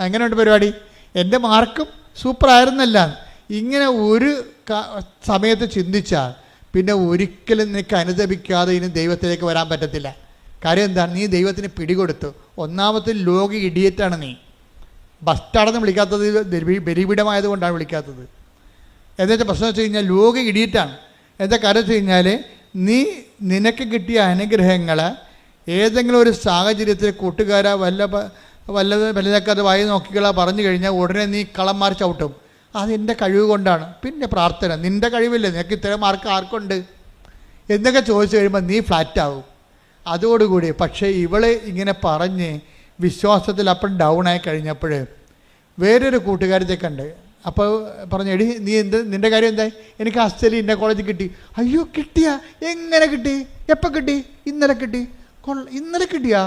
എങ്ങനെയുണ്ട് പരിപാടി, എൻ്റെ മാർക്കും സൂപ്പറായിരുന്നല്ല. ഇങ്ങനെ ഒരു സമയത്ത് ചിന്തിച്ചാൽ പിന്നെ ഒരിക്കലും നിനക്ക് അനുദപിക്കാതെ ഇനി ദൈവത്തിലേക്ക് വരാൻ പറ്റത്തില്ല. കാര്യം എന്താണ്? നീ ദൈവത്തിന് പിടികൊടുത്തു. ഒന്നാമത്തെ ലോക ഇഡിയറ്റാണ് നീ. ബസ് സ്റ്റാൻഡെന്ന് വിളിക്കാത്തത് ബലിപീഠമായതുകൊണ്ടാണ് വിളിക്കാത്തത്. എന്നുവെച്ചാൽ പ്രശ്നം വെച്ച് കഴിഞ്ഞാൽ ലോകം ഇടിയിട്ടാണ്. എന്താ കാര്യം വെച്ച് കഴിഞ്ഞാൽ നിനക്ക് കിട്ടിയ അനുഗ്രഹങ്ങൾ ഏതെങ്കിലും ഒരു സാഹചര്യത്തിൽ കൂട്ടുകാരാ വല്ലതൊക്കെ അത് വായി നോക്കിക്കളാ പറഞ്ഞു കഴിഞ്ഞാൽ ഉടനെ നീ കളം മാറി ചവിട്ടും. അതെൻ്റെ കഴിവ് കൊണ്ടാണ്. പിന്നെ പ്രാർത്ഥന, നിൻ്റെ കഴിവില്ലേ, നിനക്ക് ഇത്തരം മാർക്ക് ആർക്കുണ്ട് എന്നൊക്കെ ചോദിച്ചു കഴിയുമ്പോൾ നീ ഫ്ലാറ്റാവും അതോടുകൂടി. പക്ഷേ ഇവള് ഇങ്ങനെ പറഞ്ഞ് വിശ്വാസത്തിൽ അപ്പം ഡൗൺ ആയി കഴിഞ്ഞപ്പോൾ വേറൊരു കൂട്ടുകാരത്തെ കണ്ട്. അപ്പോൾ പറഞ്ഞു, എടി നീ നിൻ്റെ കാര്യം എന്തായി? എനിക്ക് ഹസ്റ്റലി ഇന്ന കോളേജിൽ കിട്ടി. അയ്യോ കിട്ടിയാ? എങ്ങനെ കിട്ടി? എപ്പോൾ കിട്ടി? ഇന്നലെ കിട്ടി. ഇന്നലെ കിട്ടിയാ?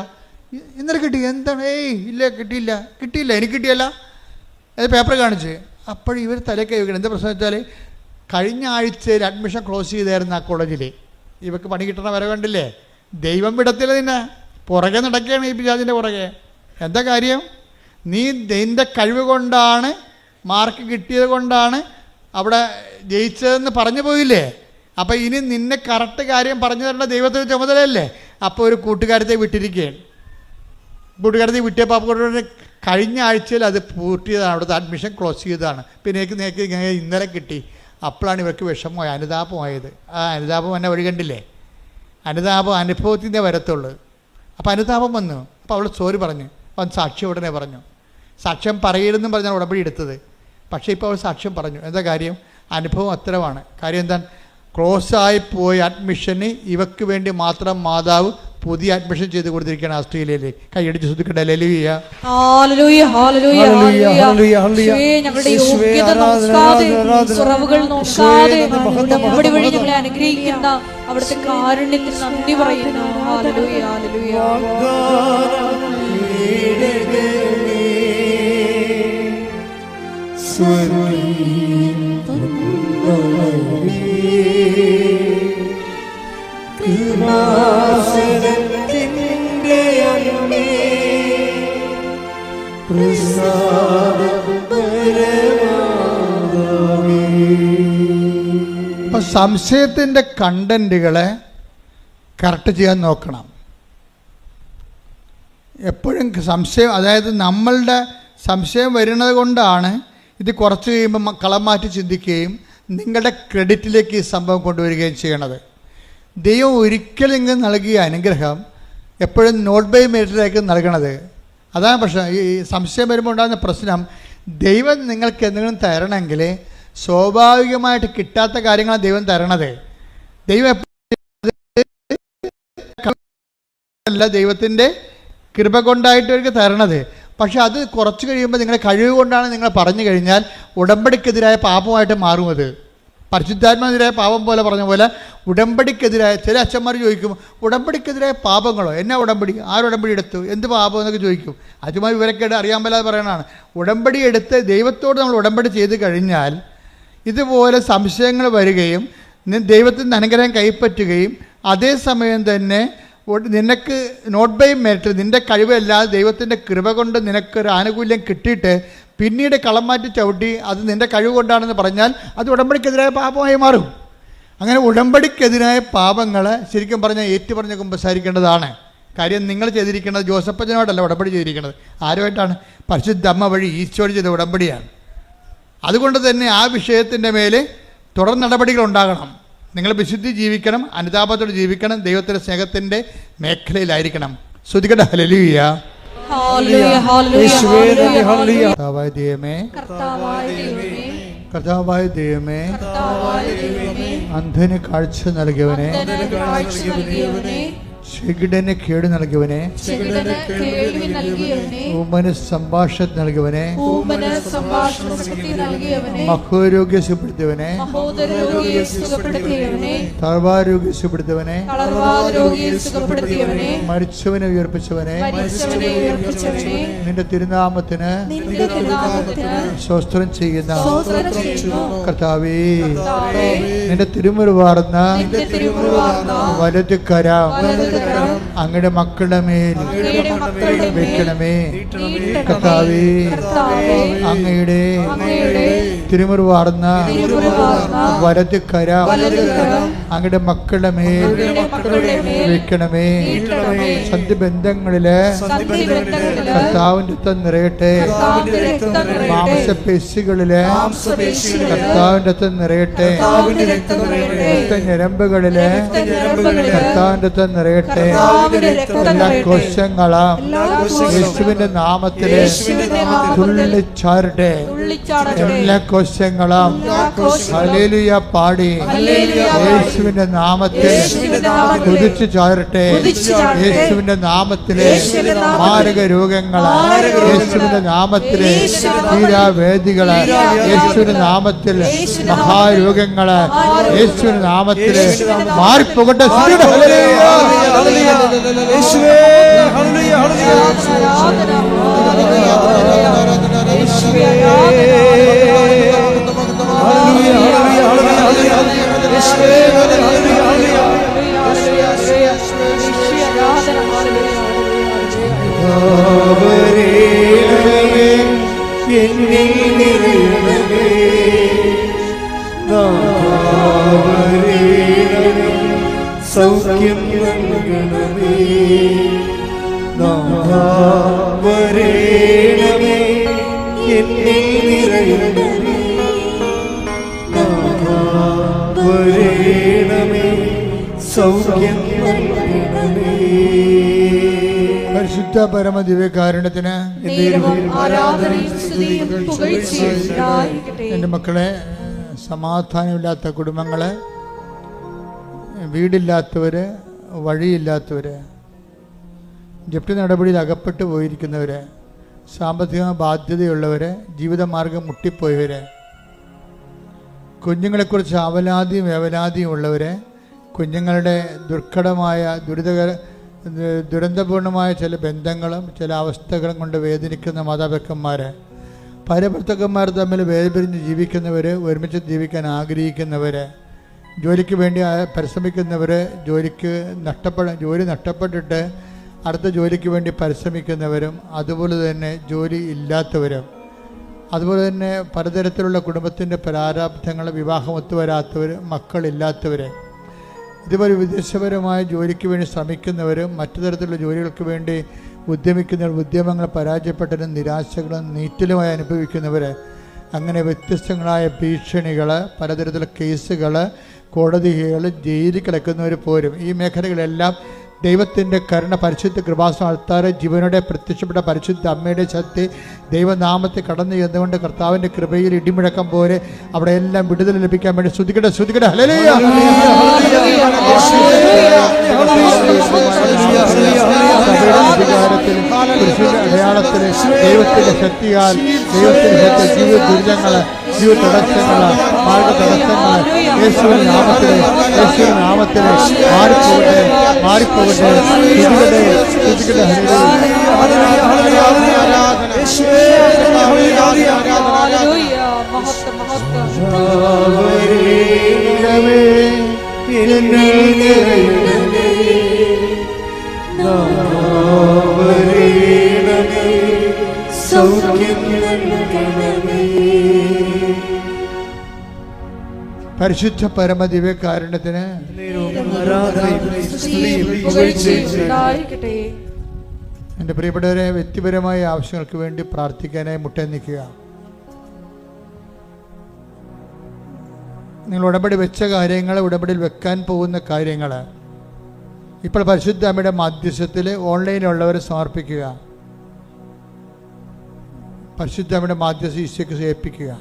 ഇന്നലെ കിട്ടി? എന്താണ്? ഇല്ല കിട്ടിയില്ല. എനിക്ക് കിട്ടിയല്ല. അത് പേപ്പർ കാണിച്ച്. അപ്പോൾ ഇവർ തലക്കൈ വെക്കണം. എന്താ പ്രശ്നം വെച്ചാൽ കഴിഞ്ഞ ആഴ്ചയിൽ അഡ്മിഷൻ ക്ലോസ് ചെയ്തായിരുന്നു ആ കോളേജിൽ. ഇവർക്ക് പണി കിട്ടണ വരെ കണ്ടില്ലേ? ദൈവം വിടത്തില്ല, നിന്നെ പുറകെ നടക്കുകയാണ് ഈ പിശാചിൻ്റെ പുറകെ. എന്താ കാര്യം? നീ നിൻ്റെ കഴിവ് കൊണ്ടാണ്, മാർക്ക് കിട്ടിയത് കൊണ്ടാണ് അവിടെ ജയിച്ചതെന്ന് പറഞ്ഞു പോയില്ലേ? അപ്പോൾ ഇനി നിന്നെ കറക്റ്റ് കാര്യം പറഞ്ഞു തരേണ്ട ദൈവത്തിൻ്റെ ചുമതലയല്ലേ? അപ്പോൾ ഒരു കൂട്ടുകാരത്തെ വിട്ടിരിക്കുകയാണ്. കൂട്ടുകാരത്തെ വിട്ടിയപ്പോൾ അപ്പോൾ കഴിഞ്ഞ ആഴ്ചയിൽ അത് പൂർത്തിയതാണ്, അവിടുത്തെ അഡ്മിഷൻ ക്ലോസ് ചെയ്തതാണ്. പിന്നെ എനിക്ക് ഇന്നലെ കിട്ടി. അപ്പോഴാണ് ഇവർക്ക് വിഷമമായി, അനുതാപമായത്. ആ അനുതാപം എന്നെ വഴി കണ്ടില്ലേ? അനുതാപം അനുഭവത്തിൻ്റെ വരത്തുള്ളൂ. അപ്പോൾ അനുതാപം വന്നു. അപ്പോൾ അവൾ സോറി പറഞ്ഞു. അവൻ സാക്ഷ്യം ഉടനെ പറഞ്ഞു. സാക്ഷ്യം പറയരുതെന്നും പറഞ്ഞാൽ ഉടമ്പടി എടുത്തത്. പക്ഷേ ഇപ്പോൾ അവൾ സാക്ഷ്യം പറഞ്ഞു. എന്താ കാര്യം? അനുഭവം അത്തരമാണ്. കാര്യം എന്താണ്? ക്ലോസായി പോയ അഡ്മിഷന് ഇവക്ക് വേണ്ടി മാത്രം മാതാവ് പുതിയ അഡ്മിഷൻ ചെയ്ത് കൊടുത്തിരിക്കുകയാണ് ഓസ്ട്രേലിയയിൽ. കൈയടിച്ച് ശ്രദ്ധിക്കട്ടെ. ഹല്ലേലൂയ, ഹല്ലേലൂയ, ഹല്ലേലൂയ, ഹല്ലേലൂയ. ഞങ്ങളുടെ യോഗ്യത നോക്കാതെ, കുറവുകൾ നോക്കാതെ ഉടമ്പടി വഴി ഞങ്ങളെ അനുഗ്രഹിക്കുന്ന അവിടുത്തെ കാരുണ്യത്തിന് നന്ദി പറയുന്നു. Hallelujah, hallelujah. അപ്പം സംശയത്തിൻ്റെ കണ്ടന്റുകളെ കറക്റ്റ് ചെയ്യാൻ നോക്കണം എപ്പോഴും. സംശയം, അതായത് നമ്മളുടെ സംശയം വരുന്നത് കൊണ്ടാണ് ഇത് കുറച്ച് കഴിയുമ്പോൾ കളം മാറ്റി ചിന്തിക്കുകയും നിങ്ങളുടെ ക്രെഡിറ്റിലേക്ക് ഈ സംഭവം കൊണ്ടുവരികയും ചെയ്യണത്. ദൈവം ഒരിക്കലും ഇങ്ങനെ നൽകിയ അനുഗ്രഹം എപ്പോഴും നോട്ട് ബൈ മെറിറ്റിലേക്ക് നൽകണത്. അതാണ് പ്രശ്നം. ഈ സംശയം വരുമ്പോൾ ഉണ്ടാകുന്ന പ്രശ്നം, ദൈവം നിങ്ങൾക്ക് എന്തെങ്കിലും തരണമെങ്കിൽ സ്വാഭാവികമായിട്ട് കിട്ടാത്ത കാര്യങ്ങളാണ് ദൈവം തരണത്. ദൈവം അല്ല, ദൈവത്തിൻ്റെ കൃപ കൊണ്ടായിട്ട് അവർക്ക് തരണത്. പക്ഷെ അത് കുറച്ച് കഴിയുമ്പോൾ നിങ്ങളുടെ കഴിവ് കൊണ്ടാണ് നിങ്ങൾ പറഞ്ഞു കഴിഞ്ഞാൽ ഉടമ്പടിക്കെതിരായ പാപമായിട്ട് മാറും. അത് പരിശുദ്ധാത്മാവിനെതിരായ പാപം പോലെ പറഞ്ഞ പോലെ ഉടമ്പടിക്കെതിരായ, ചില അച്ഛന്മാർ ചോദിക്കും, ഉടമ്പടിക്കെതിരായ പാപങ്ങളോ? എന്നാ ഉടമ്പടി? ആരുടമ്പടി എടുത്തു? എന്ത് പാപം എന്നൊക്കെ ചോദിക്കും. അതുമായി ഇവരൊക്കെ അറിയാൻ മേലാതെ പറയണതാണ്. ഉടമ്പടി എടുത്ത് ദൈവത്തോട് നമ്മൾ ഉടമ്പടി ചെയ്ത് കഴിഞ്ഞാൽ ഇതുപോലെ സംശയങ്ങൾ വരികയും ദൈവത്തിൻ്റെ അനുഗ്രഹം കൈപ്പറ്റുകയും അതേസമയം തന്നെ നിനക്ക് നോട്ട് ബൈ മെറിറ്റ്, നിൻ്റെ കഴിവല്ലാതെ ദൈവത്തിൻ്റെ കൃപ കൊണ്ട് നിനക്കൊരു ആനുകൂല്യം കിട്ടിയിട്ട് പിന്നീട് കളം മാറ്റി ചവിട്ടി അത് നിൻ്റെ കഴിവ് കൊണ്ടാണെന്ന് പറഞ്ഞാൽ അത് ഉടമ്പടിക്കെതിരായ പാപമായി മാറും. അങ്ങനെ ഉടമ്പടിക്കെതിരായ പാപങ്ങൾ ശരിക്കും പറഞ്ഞാൽ ഏറ്റുപറഞ്ഞ് കുമ്പസാരിക്കേണ്ടതാണ്. കാര്യം നിങ്ങൾ ചെയ്തിരിക്കുന്നത് ജോസഫച്ചനോടല്ല ഉടമ്പടി ചെയ്തിരിക്കുന്നത്. ആരുമായിട്ടാണ്? പരിശുദ്ധ അമ്മ വഴി ഈശോട് ചെയ്ത ഉടമ്പടിയാണ്. അതുകൊണ്ട് തന്നെ ആ വിഷയത്തിൻ്റെ മേലെ തുടർ നടപടികൾ ഉണ്ടാകണം. നിങ്ങൾ വിശുദ്ധി ജീവിക്കണം, അനുതാപത്തോടെ ജീവിക്കണം, ദൈവത്തിൻ്റെ സ്നേഹത്തിൻ്റെ മേഖലയിലായിരിക്കണം. ശ്രുതികട്ടെ. ഹല്ലേലൂയ, കർത്താവായ ദൈവമേ, കർത്താവായ ദൈവമേ, അന്ധന് കാഴ്ച നൽകിയവനെ, ചെകിടന് കേട് നൽകിയവനെ, ഊമന് സംഭാഷണം നൽകിയവനെ, മഹോരോഗ്യ സുഖപ്പെടുത്തിയവനെ, തളർവാരോഗ്യ സുഖപ്പെടുത്തിയവനെ, മരിച്ചവനെ ഉയർപ്പിച്ചവനെ, നിന്റെ തിരുനാമത്തിന് സ്തോത്രം ചെയ്യുന്ന കർത്താവേ, നിന്റെ തിരുമുറി വാർന്ന വലത് കരം അങ്ങയുടെ മക്കളുടെ മേൽ വെക്കണമേ. കർത്താവേ, അങ്ങയുടെ തിരുമുറിവാർന്ന വലത് കരം അങ്ങയുടെ മക്കളുടെ മേൽ വെക്കണമേ. സന്ധിബന്ധങ്ങളില് കർത്താവിന്റെ രക്തം നിറയട്ടെ. മാംസപേശികളില് കർത്താവിന്റെ രക്തം നിറയട്ടെ. രക്തഞരമ്പുകളില് കർത്താവിന്റെ രക്തം നിറയട്ടെ. എല്ലാ കോശങ്ങളും യേശുവിന്റെ നാമത്തില് തുള്ളിച്ചാരട്ടെ. എല്ലാ കോശങ്ങളും ഹല്ലേലൂയ പാടി യേശുവിന്റെ നാമത്തിൽ കുതിച്ചു ചാരട്ടെ. യേശുവിന്റെ നാമത്തിലെ മാരക രോഗങ്ങള് യേശുവിന്റെ നാമത്തിലെ തീരാവേദികള് യേശുവിന്റെ നാമത്തിൽ മഹാരോഗങ്ങള് യേശുവിന്റെ നാമത്തില് മാറിപ്പോകട്ടെ. സൗഖ്യം നൽകണമേ. വരേണമേ എന്നിൽ നിറയണമേ. വരേണമേ സൗഖ്യം നൽകണമേ. പരിശുദ്ധ പരമ ദിവ്യകാരുണ്യത്തിന് എൻ്റെ മക്കളെ, സമാധാനമില്ലാത്ത കുടുംബങ്ങള്, വീടില്ലാത്തവര്, വഴിയില്ലാത്തവര്, ജപ്തി നടപടിയിൽ അകപ്പെട്ടു പോയിരിക്കുന്നവര്, സാമ്പത്തിക ബാധ്യതയുള്ളവര്, ജീവിതമാർഗം മുട്ടിപ്പോയവര്, കുഞ്ഞുങ്ങളെക്കുറിച്ച് അവലാതിയും വേവലാതിയും ഉള്ളവര്, കുഞ്ഞുങ്ങളുടെ ദുർഘടമായ ദുരന്തപൂർണമായ ചില ബന്ധങ്ങളും ചില അവസ്ഥകളും കൊണ്ട് വേദനിക്കുന്ന മാതാപിതാക്കന്മാര്, ഭാര്യാഭർത്താക്കന്മാർ തമ്മിൽ വേർപിരിഞ്ഞ് ജീവിക്കുന്നവർ, ഒരുമിച്ച് ജീവിക്കാൻ ആഗ്രഹിക്കുന്നവർ, ജോലിക്ക് വേണ്ടി പരിശ്രമിക്കുന്നവർ, ജോലി നഷ്ടപ്പെട്ടിട്ട് അടുത്ത ജോലിക്ക് വേണ്ടി പരിശ്രമിക്കുന്നവരും, അതുപോലെ തന്നെ ജോലി ഇല്ലാത്തവരും, അതുപോലെ തന്നെ പലതരത്തിലുള്ള കുടുംബത്തിൻ്റെ പ്രാരാബ്ധങ്ങൾ, വിവാഹം ഒത്തുവരാത്തവർ, മക്കളില്ലാത്തവർ, ഇതുപോലെ വിദേശപരമായ ജോലിക്ക് വേണ്ടി ശ്രമിക്കുന്നവരും മറ്റു തരത്തിലുള്ള ജോലികൾക്ക് വേണ്ടി ഉദ്യമിക്കുന്നവർ, ഉദ്യമങ്ങൾ പരാജയപ്പെട്ടതിനും നിരാശകളും നീറ്റലുമായി അനുഭവിക്കുന്നവർ, അങ്ങനെ വ്യത്യസ്തങ്ങളായ ഭീഷണികൾ, പലതരത്തിലുള്ള കേസുകൾ, കോടതികൾ, ജയിലിൽ കിടക്കുന്നവർ പോരും. ഈ മേഖലകളെല്ലാം ദൈവത്തിൻ്റെ കരുണ, പരിശുദ്ധ കൃപാസനം അൾത്താരെ ജീവനോടെ പ്രത്യക്ഷപ്പെട്ട പരിശുദ്ധ അമ്മയുടെ ശക്തി ദൈവനാമത്തെ കടന്നു ചെന്നുകൊണ്ട് കർത്താവിൻ്റെ കൃപയിൽ ഇടിമുഴക്കം പോലെ അവിടെ എല്ലാം വിടുതൽ ലഭിക്കാൻ വേണ്ടി ശ്രുതിക്കട്ടെ. ഹല്ലേലൂയ. അധികാരത്തിൽ അടയാളത്തിൽ ദൈവത്തിൻ്റെ ശക്തിയാൽ, ദൈവത്തിൻ്റെ ജീവിത ദുരിതങ്ങൾ, ജീവിത തടസ്സങ്ങൾ, മാർഗ തടസ്സങ്ങൾ യേശുവിന്റെ നാമത്തിലെ മാറിപ്പോകട്ടെ. പരിശുദ്ധ പരമദിവ്യകാരുണ്യത്തിന് എൻ്റെ പ്രിയപ്പെട്ടവരെ, വ്യക്തിപരമായ ആവശ്യങ്ങൾക്ക് വേണ്ടി പ്രാർത്ഥിക്കാനായി മുട്ടനിൽക്കുക. നിങ്ങൾ ഉടമ്പടി വെച്ച കാര്യങ്ങൾ, ഉടമ്പടിയിൽ വെക്കാൻ പോകുന്ന കാര്യങ്ങൾ ഇപ്പോൾ പരിശുദ്ധ അമ്മയുടെ മാധ്യസ്ഥത്തിൽ ഓൺലൈനിലുള്ളവരെ സമർപ്പിക്കുക. പരിശുദ്ധ അമ്മയുടെ മാധ്യസ്ഥ ഈശോയ്ക്ക് ഏൽപ്പിക്കുക.